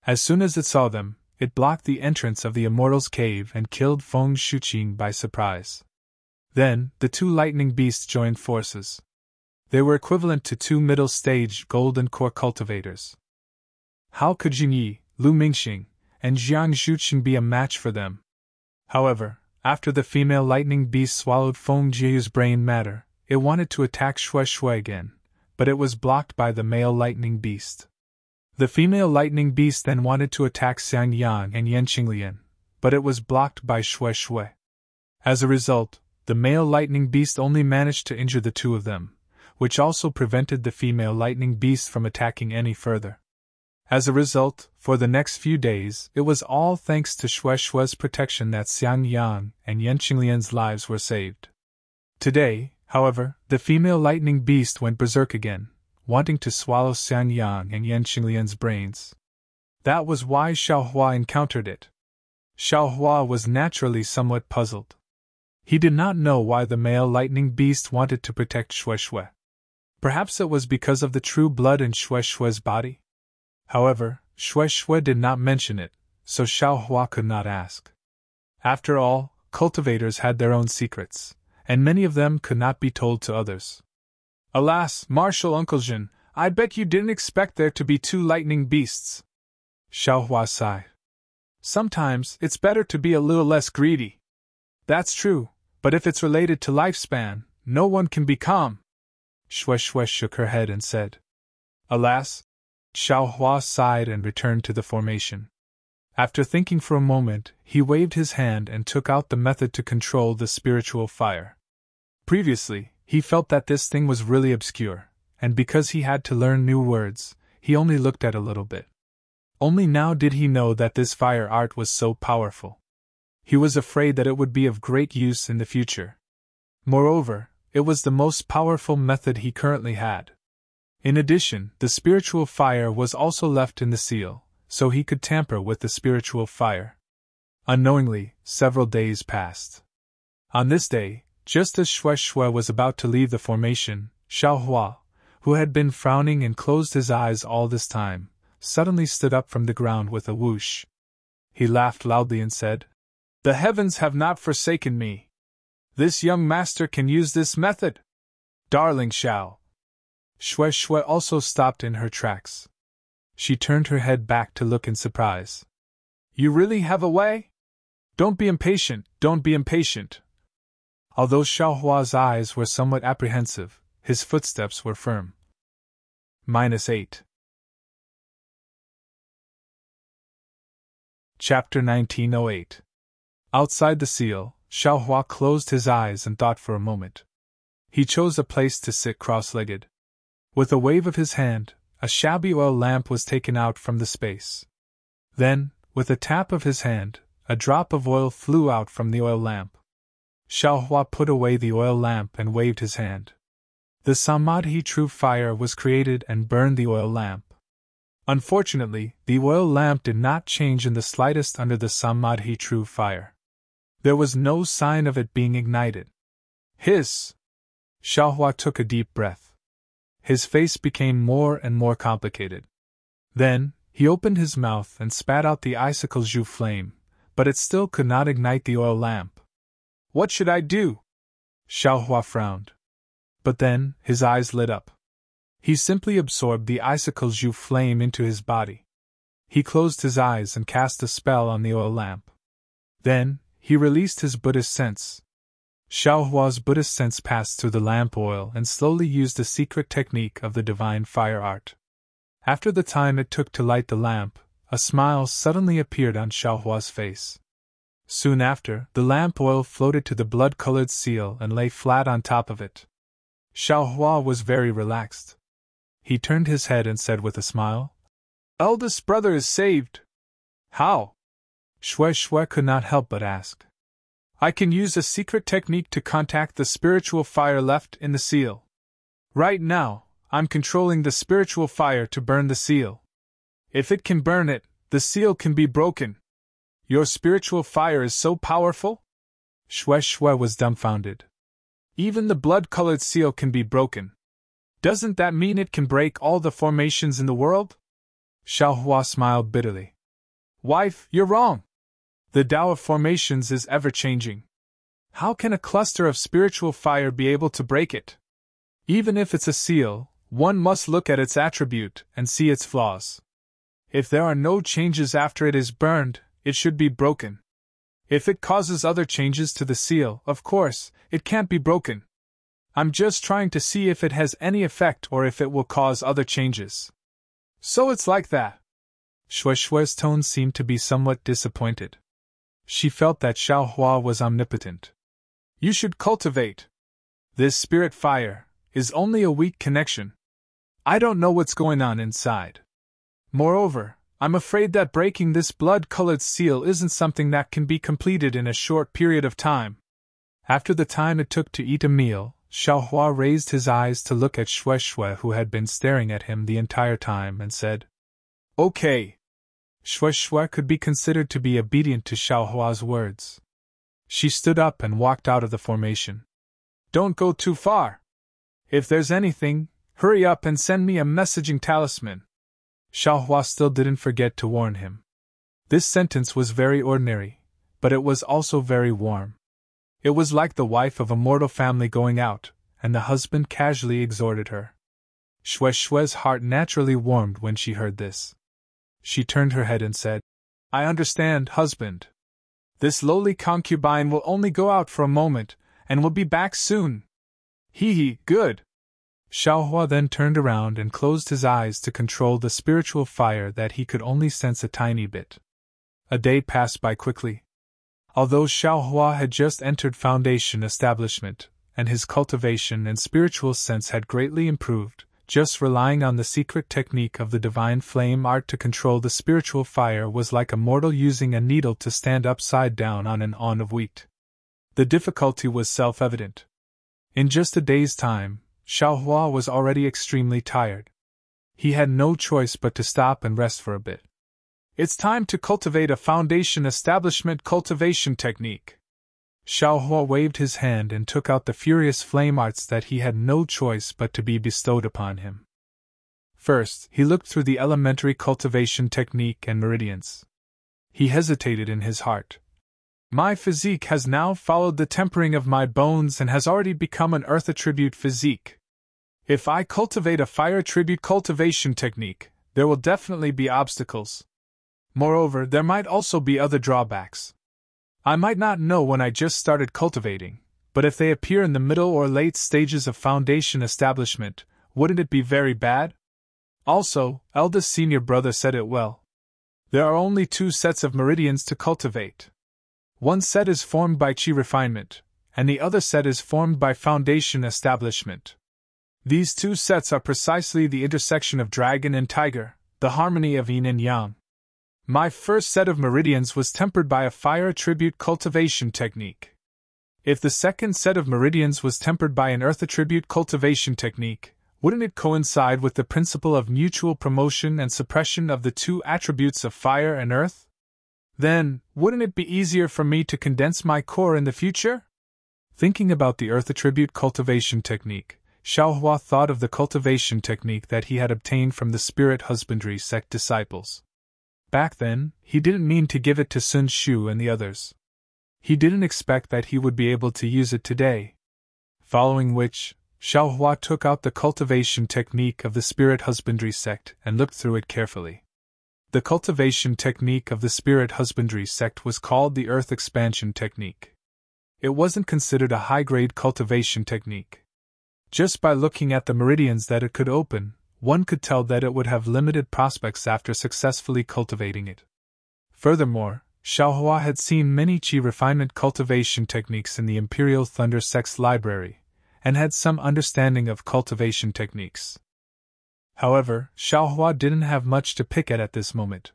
As soon as it saw them, it blocked the entrance of the Immortal's cave and killed Feng Shuqing by surprise. Then, the 2 lightning beasts joined forces. They were equivalent to 2 middle-stage golden core cultivators. How could Jin Yi, Lu Mingxing, and Jiang Shuqing be a match for them? However, after the female lightning beast swallowed Feng Jieyu's brain matter, it wanted to attack Shui Shui again, but it was blocked by the male lightning beast. The female lightning beast then wanted to attack Xiang Yang and Yan Qinglian, but it was blocked by Shui Shui. As a result, the male lightning beast only managed to injure the 2 of them, which also prevented the female lightning beast from attacking any further. As a result, for the next few days, it was all thanks to Shui Shui's protection that Xiang Yang and Yan Qinglian's lives were saved. Today, however, the female lightning beast went berserk again, wanting to swallow Xiang Yang and Yan Qinglian's brains. That was why Xiaohua encountered it. Xiaohua was naturally somewhat puzzled. He did not know why the male lightning beast wanted to protect Shui Shui. Perhaps it was because of the true blood in Shui Shui's body? However, Shui Shui did not mention it, so Xiaohua could not ask. After all, cultivators had their own secrets, and many of them could not be told to others. Alas, Marshal Uncle Jin, I bet you didn't expect there to be 2 lightning beasts. Xiaohua sighed. Sometimes, it's better to be a little less greedy. That's true, but if it's related to lifespan, no one can be calm. Shui Shui shook her head and said. Alas. Xiaohua sighed and returned to the formation. After thinking for a moment, he waved his hand and took out the method to control the spiritual fire. Previously, he felt that this thing was really obscure, and because he had to learn new words, he only looked at a little bit. Only now did he know that this fire art was so powerful. He was afraid that it would be of great use in the future. Moreover, it was the most powerful method he currently had. In addition, the spiritual fire was also left in the seal, so he could tamper with the spiritual fire. Unknowingly, several days passed. On this day, just as Shui Shui was about to leave the formation, Xiaohua, who had been frowning and closed his eyes all this time, suddenly stood up from the ground with a whoosh. He laughed loudly and said, "The heavens have not forsaken me. This young master can use this method. Darling Xiao." Shui Shui also stopped in her tracks. She turned her head back to look in surprise. "You really have a way? Don't be impatient, don't be impatient." Although Xiaohua's eyes were somewhat apprehensive, his footsteps were firm. -8. Chapter 1908. Outside the seal, Xiaohua closed his eyes and thought for a moment. He chose a place to sit cross-legged. With a wave of his hand, a shabby oil lamp was taken out from the space. Then, with a tap of his hand, a drop of oil flew out from the oil lamp. Xiaohua put away the oil lamp and waved his hand. The samadhi true fire was created and burned the oil lamp. Unfortunately, the oil lamp did not change in the slightest under the samadhi true fire. There was no sign of it being ignited. Hiss! Xiaohua took a deep breath. His face became more and more complicated. Then, he opened his mouth and spat out the icicle jute flame, but it still could not ignite the oil lamp. What should I do? Xiaohua frowned. But then, his eyes lit up. He simply absorbed the icicle jute flame into his body. He closed his eyes and cast a spell on the oil lamp. Then, he released his Buddhist sense. Xiaohua's Buddhist sense passed through the lamp oil and slowly used the secret technique of the divine fire art. After the time it took to light the lamp, a smile suddenly appeared on Xiaohua's face. Soon after, the lamp oil floated to the blood-colored seal and lay flat on top of it. Xiaohua was very relaxed. He turned his head and said with a smile, "Eldest brother is saved." How? Shui could not help but ask. I can use a secret technique to contact the spiritual fire left in the seal. Right now, I'm controlling the spiritual fire to burn the seal. If it can burn it, the seal can be broken. Your spiritual fire is so powerful? Shui was dumbfounded. Even the blood-colored seal can be broken. Doesn't that mean it can break all the formations in the world? Xiaohua smiled bitterly. Wife, you're wrong. The Tao of formations is ever-changing. How can a cluster of spiritual fire be able to break it? Even if it's a seal, one must look at its attribute and see its flaws. If there are no changes after it is burned, it should be broken. If it causes other changes to the seal, of course, it can't be broken. I'm just trying to see if it has any effect or if it will cause other changes. So it's like that. Shui's tone seemed to be somewhat disappointed. She felt that Xiaohua was omnipotent. You should cultivate. This spirit fire is only a weak connection. I don't know what's going on inside. Moreover, I'm afraid that breaking this blood-colored seal isn't something that can be completed in a short period of time. After the time it took to eat a meal, Xiaohua raised his eyes to look at Shui, who had been staring at him the entire time, and said, Okay. Shui could be considered to be obedient to Xiaohua's words. She stood up and walked out of the formation. Don't go too far. If there's anything, hurry up and send me a messaging talisman. Xiaohua still didn't forget to warn him. This sentence was very ordinary, but it was also very warm. It was like the wife of a mortal family going out, and the husband casually exhorted her. Shui's heart naturally warmed when she heard this. She turned her head and said, I understand, husband. This lowly concubine will only go out for a moment, and will be back soon. Hee, good. Xiaohua then turned around and closed his eyes to control the spiritual fire that he could only sense a tiny bit. A day passed by quickly. Although Xiaohua had just entered foundation establishment, and his cultivation and spiritual sense had greatly improved, just relying on the secret technique of the divine flame art to control the spiritual fire was like a mortal using a needle to stand upside down on an awn of wheat. The difficulty was self-evident. In just a day's time, Xiaohua was already extremely tired. He had no choice but to stop and rest for a bit. It's time to cultivate a foundation establishment cultivation technique. Xiaohua waved his hand and took out the furious flame arts that he had no choice but to be bestowed upon him. First, he looked through the elementary cultivation technique and meridians. He hesitated in his heart. My physique has now followed the tempering of my bones and has already become an earth attribute physique. If I cultivate a fire attribute cultivation technique, there will definitely be obstacles. Moreover, there might also be other drawbacks. I might not know when I just started cultivating, but if they appear in the middle or late stages of foundation establishment, wouldn't it be very bad? Also, eldest senior brother said it well. There are only 2 sets of meridians to cultivate. One set is formed by chi refinement, and the other set is formed by foundation establishment. These two sets are precisely the intersection of dragon and tiger, the harmony of yin and yang. My first set of meridians was tempered by a fire attribute cultivation technique. If the second set of meridians was tempered by an earth attribute cultivation technique, wouldn't it coincide with the principle of mutual promotion and suppression of the two attributes of fire and earth? Then, wouldn't it be easier for me to condense my core in the future? Thinking about the earth attribute cultivation technique, Xiaohua thought of the cultivation technique that he had obtained from the spirit husbandry sect disciples. Back then, he didn't mean to give it to Sun Shu and the others. He didn't expect that he would be able to use it today. Following which, Xiaohua took out the cultivation technique of the spirit husbandry sect and looked through it carefully. The cultivation technique of the spirit husbandry sect was called the earth expansion technique. It wasn't considered a high-grade cultivation technique. Just by looking at the meridians that it could open, one could tell that it would have limited prospects after successfully cultivating it. Furthermore, Xiaohua had seen many qi refinement cultivation techniques in the Imperial Thunder Sect's library, and had some understanding of cultivation techniques. However, Xiaohua didn't have much to pick at this moment.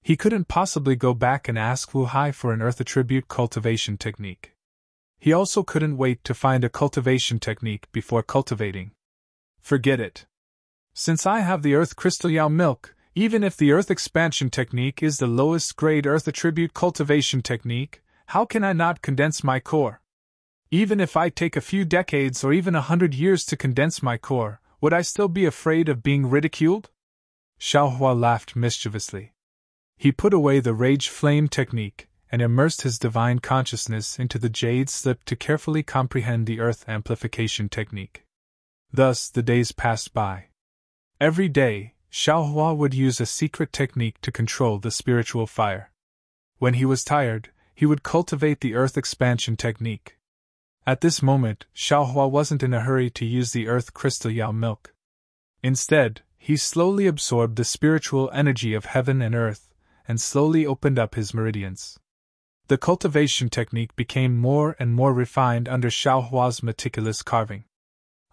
He couldn't possibly go back and ask Wu Hai for an earth attribute cultivation technique. He also couldn't wait to find a cultivation technique before cultivating. Forget it. Since I have the earth crystal Yao milk, even if the earth expansion technique is the lowest grade earth attribute cultivation technique, how can I not condense my core? Even if I take a few decades or even 100 years to condense my core, would I still be afraid of being ridiculed? Xiaohua laughed mischievously. He put away the rage flame technique and immersed his divine consciousness into the jade slip to carefully comprehend the earth amplification technique. Thus the days passed by. Every day, Xiaohua would use a secret technique to control the spiritual fire. When he was tired, he would cultivate the earth expansion technique. At this moment, Xiaohua wasn't in a hurry to use the earth crystal Yao milk. Instead, he slowly absorbed the spiritual energy of heaven and earth, and slowly opened up his meridians. The cultivation technique became more and more refined under Xiaohua's meticulous carving.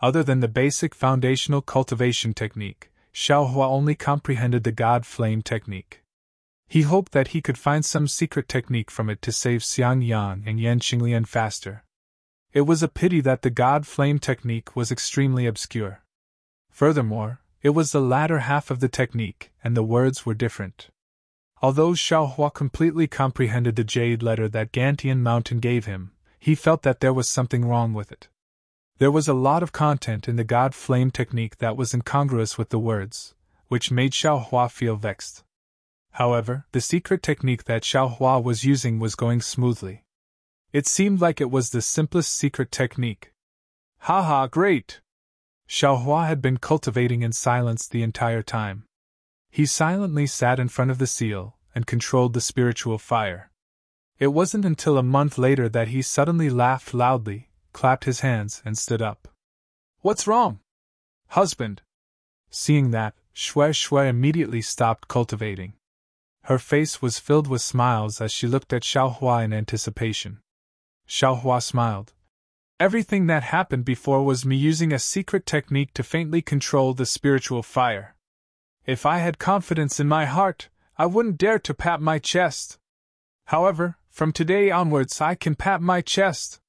Other than the basic foundational cultivation technique, Xiaohua only comprehended the God Flame technique. He hoped that he could find some secret technique from it to save Xiang Yang and Yan Qinglian faster. It was a pity that the God Flame technique was extremely obscure. Furthermore, it was the latter half of the technique, and the words were different. Although Xiaohua completely comprehended the jade letter that Gantian Mountain gave him, he felt that there was something wrong with it. There was a lot of content in the God Flame technique that was incongruous with the words, which made Xiaohua feel vexed. However, the secret technique that Xiaohua was using was going smoothly. It seemed like it was the simplest secret technique. Haha, great! Xiaohua had been cultivating in silence the entire time. He silently sat in front of the seal and controlled the spiritual fire. It wasn't until a month later that he suddenly laughed loudly, clapped his hands, and stood up. What's wrong? Husband! Seeing that, Shui immediately stopped cultivating. Her face was filled with smiles as she looked at Xiaohua in anticipation. Xiaohua smiled. Everything that happened before was me using a secret technique to faintly control the spiritual fire. If I had confidence in my heart, I wouldn't dare to pat my chest. However, from today onwards I can pat my chest.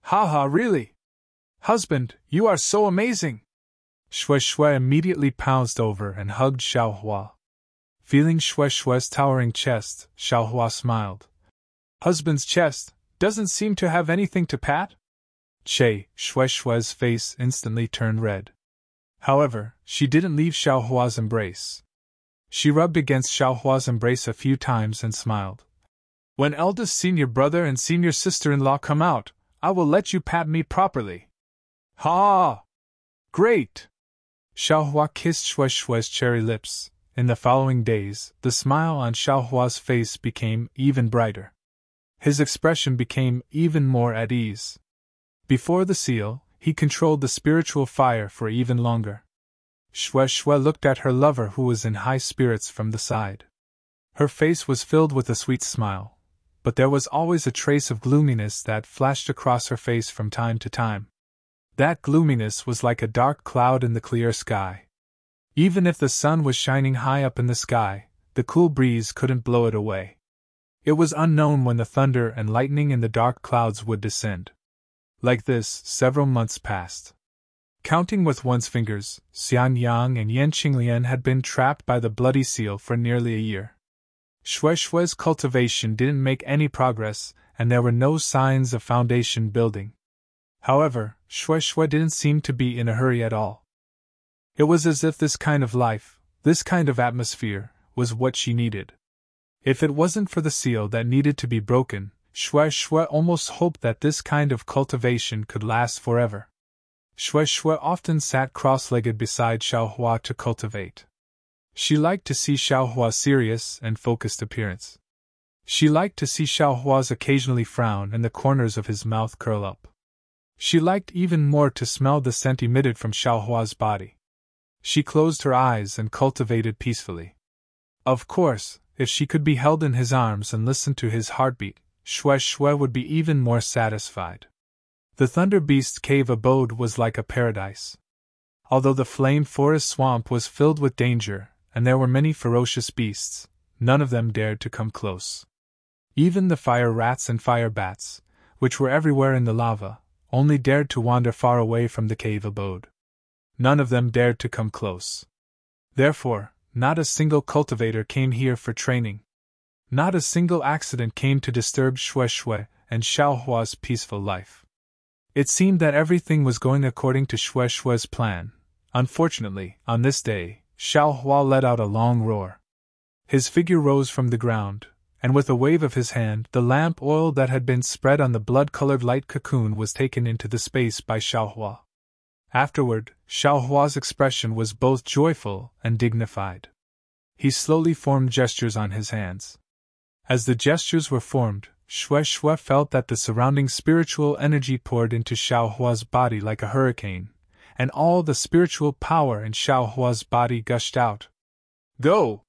Haha, really? Husband, you are so amazing! Shui immediately pounced over and hugged Xiaohua. Feeling Shui's towering chest, Xiaohua smiled. Husband's chest doesn't seem to have anything to pat? Shui's face instantly turned red. However, she didn't leave Xiaohua's embrace. She rubbed against Xiaohua's embrace a few times and smiled. When eldest senior brother and senior sister-in-law come out, I will let you pat me properly. Ha! Great! Xiaohua kissed Shui's cherry lips. In the following days, the smile on Xiaohua's face became even brighter. His expression became even more at ease. Before the seal, he controlled the spiritual fire for even longer. Shui looked at her lover who was in high spirits from the side. Her face was filled with a sweet smile, but there was always a trace of gloominess that flashed across her face from time to time. That gloominess was like a dark cloud in the clear sky. Even if the sun was shining high up in the sky, the cool breeze couldn't blow it away. It was unknown when the thunder and lightning in the dark clouds would descend. Like this, several months passed. Counting with one's fingers, Xian Yang and Yan Qinglian had been trapped by the bloody seal for nearly a year. Shui Shui's cultivation didn't make any progress, and there were no signs of foundation building. However, Shui Shui didn't seem to be in a hurry at all. It was as if this kind of life, this kind of atmosphere, was what she needed. If it wasn't for the seal that needed to be broken, Shui Shui almost hoped that this kind of cultivation could last forever. Shui Shui often sat cross-legged beside Xiaohua to cultivate. She liked to see Xiaohua's serious and focused appearance. She liked to see Xiaohua's occasionally frown and the corners of his mouth curl up. She liked even more to smell the scent emitted from Xiaohua's body. She closed her eyes and cultivated peacefully. Of course, if she could be held in his arms and listen to his heartbeat, Shui Shui would be even more satisfied. The Thunder Beast's cave abode was like a paradise. Although the flame forest swamp was filled with danger, and there were many ferocious beasts, none of them dared to come close. Even the fire rats and fire bats, which were everywhere in the lava, only dared to wander far away from the cave abode. None of them dared to come close. Therefore, not a single cultivator came here for training. Not a single accident came to disturb Shui Shui and Xiaohua's peaceful life. It seemed that everything was going according to Shui Shui's plan. Unfortunately, on this day, Xiaohua let out a long roar. His figure rose from the ground, and with a wave of his hand, the lamp oil that had been spread on the blood-colored light cocoon was taken into the space by Xiaohua. Afterward, Xiaohua's expression was both joyful and dignified. He slowly formed gestures on his hands. As the gestures were formed, Shui Shui felt that the surrounding spiritual energy poured into Xiaohua's body like a hurricane, and all the spiritual power in Xiaohua's body gushed out. Go!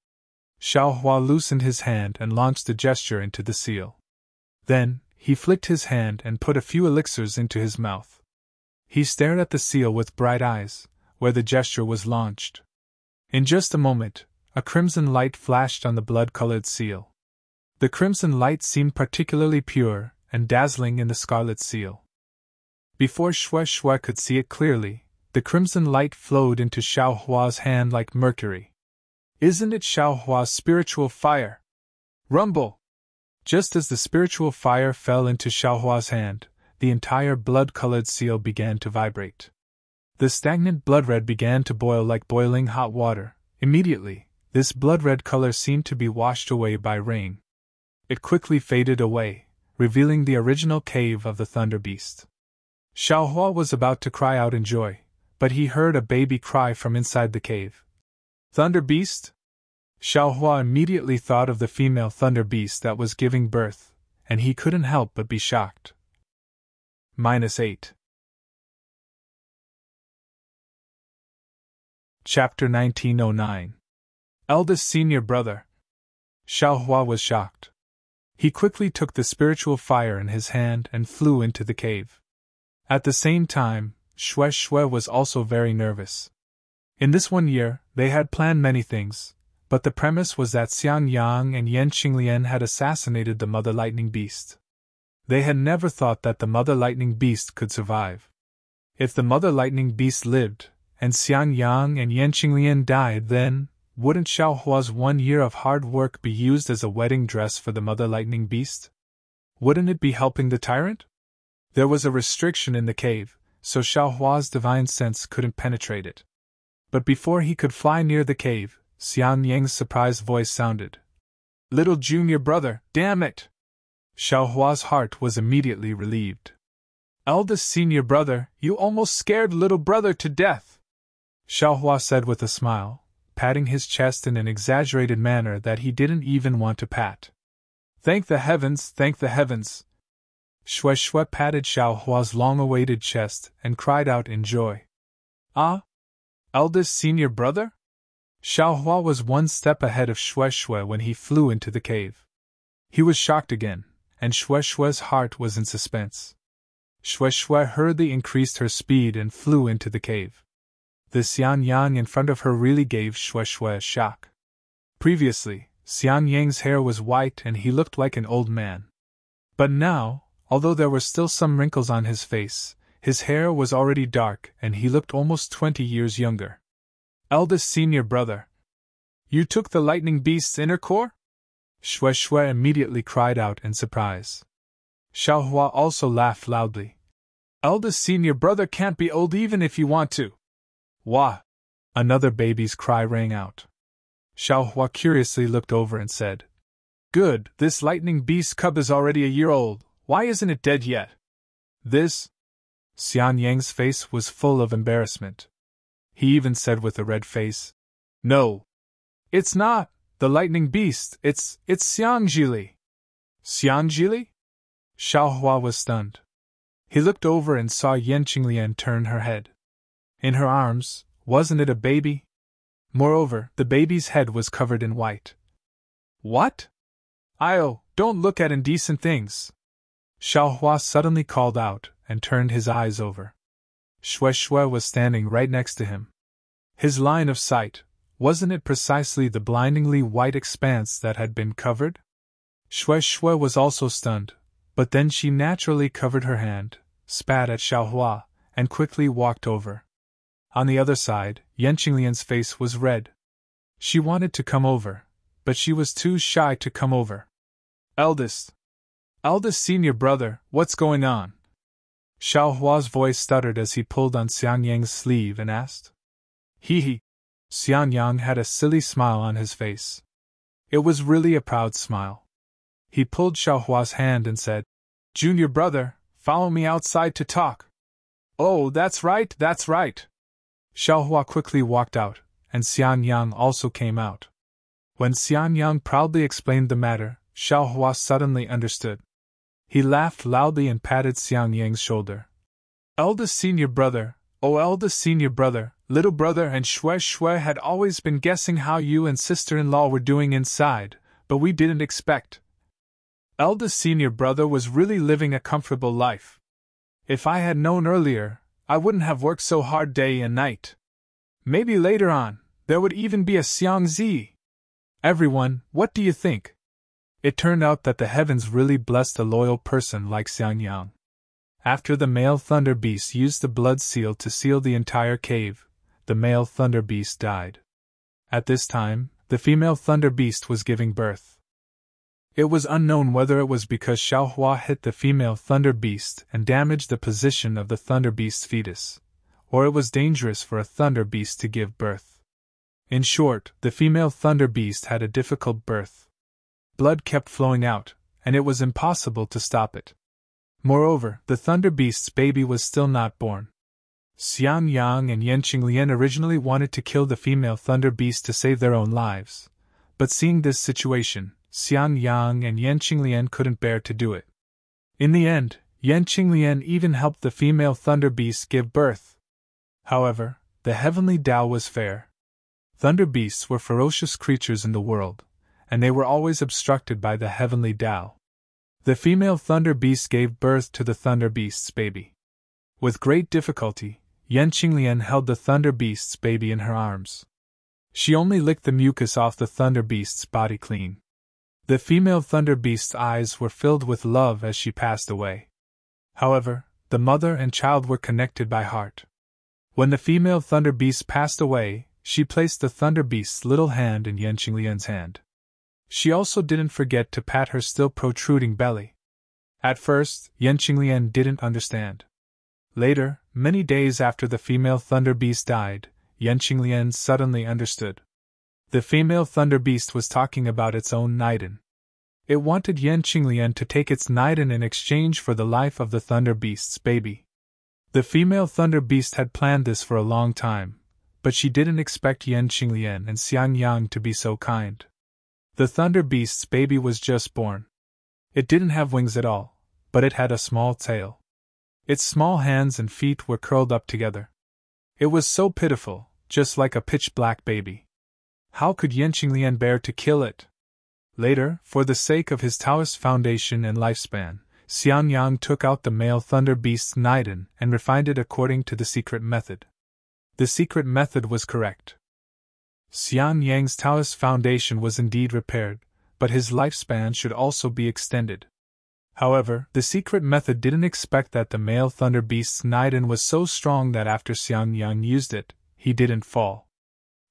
Xiaohua loosened his hand and launched the gesture into the seal. Then, he flicked his hand and put a few elixirs into his mouth. He stared at the seal with bright eyes, where the gesture was launched. In just a moment, a crimson light flashed on the blood-colored seal. The crimson light seemed particularly pure and dazzling in the scarlet seal. Before Shui Shui could see it clearly, the crimson light flowed into Xiaohua's hand like mercury. Isn't it Xiaohua's spiritual fire? Rumble! Just as the spiritual fire fell into Xiaohua's hand, the entire blood-colored seal began to vibrate. The stagnant blood red began to boil like boiling hot water. Immediately, this blood-red color seemed to be washed away by rain. It quickly faded away, revealing the original cave of the Thunder Beast. Xiaohua was about to cry out in joy, but he heard a baby cry from inside the cave. Thunder Beast? Xiaohua immediately thought of the female Thunder Beast that was giving birth, and he couldn't help but be shocked. -8. Chapter 1909. Eldest Senior Brother. Xiaohua was shocked. He quickly took the spiritual fire in his hand and flew into the cave. At the same time, Shui Shui was also very nervous. In this 1 year, they had planned many things, but the premise was that Xian Yang and Yan Qinglian had assassinated the Mother Lightning Beast. They had never thought that the Mother Lightning Beast could survive. If the Mother Lightning Beast lived, and Xian Yang and Yan Qinglian died, then wouldn't Xiaohua's 1 year of hard work be used as a wedding dress for the Mother Lightning Beast? Wouldn't it be helping the tyrant? There was a restriction in the cave, so Xiaohua's divine sense couldn't penetrate it. But before he could fly near the cave, Xian Yang's surprised voice sounded. Little junior brother, damn it! Xiaohua's heart was immediately relieved. Eldest senior brother, you almost scared little brother to death! Xiaohua said with a smile, patting his chest in an exaggerated manner that he didn't even want to pat. Thank the heavens, thank the heavens! Shui Shui patted Xiaohua's long-awaited chest and cried out in joy. Ah? Eldest senior brother? Xiaohua was 1 step ahead of Shui Shui when he flew into the cave. He was shocked again, and Shui Shui's heart was in suspense. Shui Shui hurriedly increased her speed and flew into the cave. The Xian Yang in front of her really gave Shui Shui a shock. Previously, Xian Yang's hair was white and he looked like an old man. But now, although there were still some wrinkles on his face, his hair was already dark and he looked almost 20 years younger. Eldest senior brother. You took the lightning beast's inner core? Shui Shui immediately cried out in surprise. Xiaohua also laughed loudly. Eldest senior brother can't be old even if you want to. Wah! Another baby's cry rang out. Xiaohua curiously looked over and said, Good, this lightning beast cub is already a year old, why isn't it dead yet? This? Xian Yang's face was full of embarrassment. He even said with a red face, No. It's not the lightning beast, it's Xiangjili. Xiangjili? Xiaohua was stunned. He looked over and saw Yan Qinglian turn her head. In her arms, wasn't it a baby? Moreover, the baby's head was covered in white. What? Io, don't look at indecent things. Xiaohua suddenly called out and turned his eyes over. Shui Shui was standing right next to him. His line of sight, wasn't it precisely the blindingly white expanse that had been covered? Shui Shui was also stunned, but then she naturally covered her hand, spat at Xiaohua, and quickly walked over. On the other side, Yan Qinglian's face was red. She wanted to come over, but she was too shy to come over. Eldest senior brother, what's going on? Xiaohua's voice stuttered as he pulled on Xian Yang's sleeve and asked. He. Xian Yang had a silly smile on his face. It was really a proud smile. He pulled Xiaohua's hand and said, Junior brother, follow me outside to talk. Oh, that's right, that's right. Xiaohua quickly walked out, and Xian Yang also came out. When Xian Yang proudly explained the matter, Xiaohua suddenly understood. He laughed loudly and patted Xian Yang's shoulder. Eldest senior brother, oh eldest senior brother, little brother and Shui Shui had always been guessing how you and sister-in-law were doing inside, but we didn't expect. Eldest senior brother was really living a comfortable life. If I had known earlier, I wouldn't have worked so hard day and night. Maybe later on, there would even be a Xiangzi. Everyone, what do you think? It turned out that the heavens really blessed a loyal person like Xian Yang. After the male thunder beast used the blood seal to seal the entire cave, the male thunder beast died. At this time, the female thunder beast was giving birth. It was unknown whether it was because Xiaohua hit the female thunder beast and damaged the position of the thunder beast's fetus, or it was dangerous for a thunder beast to give birth. In short, the female thunder beast had a difficult birth. Blood kept flowing out, and it was impossible to stop it. Moreover, the thunder beast's baby was still not born. Xian Yang and Yan Qinglian originally wanted to kill the female thunder beast to save their own lives, but seeing this situation, Xian Yang and Yan Qinglian couldn't bear to do it. In the end, Yan Qinglian even helped the female thunder beast give birth. However, the heavenly Tao was fair. Thunder beasts were ferocious creatures in the world, and they were always obstructed by the heavenly Tao. The female thunder beast gave birth to the thunder beast's baby. With great difficulty, Yan Qinglian held the thunder beast's baby in her arms. She only licked the mucus off the thunder beast's body clean. The female thunder beast's eyes were filled with love as she passed away. However, the mother and child were connected by heart. When the female thunder beast passed away, she placed the thunder beast's little hand in Yan Qinglian's hand. She also didn't forget to pat her still protruding belly. At first, Yan Qinglian didn't understand. Later, many days after the female thunder beast died, Yan Qinglian suddenly understood. The female thunder beast was talking about its own Naiden. It wanted Yan Qinglian to take its Naiden in exchange for the life of the thunder beast's baby. The female thunder beast had planned this for a long time, but she didn't expect Yan Qinglian and Xian Yang to be so kind. The thunder beast's baby was just born. It didn't have wings at all, but it had a small tail. Its small hands and feet were curled up together. It was so pitiful, just like a pitch-black baby. How could Yan Qinglian bear to kill it? Later, for the sake of his Taoist foundation and lifespan, Xian Yang took out the male thunder beast's Niden and refined it according to the secret method. The secret method was correct. Xian Yang's Taoist foundation was indeed repaired, but his lifespan should also be extended. However, the secret method didn't expect that the male thunder beast's Niden was so strong that after Xian Yang used it, he didn't fall.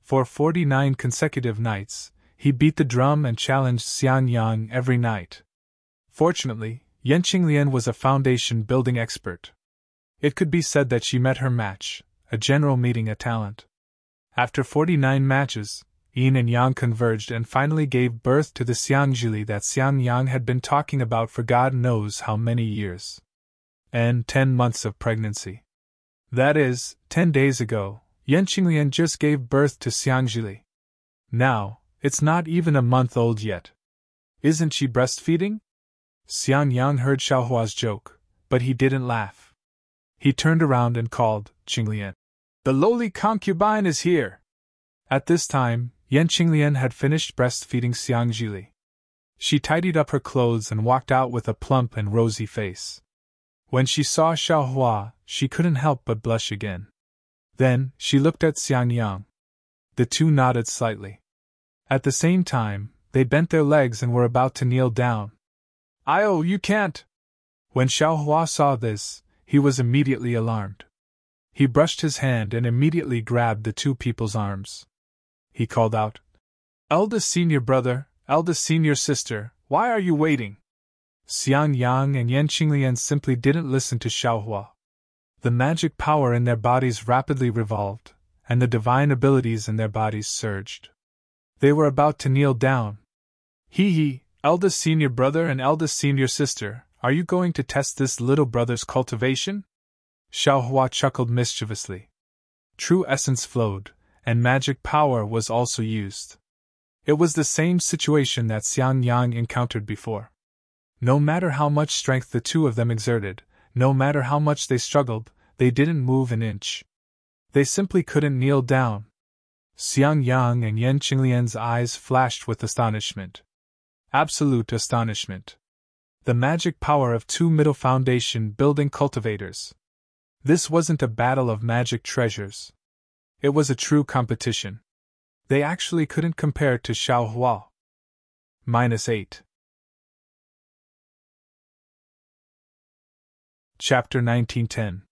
For 49 consecutive nights, he beat the drum and challenged Xian Yang every night. Fortunately, Yan Qinglian was a foundation-building expert. It could be said that she met her match, a general meeting a talent. After 49 matches, Yin and Yang converged and finally gave birth to the Xiangjili that Xian Yang had been talking about for God knows how many years. And 10 months of pregnancy. That is, 10 days ago, Yan Qinglian just gave birth to Xiangjili. Now, it's not even a month old yet. Isn't she breastfeeding? Xian Yang heard Xiaohua's joke, but he didn't laugh. He turned around and called, Qinglian. The lowly concubine is here! At this time, Yan Qinglian had finished breastfeeding Xiangjili. She tidied up her clothes and walked out with a plump and rosy face. When she saw Xiaohua, she couldn't help but blush again. Then, she looked at Xian Yang. The two nodded slightly. At the same time, they bent their legs and were about to kneel down. "Oh, you can't!" When Xiaohua saw this, he was immediately alarmed. He brushed his hand and immediately grabbed the two people's arms. He called out, "Eldest senior brother, eldest senior sister, why are you waiting?" Xian Yang and Yan Qinglian simply didn't listen to Xiaohua. The magic power in their bodies rapidly revolved, and the divine abilities in their bodies surged. They were about to kneel down. Hee, eldest senior brother and eldest senior sister, are you going to test this little brother's cultivation? Xiaohua chuckled mischievously. True essence flowed, and magic power was also used. It was the same situation that Xian Yang encountered before. No matter how much strength the two of them exerted, no matter how much they struggled, they didn't move an inch. They simply couldn't kneel down. Xian Yang and Yan Qinglian's eyes flashed with astonishment. Absolute astonishment. The magic power of two middle foundation building cultivators. This wasn't a battle of magic treasures. It was a true competition. They actually couldn't compare to Xiaohua. -8. Chapter 1910.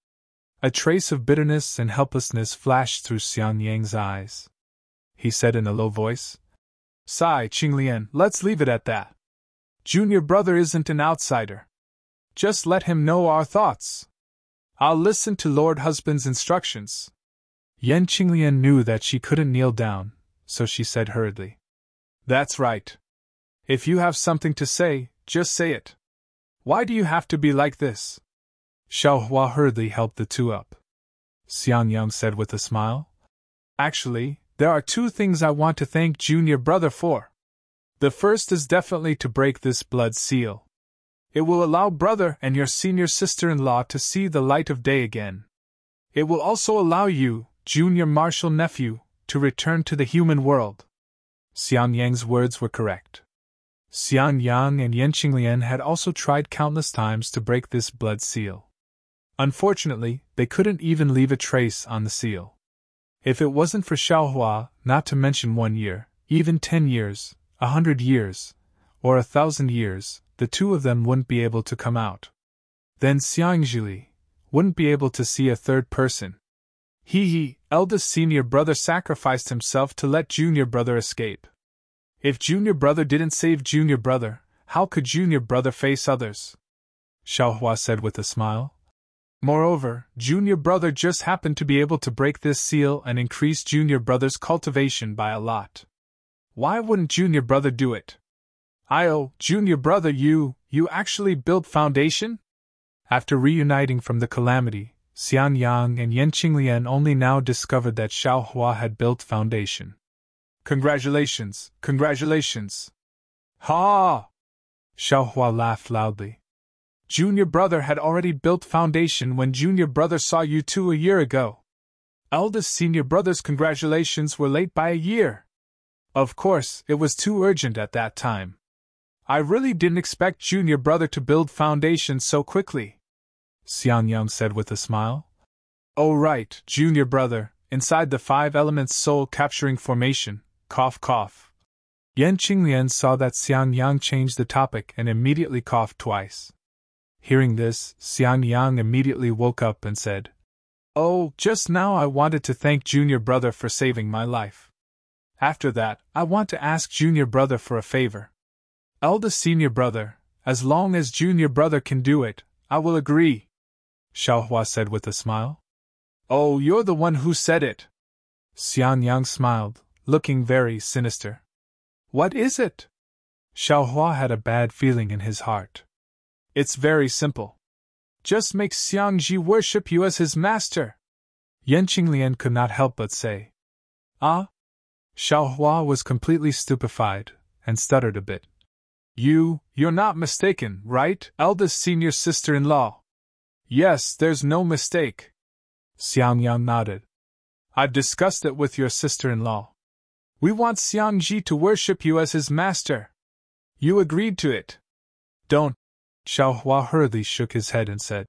A trace of bitterness and helplessness flashed through Xian Yang's eyes. He said in a low voice, "Sai Qinglian, let's leave it at that. Junior brother isn't an outsider. Just let him know our thoughts. I'll listen to Lord Husband's instructions." Yan Qinglian knew that she couldn't kneel down, so she said hurriedly, "That's right. If you have something to say, just say it. Why do you have to be like this?" Xiaohua hurriedly helped the two up. Xian Yang said with a smile, "Actually, there are two things I want to thank Junior Brother for. The first is definitely to break this blood seal. It will allow Brother and your senior sister-in-law to see the light of day again. It will also allow you, Junior Marshal Nephew, to return to the human world." Xian Yang's words were correct. Xian Yang and Yan Qinglian had also tried countless times to break this blood seal. Unfortunately, they couldn't even leave a trace on the seal. If it wasn't for Xiaohua, not to mention 1 year, even 10 years, 100 years, or 1,000 years, the two of them wouldn't be able to come out. Then Xiangjili wouldn't be able to see a third person. Eldest senior brother sacrificed himself to let junior brother escape. If junior brother didn't save junior brother, how could junior brother face others? Xiaohua said with a smile. Moreover, junior brother just happened to be able to break this seal and increase junior brother's cultivation by a lot. Why wouldn't junior brother do it? Junior brother, you actually built foundation? After reuniting from the calamity, Xian Yang and Yan Qinglian only now discovered that Xiaohua had built foundation. Congratulations, congratulations! Ha! Xiaohua laughed loudly. Junior brother had already built foundation when junior brother saw you two a year ago. Eldest senior brother's congratulations were late by a year. Of course, it was too urgent at that time. I really didn't expect junior brother to build foundations so quickly, Xiang Yang said with a smile. Oh right, junior brother, inside the 5 elements soul capturing formation, cough cough. Yan Qinglian saw that Xiang Yang changed the topic and immediately coughed twice. Hearing this, Xiang Yang immediately woke up and said, Oh, just now I wanted to thank junior brother for saving my life. After that, I want to ask junior brother for a favor. Eldest senior brother, as long as junior brother can do it, I will agree, Xiaohua said with a smile. Oh, you're the one who said it. Xiang Yang smiled, looking very sinister. What is it? Xiaohua had a bad feeling in his heart. It's very simple. Just make Xiangji worship you as his master. Yan Qinglian could not help but say. Ah? Xiaohua was completely stupefied, and stuttered a bit. You're not mistaken, right, eldest senior sister-in-law? Yes, there's no mistake. Xiang Yang nodded. I've discussed it with your sister-in-law. We want Xiangji to worship you as his master. You agreed to it. Don't. Xiaohua hurriedly shook his head and said,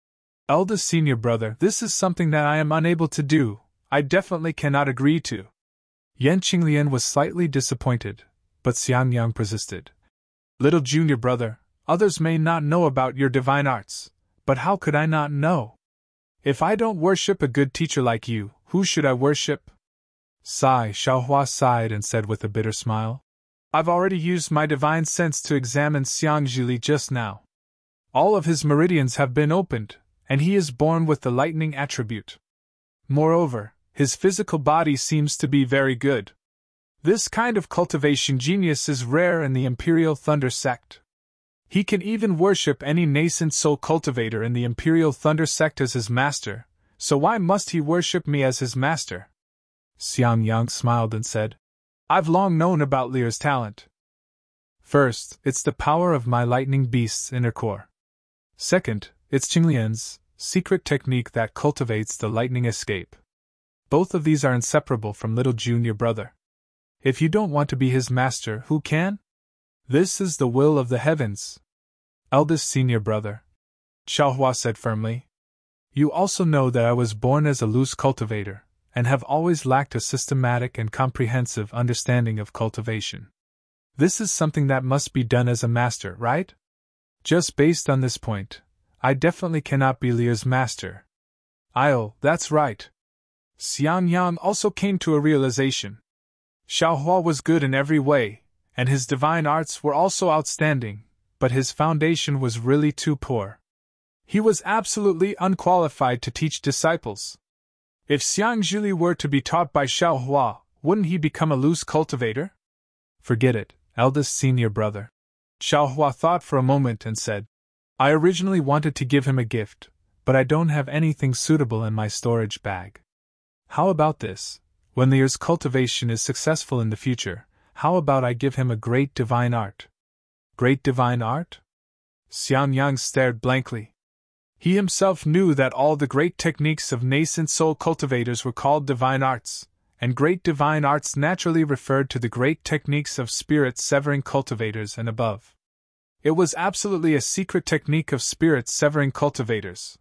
Eldest senior brother, this is something that I am unable to do. I definitely cannot agree to. Yan Qinglian was slightly disappointed, but Xiang Yang persisted. Little junior brother, others may not know about your divine arts, but how could I not know? If I don't worship a good teacher like you, who should I worship? Sigh, Xiaohua sighed and said with a bitter smile. I've already used my divine sense to examine Xiangji just now. All of his meridians have been opened, and he is born with the lightning attribute. Moreover, his physical body seems to be very good. This kind of cultivation genius is rare in the Imperial Thunder sect. He can even worship any nascent soul cultivator in the Imperial Thunder sect as his master, so why must he worship me as his master? Xiang Yang smiled and said, I've long known about Lear's talent. First, it's the power of my lightning beast's inner core. Second, it's Qinglian's secret technique that cultivates the lightning escape. Both of these are inseparable from little junior brother. If you don't want to be his master, who can? This is the will of the heavens. Eldest senior brother, Xiaohua said firmly. You also know that I was born as a loose cultivator, and have always lacked a systematic and comprehensive understanding of cultivation. This is something that must be done as a master, right? Just based on this point, I definitely cannot be Lear's master. That's right. Xiang Yang also came to a realization. Xiaohua was good in every way, and his divine arts were also outstanding, but his foundation was really too poor. He was absolutely unqualified to teach disciples. If Xiangji were to be taught by Xiaohua, wouldn't he become a loose cultivator? Forget it, eldest senior brother. Xiaohua thought for a moment and said, I originally wanted to give him a gift, but I don't have anything suitable in my storage bag. How about this? When Lear's cultivation is successful in the future, how about I give him a great divine art? Great divine art? Xiang Yang stared blankly. He himself knew that all the great techniques of nascent soul cultivators were called divine arts, and great divine arts naturally referred to the great techniques of spirit-severing cultivators and above. It was absolutely a secret technique of spirit-severing cultivators.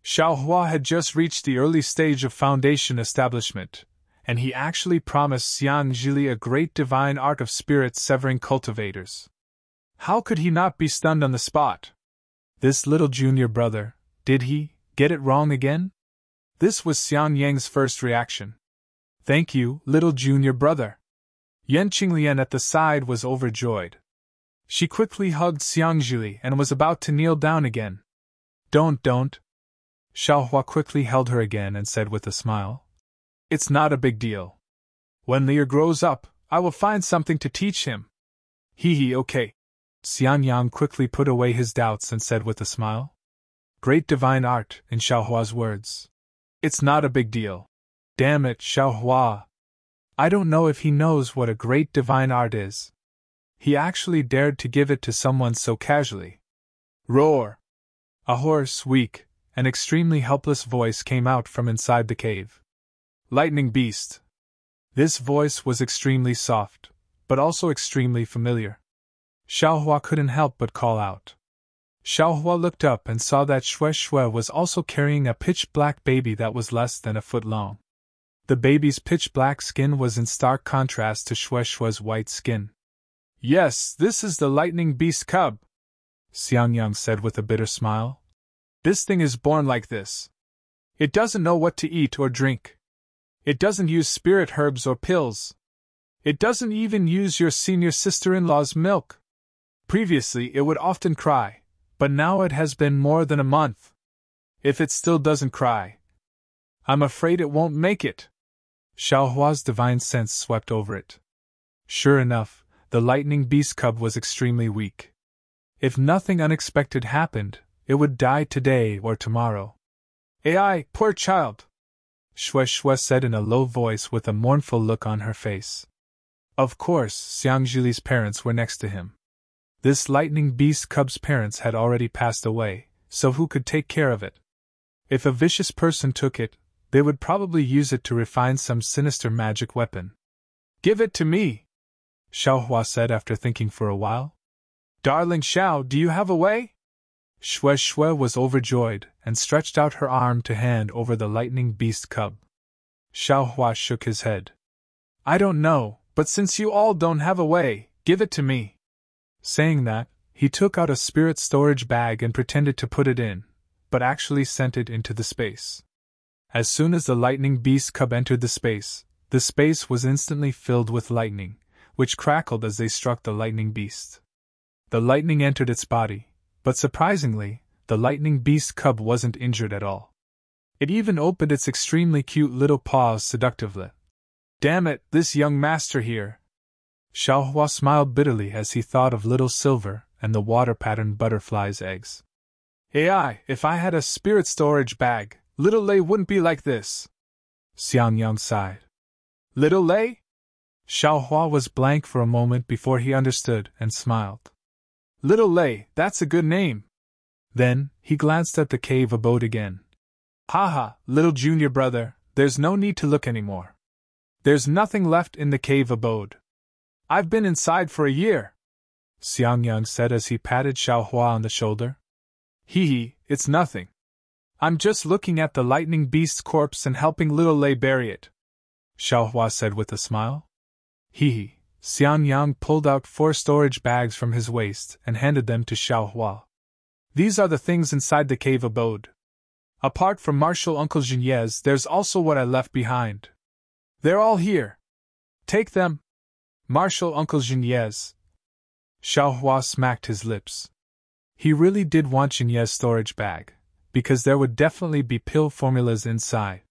Xiaohua had just reached the early stage of foundation establishment, and he actually promised Xiangji a great divine art of spirit-severing cultivators. How could he not be stunned on the spot? This little junior brother, did he get it wrong again? This was Xiang Yang's first reaction. Thank you, little junior brother. Yan Qinglian at the side was overjoyed. She quickly hugged Xiangji and was about to kneel down again. Don't. Xiaohua quickly held her again and said with a smile. It's not a big deal. When Lear grows up, I will find something to teach him. Okay. Xiang Yang quickly put away his doubts and said with a smile. Great divine art, in Xiaohua's words. It's not a big deal. Damn it, Xiaohua. I don't know if he knows what a great divine art is. He actually dared to give it to someone so casually. Roar! A hoarse, weak, and extremely helpless voice came out from inside the cave. Lightning beast. This voice was extremely soft, but also extremely familiar. Xiaohua couldn't help but call out. Xiaohua looked up and saw that Xue Xue was also carrying a pitch-black baby that was less than a foot long. The baby's pitch-black skin was in stark contrast to Xue Xue's white skin. "Yes, this is the lightning beast cub," Xiangyang said with a bitter smile. "This thing is born like this. It doesn't know what to eat or drink. It doesn't use spirit herbs or pills. It doesn't even use your senior sister-in-law's milk. Previously it would often cry, but now it has been more than a month. If it still doesn't cry, I'm afraid it won't make it." Xiaohua's divine sense swept over it. Sure enough, the lightning beast cub was extremely weak. If nothing unexpected happened, it would die today or tomorrow. "Ai, poor child," Xue Xue said in a low voice with a mournful look on her face. Of course, Xiang Zhili's parents were next to him. This lightning beast cub's parents had already passed away, so who could take care of it? If a vicious person took it, they would probably use it to refine some sinister magic weapon. "Give it to me," Xiaohua said after thinking for a while. "Darling Xiao, do you have a way?" Xue Xue was overjoyed and stretched out her arm to hand over the lightning beast cub. Xiaohua shook his head. "I don't know, but since you all don't have a way, give it to me." Saying that, he took out a spirit storage bag and pretended to put it in, but actually sent it into the space. As soon as the lightning beast cub entered the space was instantly filled with lightning, which crackled as they struck the lightning beast. The lightning entered its body, but surprisingly, the lightning beast cub wasn't injured at all. It even opened its extremely cute little paws seductively. "Damn it, this young master here!" Xiaohua smiled bitterly as he thought of little Silver and the water-patterned butterfly's eggs. "Ai, if I had a spirit storage bag, little Lei wouldn't be like this," Xiangyang sighed. "Little Lei?" Xiaohua was blank for a moment before he understood and smiled. "Little Lei, that's a good name." Then, he glanced at the cave abode again. "Haha, little junior brother, there's no need to look anymore. There's nothing left in the cave abode. I've been inside for a year," Xiangyang said as he patted Xiaohua on the shoulder. Hee, it's nothing. I'm just looking at the lightning beast's corpse and helping little Lei bury it," Xiaohua said with a smile. Hee. Xiangyang pulled out 4 storage bags from his waist and handed them to Xiaohua. "These are the things inside the cave abode. Apart from Martial Uncle Jinyez, there's also what I left behind. They're all here. Take them." "Martial Uncle Jinyez." Xiaohua smacked his lips. He really did want Jinyez's storage bag, because there would definitely be pill formulas inside.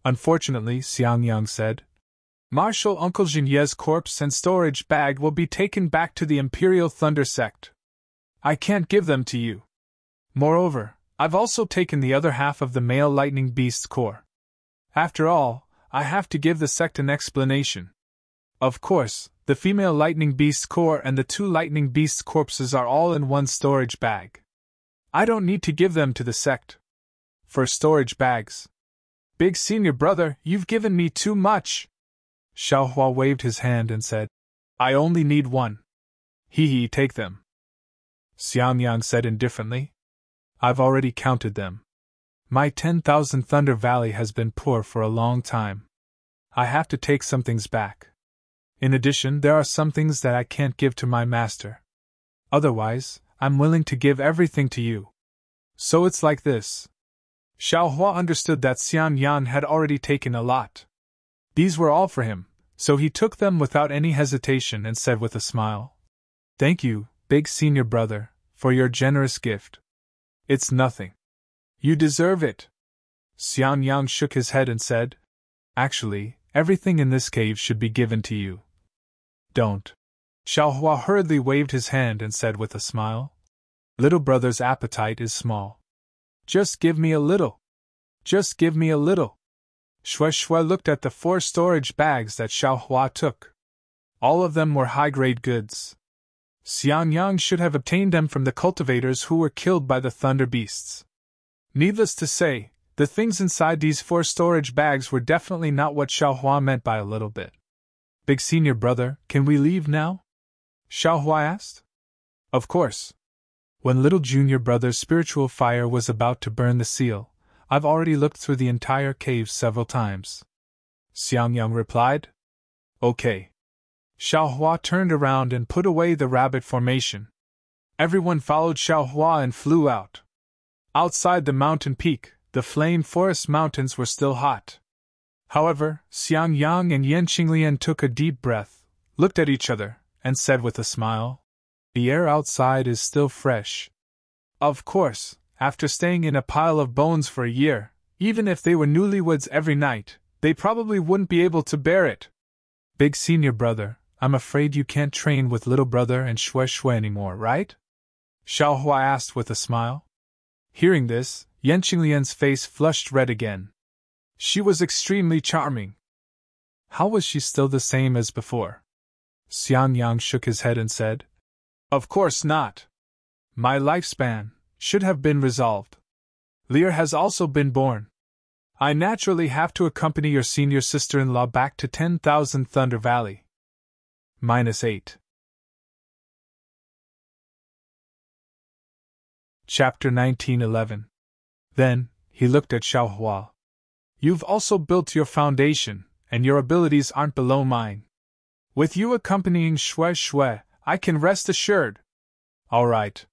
"Unfortunately," Xiangyang said, "Martial Uncle Jinyez's corpse and storage bag will be taken back to the Imperial Thunder Sect. I can't give them to you. Moreover, I've also taken the other half of the male lightning beast's core. After all, I have to give the sect an explanation. Of course, the female lightning beast's core and the 2 lightning beast's corpses are all in one storage bag. I don't need to give them to the sect. For storage bags. Big senior brother, you've given me too much." Xiaohua waved his hand and said, "I only need 1. Hee, take them." Xiangyang said indifferently, "I've already counted them. My 10,000 Thunder Valley has been poor for a long time. I have to take some things back. In addition, there are some things that I can't give to my master. Otherwise, I'm willing to give everything to you. So it's like this." Xiaohua understood that Xiangyang had already taken a lot. These were all for him, so he took them without any hesitation and said with a smile, "Thank you, big senior brother, for your generous gift. It's nothing. You deserve it." Xiangyang shook his head and said, "Actually, everything in this cave should be given to you." "Don't." Xiaohua hurriedly waved his hand and said with a smile, "Little brother's appetite is small. Just give me a little. Just give me a little." Xue Xue looked at the 4 storage bags that Xiaohua took. All of them were high-grade goods. Xiangyang should have obtained them from the cultivators who were killed by the thunder beasts. Needless to say, the things inside these 4 storage bags were definitely not what Xiaohua meant by a little bit. "Big senior brother, can we leave now?" Xiaohua asked. Of course. When little junior brother's spiritual fire was about to burn the seal, I've already looked through the entire cave several times. Xiangyang replied. Okay. Xiaohua turned around and put away the rabbit formation. Everyone followed Xiaohua and flew out. Outside the mountain peak, the flame forest mountains were still hot. However, Xiangyang and Yanqinglian took a deep breath, looked at each other, and said with a smile, "The air outside is still fresh." Of course, after staying in a pile of bones for a year, even if they were newlyweds every night, they probably wouldn't be able to bear it. Big senior brother, I'm afraid you can't train with little brother and Shui Shui anymore, right? Xiaohua asked with a smile. Hearing this, Yanqinglian's face flushed red again. She was extremely charming. How was she still the same as before? Xiangyang shook his head and said, "Of course not. My lifespan should have been resolved. Lear has also been born. I naturally have to accompany your senior sister-in-law back to 10,000 Thunder Valley. -8. Chapter 19:11. Then, he looked at Xiaohua. You've also built your foundation, and your abilities aren't below mine. With you accompanying Shui Shui, I can rest assured. All right.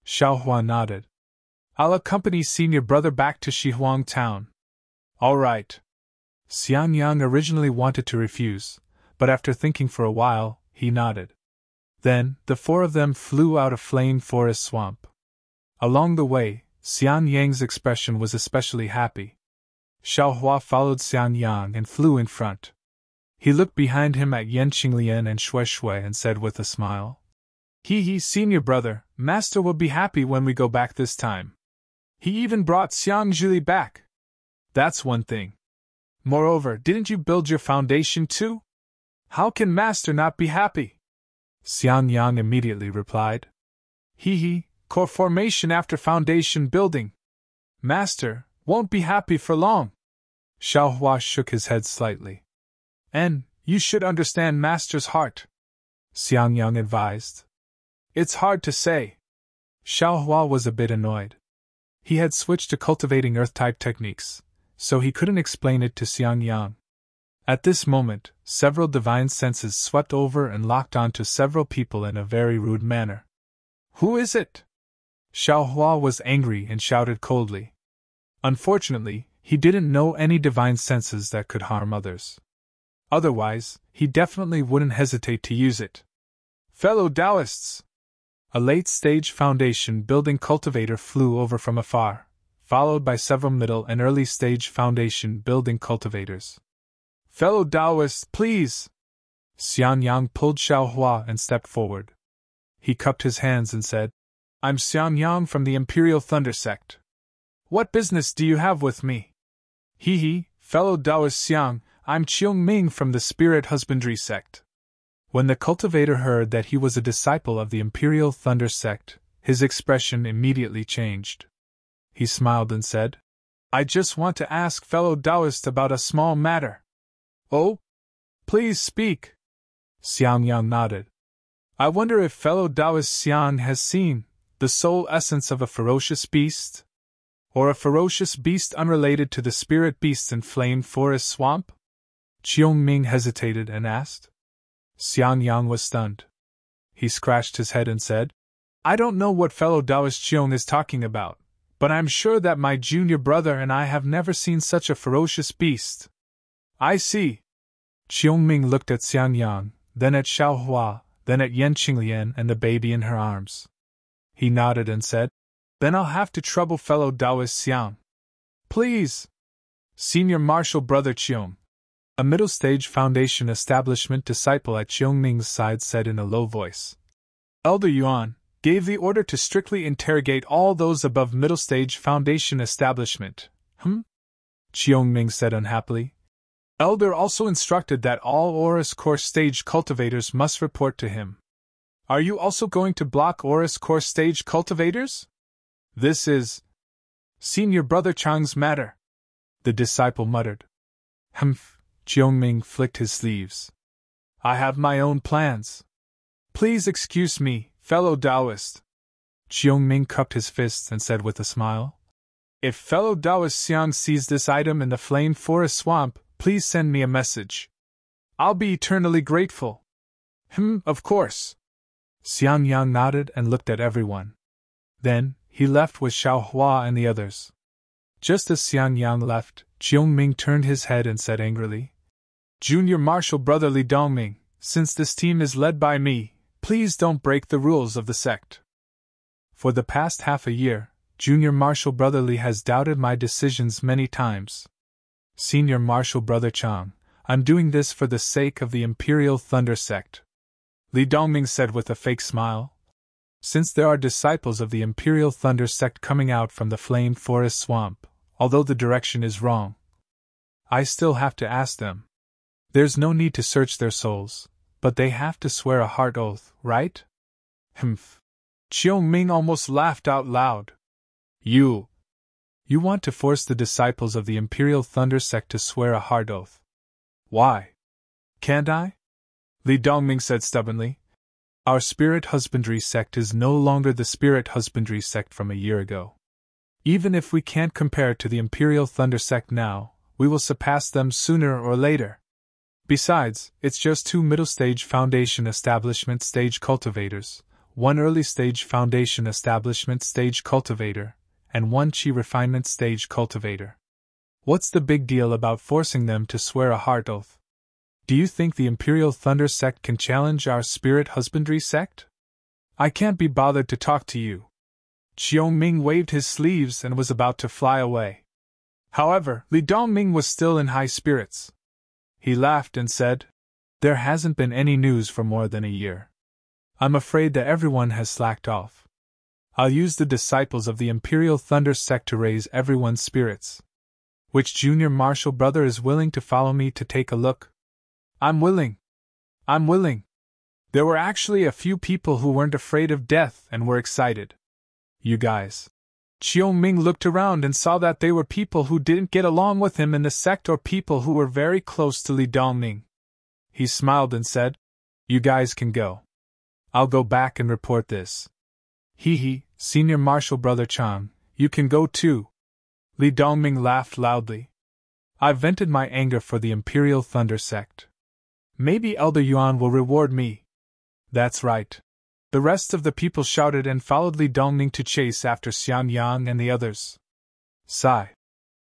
Xiaohua nodded. I'll accompany senior brother back to Shihuang town. All right. Xiangyang originally wanted to refuse, but after thinking for a while, he nodded. Then, the four of them flew out of Flame Forest Swamp. Along the way, Xianyang's expression was especially happy. Xiaohua followed Xianyang and flew in front. He looked behind him at Yanqinglian and Shui Shui and said with a smile, He, senior brother, master will be happy when we go back this time. He even brought Xiangzhili back. That's one thing. Moreover, didn't you build your foundation too? How can master not be happy? Xiangyang immediately replied. Core formation after foundation building. Master won't be happy for long. Xiaohua shook his head slightly. And you should understand master's heart, Xiangyang advised. It's hard to say. Xiaohua was a bit annoyed. He had switched to cultivating earth-type techniques, so he couldn't explain it to Xiangyang. At this moment, several divine senses swept over and locked onto several people in a very rude manner. Who is it? Xiaohua was angry and shouted coldly. Unfortunately, he didn't know any divine senses that could harm others. Otherwise, he definitely wouldn't hesitate to use it. Fellow Taoists! A late-stage foundation building cultivator flew over from afar, followed by several middle and early-stage foundation building cultivators. Fellow Taoists, please! Xianyang pulled Xiaohua and stepped forward. He cupped his hands and said, I'm Xianyang from the Imperial Thunder Sect. What business do you have with me? Fellow Taoist Xiang, I'm Qiongming from the Spirit Husbandry Sect. When the cultivator heard that he was a disciple of the Imperial Thunder Sect, his expression immediately changed. He smiled and said, I just want to ask fellow Taoist about a small matter. Oh? Please speak. Xiangyang nodded. I wonder if fellow Taoist Xiang has seen the soul essence of a ferocious beast? Or a ferocious beast unrelated to the spirit beasts in Flame Forest Swamp? Qiongming hesitated and asked. Xiangyang was stunned. He scratched his head and said, I don't know what fellow Taoist Qiong is talking about, but I'm sure that my junior brother and I have never seen such a ferocious beast. I see. Qiongming looked at Xiangyang, then at Xiaohua, then at Yanqinglian and the baby in her arms. He nodded and said, Then I'll have to trouble fellow Taoist Xiang. Please. Senior Martial Brother Qiong, a middle-stage foundation establishment disciple at Qiongming's side, said in a low voice. Elder Yuan gave the order to strictly interrogate all those above middle-stage foundation establishment. Qiongming said unhappily. Elder also instructed that all Aurus Core stage cultivators must report to him. Are you also going to block Aurus Core stage cultivators? This is Senior Brother Chang's matter, the disciple muttered. Qiongming flicked his sleeves. I have my own plans. Please excuse me, Fellow Taoist. Qiongming cupped his fists and said with a smile, "If fellow Taoist Xiang sees this item in the Flame Forest Swamp, please send me a message. I'll be eternally grateful." Of course." Xiang Yang nodded and looked at everyone. Then, he left with Xiaohua and the others. Just as Xiang Yang left, Qiongming turned his head and said angrily, "Junior Marshal Brother Li Dongming, since this team is led by me, please don't break the rules of the sect." For the past half a year, Junior Marshal Brother Li has doubted my decisions many times. Senior Marshal Brother Chang, I'm doing this for the sake of the Imperial Thunder Sect. Li Dongming said with a fake smile. Since there are disciples of the Imperial Thunder Sect coming out from the Flame Forest Swamp, although the direction is wrong, I still have to ask them. There's no need to search their souls, but they have to swear a heart oath, right? Qiongming almost laughed out loud. You want to force the disciples of the Imperial Thunder Sect to swear a heart oath. Why? Can't I? Li Dongming said stubbornly. Our Spirit Husbandry Sect is no longer the Spirit Husbandry Sect from a year ago. Even if we can't compare to the Imperial Thunder Sect now, we will surpass them sooner or later. Besides, it's just 2 middle-stage Foundation Establishment Stage cultivators, 1 early-stage Foundation Establishment Stage cultivator, and 1 Chi Refinement Stage cultivator. What's the big deal about forcing them to swear a heart oath? Do you think the Imperial Thunder Sect can challenge our Spirit Husbandry Sect? I can't be bothered to talk to you. Qiongming waved his sleeves and was about to fly away. However, Li Dongming was still in high spirits. He laughed and said, "There hasn't been any news for more than a year. I'm afraid that everyone has slacked off. I'll use the disciples of the Imperial Thunder Sect to raise everyone's spirits. Which junior marshal brother is willing to follow me to take a look?" I'm willing. There were actually a few people who weren't afraid of death and were excited. You guys. Qiongming looked around and saw that they were people who didn't get along with him in the sect or people who were very close to Li Dongming. He smiled and said, "You guys can go. I'll go back and report this." Senior Marshal Brother Chang, you can go too. Li Dongming laughed loudly. I vented my anger for the Imperial Thunder Sect. Maybe Elder Yuan will reward me. That's right. The rest of the people shouted and followed Li Dongming to chase after Xian Yang and the others. Sigh.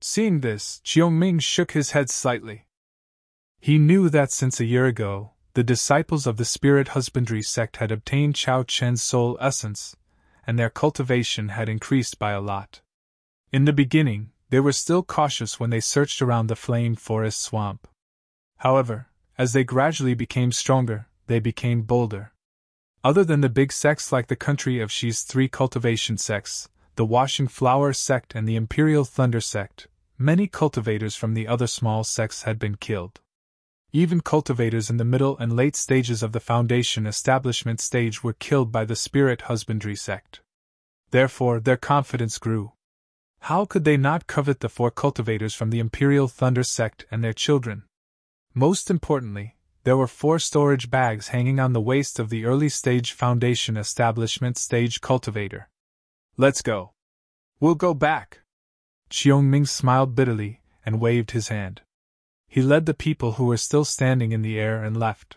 Seeing this, Qiongming shook his head slightly. He knew that since a year ago, the disciples of the Spirit Husbandry Sect had obtained Chao Chen's soul essence, and their cultivation had increased by a lot. In the beginning, they were still cautious when they searched around the Flame Forest Swamp. However, as they gradually became stronger, they became bolder. Other than the big sects like the Country of Shi's 3 cultivation sects, the Washing Flower Sect and the Imperial Thunder Sect, many cultivators from the other small sects had been killed. Even cultivators in the middle and late stages of the Foundation Establishment stage were killed by the Spirit Husbandry Sect. Therefore, their confidence grew. How could they not covet the 4 cultivators from the Imperial Thunder Sect and their children? Most importantly, there were 4 storage bags hanging on the waist of the early-stage Foundation Establishment stage cultivator. Let's go. We'll go back. Qiongming smiled bitterly and waved his hand. He led the people who were still standing in the air and left.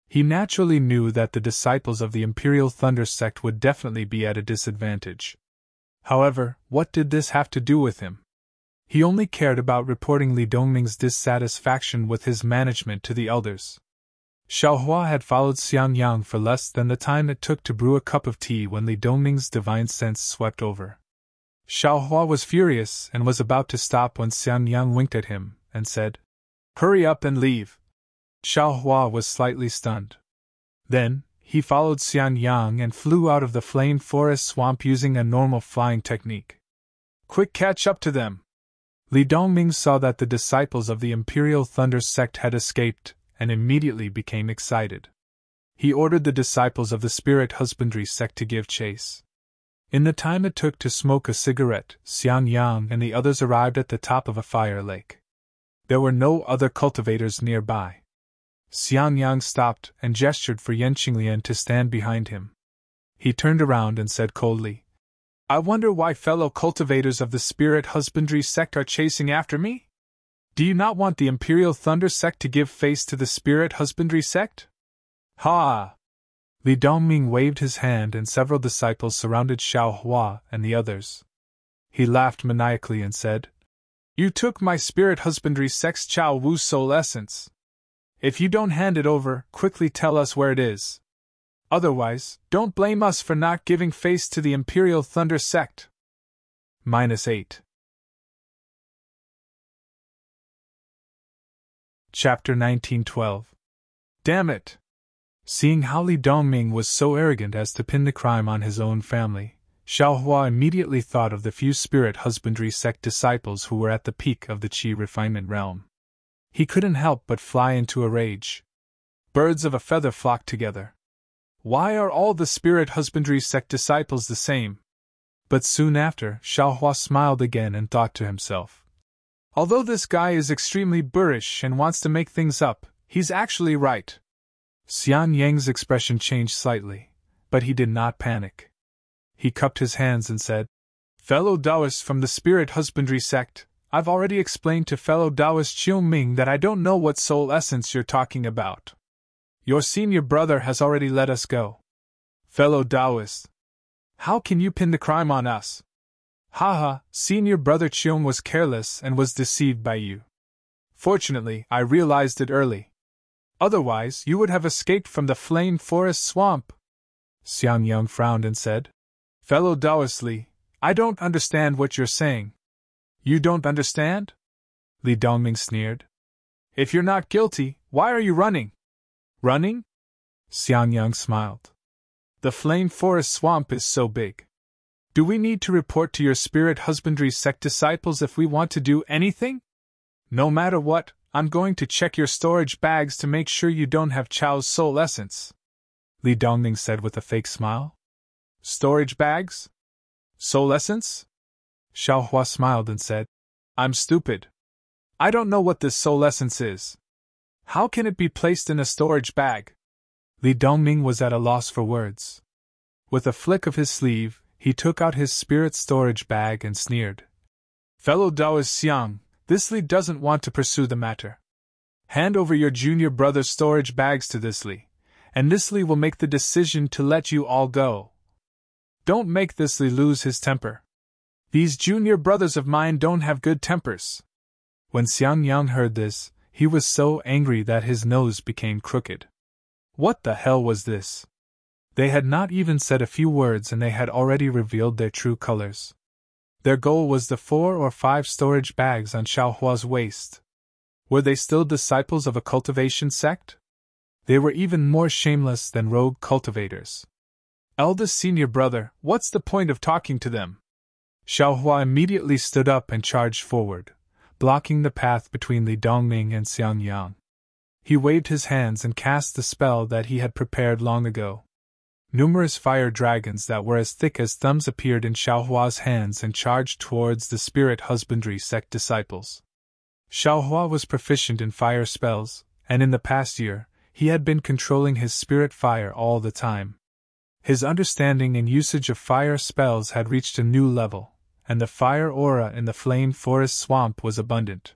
He naturally knew that the disciples of the Imperial Thunder Sect would definitely be at a disadvantage. However, what did this have to do with him? He only cared about reporting Li Dongming's dissatisfaction with his management to the elders. Xiaohua had followed Xian Yang for less than the time it took to brew a cup of tea when Li Dongming's divine sense swept over. Xiaohua was furious and was about to stop when Xian Yang winked at him and said, "Hurry up and leave." Xiaohua was slightly stunned. Then, he followed Xian Yang and flew out of the Flame Forest Swamp using a normal flying technique. "Quick, catch up to them!" Li Dongming saw that the disciples of the Imperial Thunder Sect had escaped, and immediately became excited. He ordered the disciples of the Spirit Husbandry Sect to give chase. In the time it took to smoke a cigarette, Xian Yang and the others arrived at the top of a fire lake. There were no other cultivators nearby. Xian Yang stopped and gestured for Yan Qinglian to stand behind him. He turned around and said coldly, I wonder why fellow cultivators of the spirit husbandry sect are chasing after me? Do you not want the Imperial Thunder sect to give face to the spirit husbandry sect? Ha! Li Dongming waved his hand and several disciples surrounded Xiao Hua and the others. He laughed maniacally and said, You took my spirit husbandry sect's Chao Wu soul essence. If you don't hand it over, quickly tell us where it is. Otherwise, don't blame us for not giving face to the Imperial Thunder sect. -8. Chapter 1912. Damn it! Seeing how Li Dongming was so arrogant as to pin the crime on his own family, Xiao Hua immediately thought of the few spirit husbandry sect disciples who were at the peak of the qi refinement realm. He couldn't help but fly into a rage. Birds of a feather flock together. Why are all the spirit husbandry sect disciples the same? But soon after, Xiao Hua smiled again and thought to himself, although this guy is extremely boorish and wants to make things up, he's actually right. Xian Yang's expression changed slightly, but he did not panic. He cupped his hands and said, Fellow Taoists from the spirit husbandry sect, I've already explained to fellow Taoist Qiu Ming that I don't know what soul essence you're talking about. Your senior brother has already let us go. Fellow Taoists, how can you pin the crime on us? Haha, senior brother Qiu was careless and was deceived by you. Fortunately, I realized it early. Otherwise, you would have escaped from the flame forest swamp. Xiang Yang frowned and said, Fellow Taoist Li, I don't understand what you're saying. You don't understand? Li Dongming sneered. If you're not guilty, why are you running? Running? Xiang Yang smiled. The flame forest swamp is so big. Do we need to report to your spirit husbandry sect disciples if we want to do anything? No matter what, I'm going to check your storage bags to make sure you don't have Chao's soul essence. Li Dongming said with a fake smile. Storage bags? Soul essence? Xiao Hua smiled and said, I'm stupid. I don't know what this soul essence is. How can it be placed in a storage bag? Li Dongming was at a loss for words. With a flick of his sleeve, he took out his spirit storage bag and sneered. Fellow Taoist Xiang, this Li doesn't want to pursue the matter. Hand over your junior brother's storage bags to this Li, and this Li will make the decision to let you all go. Don't make this Li lose his temper. These junior brothers of mine don't have good tempers. When Xiang Yang heard this, he was so angry that his nose became crooked. What the hell was this? They had not even said a few words and they had already revealed their true colors. Their goal was the 4 or 5 storage bags on Xiao Hua's waist. Were they still disciples of a cultivation sect? They were even more shameless than rogue cultivators. Eldest senior brother, what's the point of talking to them? Xiao Hua immediately stood up and charged forward, blocking the path between Li Dongming and Xiang Yang. He waved his hands and cast the spell that he had prepared long ago. Numerous fire dragons that were as thick as thumbs appeared in Xiao Hua's hands and charged towards the spirit husbandry sect disciples. Xiao Hua was proficient in fire spells, and in the past year, he had been controlling his spirit fire all the time. His understanding and usage of fire spells had reached a new level, and the fire aura in the flame forest swamp was abundant.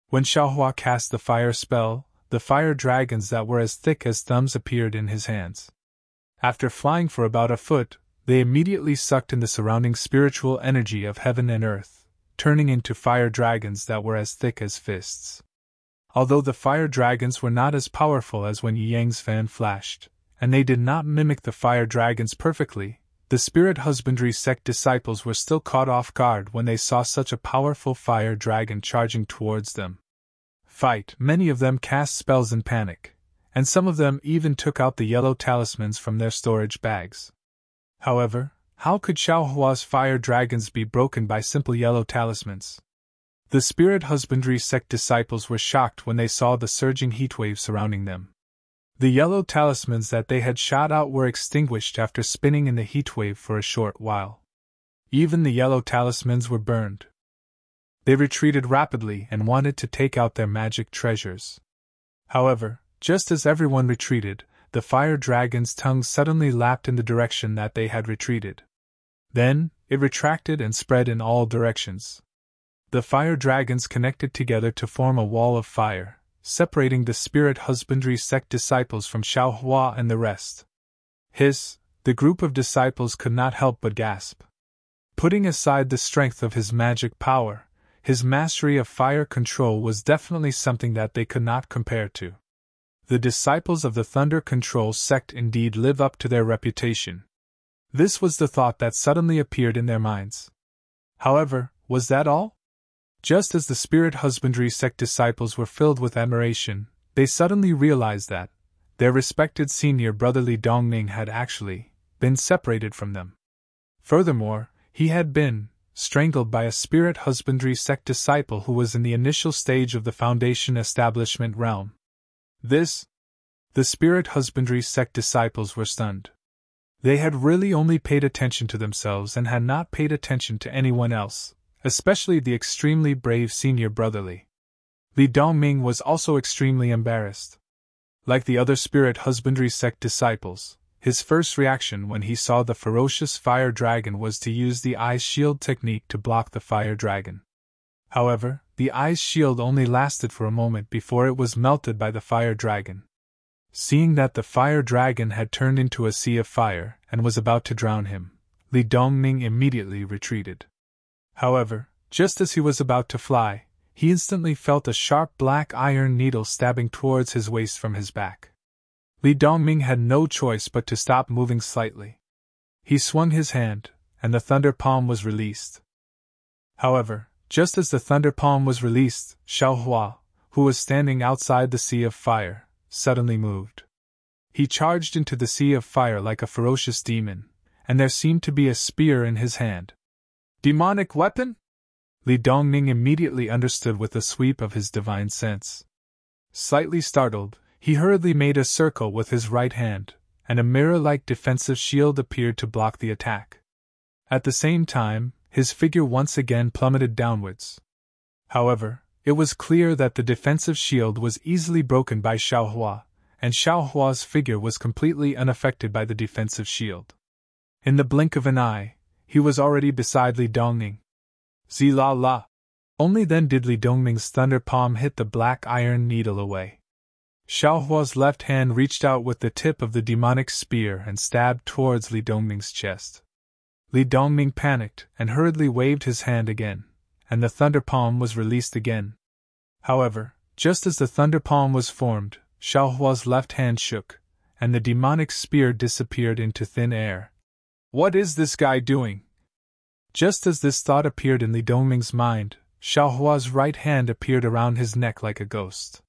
When Xiao Hua cast the fire spell, the fire dragons that were as thick as thumbs appeared in his hands. After flying for about a foot, they immediately sucked in the surrounding spiritual energy of heaven and earth, turning into fire dragons that were as thick as fists. Although the fire dragons were not as powerful as when Yi Yang's fan flashed, and they did not mimic the fire dragons perfectly, the spirit husbandry sect disciples were still caught off guard when they saw such a powerful fire dragon charging towards them. Many of them cast spells in panic, and some of them even took out the yellow talismans from their storage bags. However, how could Xiao Hua's fire dragons be broken by simple yellow talismans? The spirit husbandry sect disciples were shocked when they saw the surging heatwave surrounding them. The yellow talismans that they had shot out were extinguished after spinning in the heatwave for a short while. Even the yellow talismans were burned. They retreated rapidly and wanted to take out their magic treasures. However, just as everyone retreated, the fire dragon's tongue suddenly lapped in the direction that they had retreated. Then, it retracted and spread in all directions. The fire dragons connected together to form a wall of fire, separating the spirit husbandry sect disciples from Xiaohua and the rest. The group of disciples could not help but gasp. Putting aside the strength of his magic power, his mastery of fire control was definitely something that they could not compare to. The disciples of the Thunder Control sect indeed live up to their reputation. This was the thought that suddenly appeared in their minds. However, was that all? Just as the Spirit Husbandry sect disciples were filled with admiration, they suddenly realized that their respected senior brother Li Dongming had actually been separated from them. Furthermore, he had been strangled by a Spirit Husbandry sect disciple who was in the initial stage of the Foundation establishment realm. The Spirit Husbandry sect disciples were stunned. They had really only paid attention to themselves and had not paid attention to anyone else, especially the extremely brave senior brother Li. Li Dongming was also extremely embarrassed. Like the other Spirit Husbandry sect disciples, his first reaction when he saw the ferocious fire dragon was to use the Ice Shield technique to block the fire dragon. However, the Ice Shield only lasted for a moment before it was melted by the fire dragon. Seeing that the fire dragon had turned into a sea of fire and was about to drown him, Li Dongming immediately retreated. However, just as he was about to fly, he instantly felt a sharp black iron needle stabbing towards his waist from his back. Li Dongming had no choice but to stop moving slightly. He swung his hand, and the thunder palm was released. However, just as the thunder palm was released, Xiaohua, who was standing outside the sea of fire, suddenly moved. He charged into the sea of fire like a ferocious demon, and there seemed to be a spear in his hand. Demonic weapon? Li Dongming immediately understood with a sweep of his divine sense. Slightly startled, he hurriedly made a circle with his right hand, and a mirror-like defensive shield appeared to block the attack. At the same time, his figure once again plummeted downwards. However, it was clear that the defensive shield was easily broken by Xiaohua, and Xiaohua's figure was completely unaffected by the defensive shield. In the blink of an eye, he was already beside Li Dongming. Zi-la-la! Only then did Li Dongming's thunder palm hit the black iron needle away. Xiaohua's left hand reached out with the tip of the demonic spear and stabbed towards Li Dongming's chest. Li Dongming panicked and hurriedly waved his hand again, and the thunder palm was released again. However, just as the thunder palm was formed, Xiaohua's left hand shook, and the demonic spear disappeared into thin air. What is this guy doing? Just as this thought appeared in Li Dongming's mind, Xiaohua's right hand appeared around his neck like a ghost.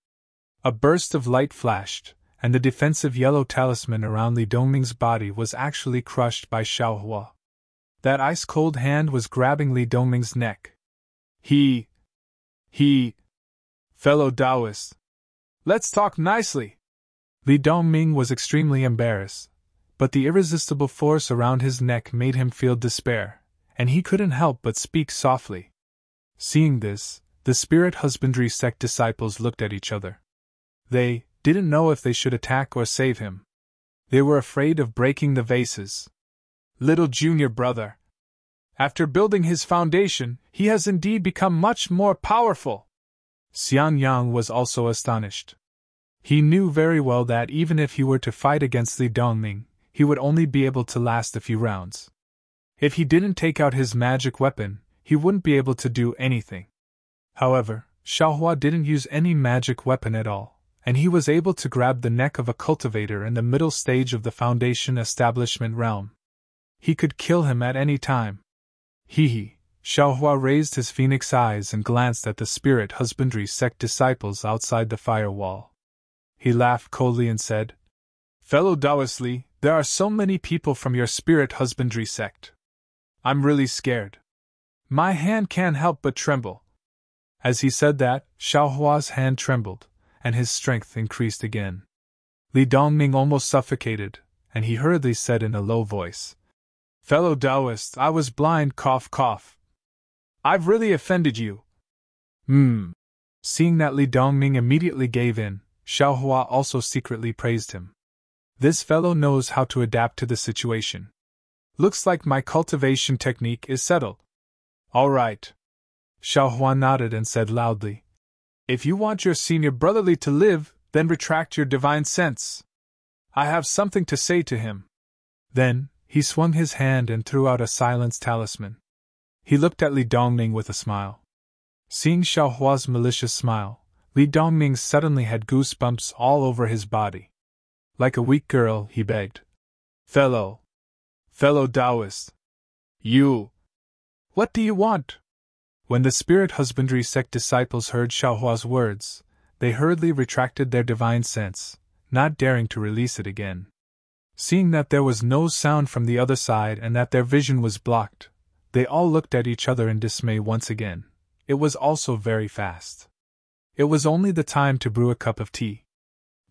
A burst of light flashed, and the defensive yellow talisman around Li Dongming's body was actually crushed by Xiaohua. That ice-cold hand was grabbing Li Dongming's neck. Fellow Taoist. Let's talk nicely. Li Dongming was extremely embarrassed, but the irresistible force around his neck made him feel despair, and he couldn't help but speak softly. Seeing this, the Spirit Husbandry sect disciples looked at each other. They didn't know if they should attack or save him. They were afraid of breaking the vases. Little junior brother. After building his foundation, he has indeed become much more powerful. Xian Yang was also astonished. He knew very well that even if he were to fight against Li Dongming, he would only be able to last a few rounds. If he didn't take out his magic weapon, he wouldn't be able to do anything. However, Xiaohua didn't use any magic weapon at all, and he was able to grab the neck of a cultivator in the middle stage of the Foundation establishment realm. He could kill him at any time. Xiaohua raised his phoenix eyes and glanced at the Spirit Husbandry sect disciples outside the firewall. He laughed coldly and said, Fellow Taoist Li, there are so many people from your Spirit Husbandry sect. I'm really scared. My hand can't help but tremble. As he said that, Xiaohua's hand trembled, and his strength increased again. Li Dongming almost suffocated, and he hurriedly said in a low voice, Fellow Taoist, I was blind, cough cough. I've really offended you. Seeing that Li Dongming immediately gave in, Xiaohua also secretly praised him. This fellow knows how to adapt to the situation. Looks like my cultivation technique is settled. All right. Xiaohua nodded and said loudly, "If you want your senior brotherly to live, then retract your divine sense. I have something to say to him." Then, he swung his hand and threw out a silence talisman. He looked at Li Dongning with a smile. Seeing Xiaohua's malicious smile, Li Dongning suddenly had goosebumps all over his body. Like a weak girl, he begged, Fellow Taoist. What do you want?" When the spirit husbandry sect disciples heard Xiaohua's words, they hurriedly retracted their divine sense, not daring to release it again. Seeing that there was no sound from the other side and that their vision was blocked, they all looked at each other in dismay once again. It was also very fast. It was only the time to brew a cup of tea.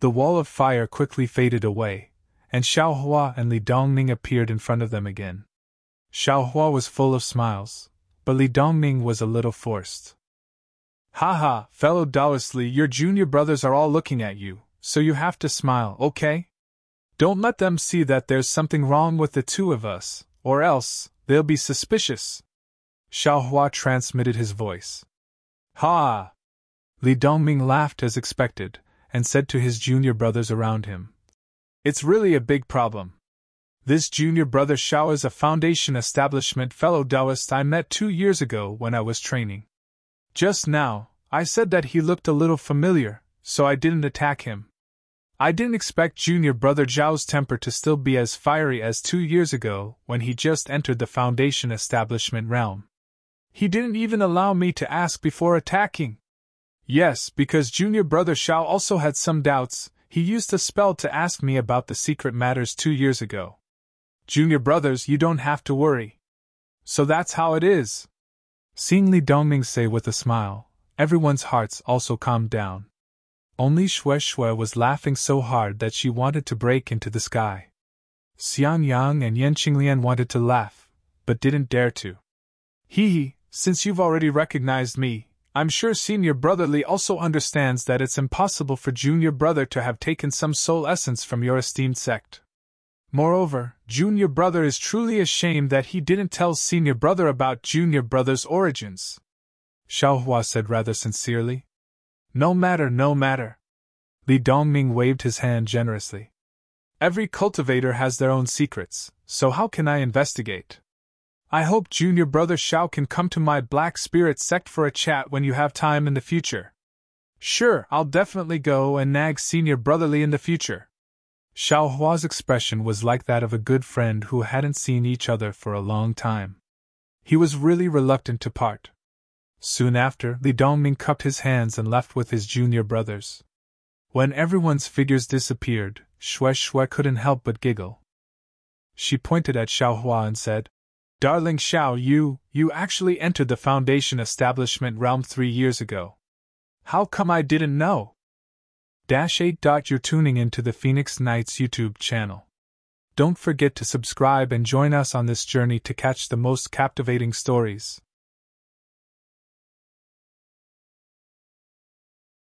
The wall of fire quickly faded away, and Xiaohua and Li Dongning appeared in front of them again. Xiaohua was full of smiles, but Li Dongning was a little forced. "Haha, fellow Taoist Li, your junior brothers are all looking at you, so you have to smile, okay? Don't let them see that there's something wrong with the two of us, or else they'll be suspicious." Xiaohua transmitted his voice. "Ha!" Li Dongming laughed as expected, and said to his junior brothers around him, "It's really a big problem. This junior brother Xiao is a foundation establishment fellow Taoist I met 2 years ago when I was training. Just now, I said that he looked a little familiar, so I didn't attack him. I didn't expect junior brother Zhao's temper to still be as fiery as 2 years ago when he just entered the foundation establishment realm. He didn't even allow me to ask before attacking. Yes, because junior brother Xiao also had some doubts, he used a spell to ask me about the secret matters 2 years ago. Junior brothers, you don't have to worry. So that's how it is." Seeing Li Dongming say with a smile, everyone's hearts also calmed down. Only Shui was laughing so hard that she wanted to break into the sky. Xiang Yang and Yan Qinglian wanted to laugh, but didn't dare to. "Hee, since you've already recognized me, I'm sure senior brother Li also understands that it's impossible for junior brother to have taken some soul essence from your esteemed sect. Moreover, junior brother is truly ashamed that he didn't tell senior brother about junior brother's origins." Xiaohua said rather sincerely. No matter. Li Dongming waved his hand generously. "Every cultivator has their own secrets, so how can I investigate? I hope junior brother Xiao can come to my Black Spirit sect for a chat when you have time in the future." "Sure, I'll definitely go and nag senior brother Li in the future." Xiaohua's expression was like that of a good friend who hadn't seen each other for a long time. He was really reluctant to part. Soon after, Li Dongming cupped his hands and left with his junior brothers. When everyone's figures disappeared, Shui couldn't help but giggle. She pointed at Xiaohua and said, "Darling Xiao, you actually entered the foundation establishment realm 3 years ago. How come I didn't know?" -8. You're tuning into the Phoenix Knights YouTube channel. Don't forget to subscribe and join us on this journey to catch the most captivating stories.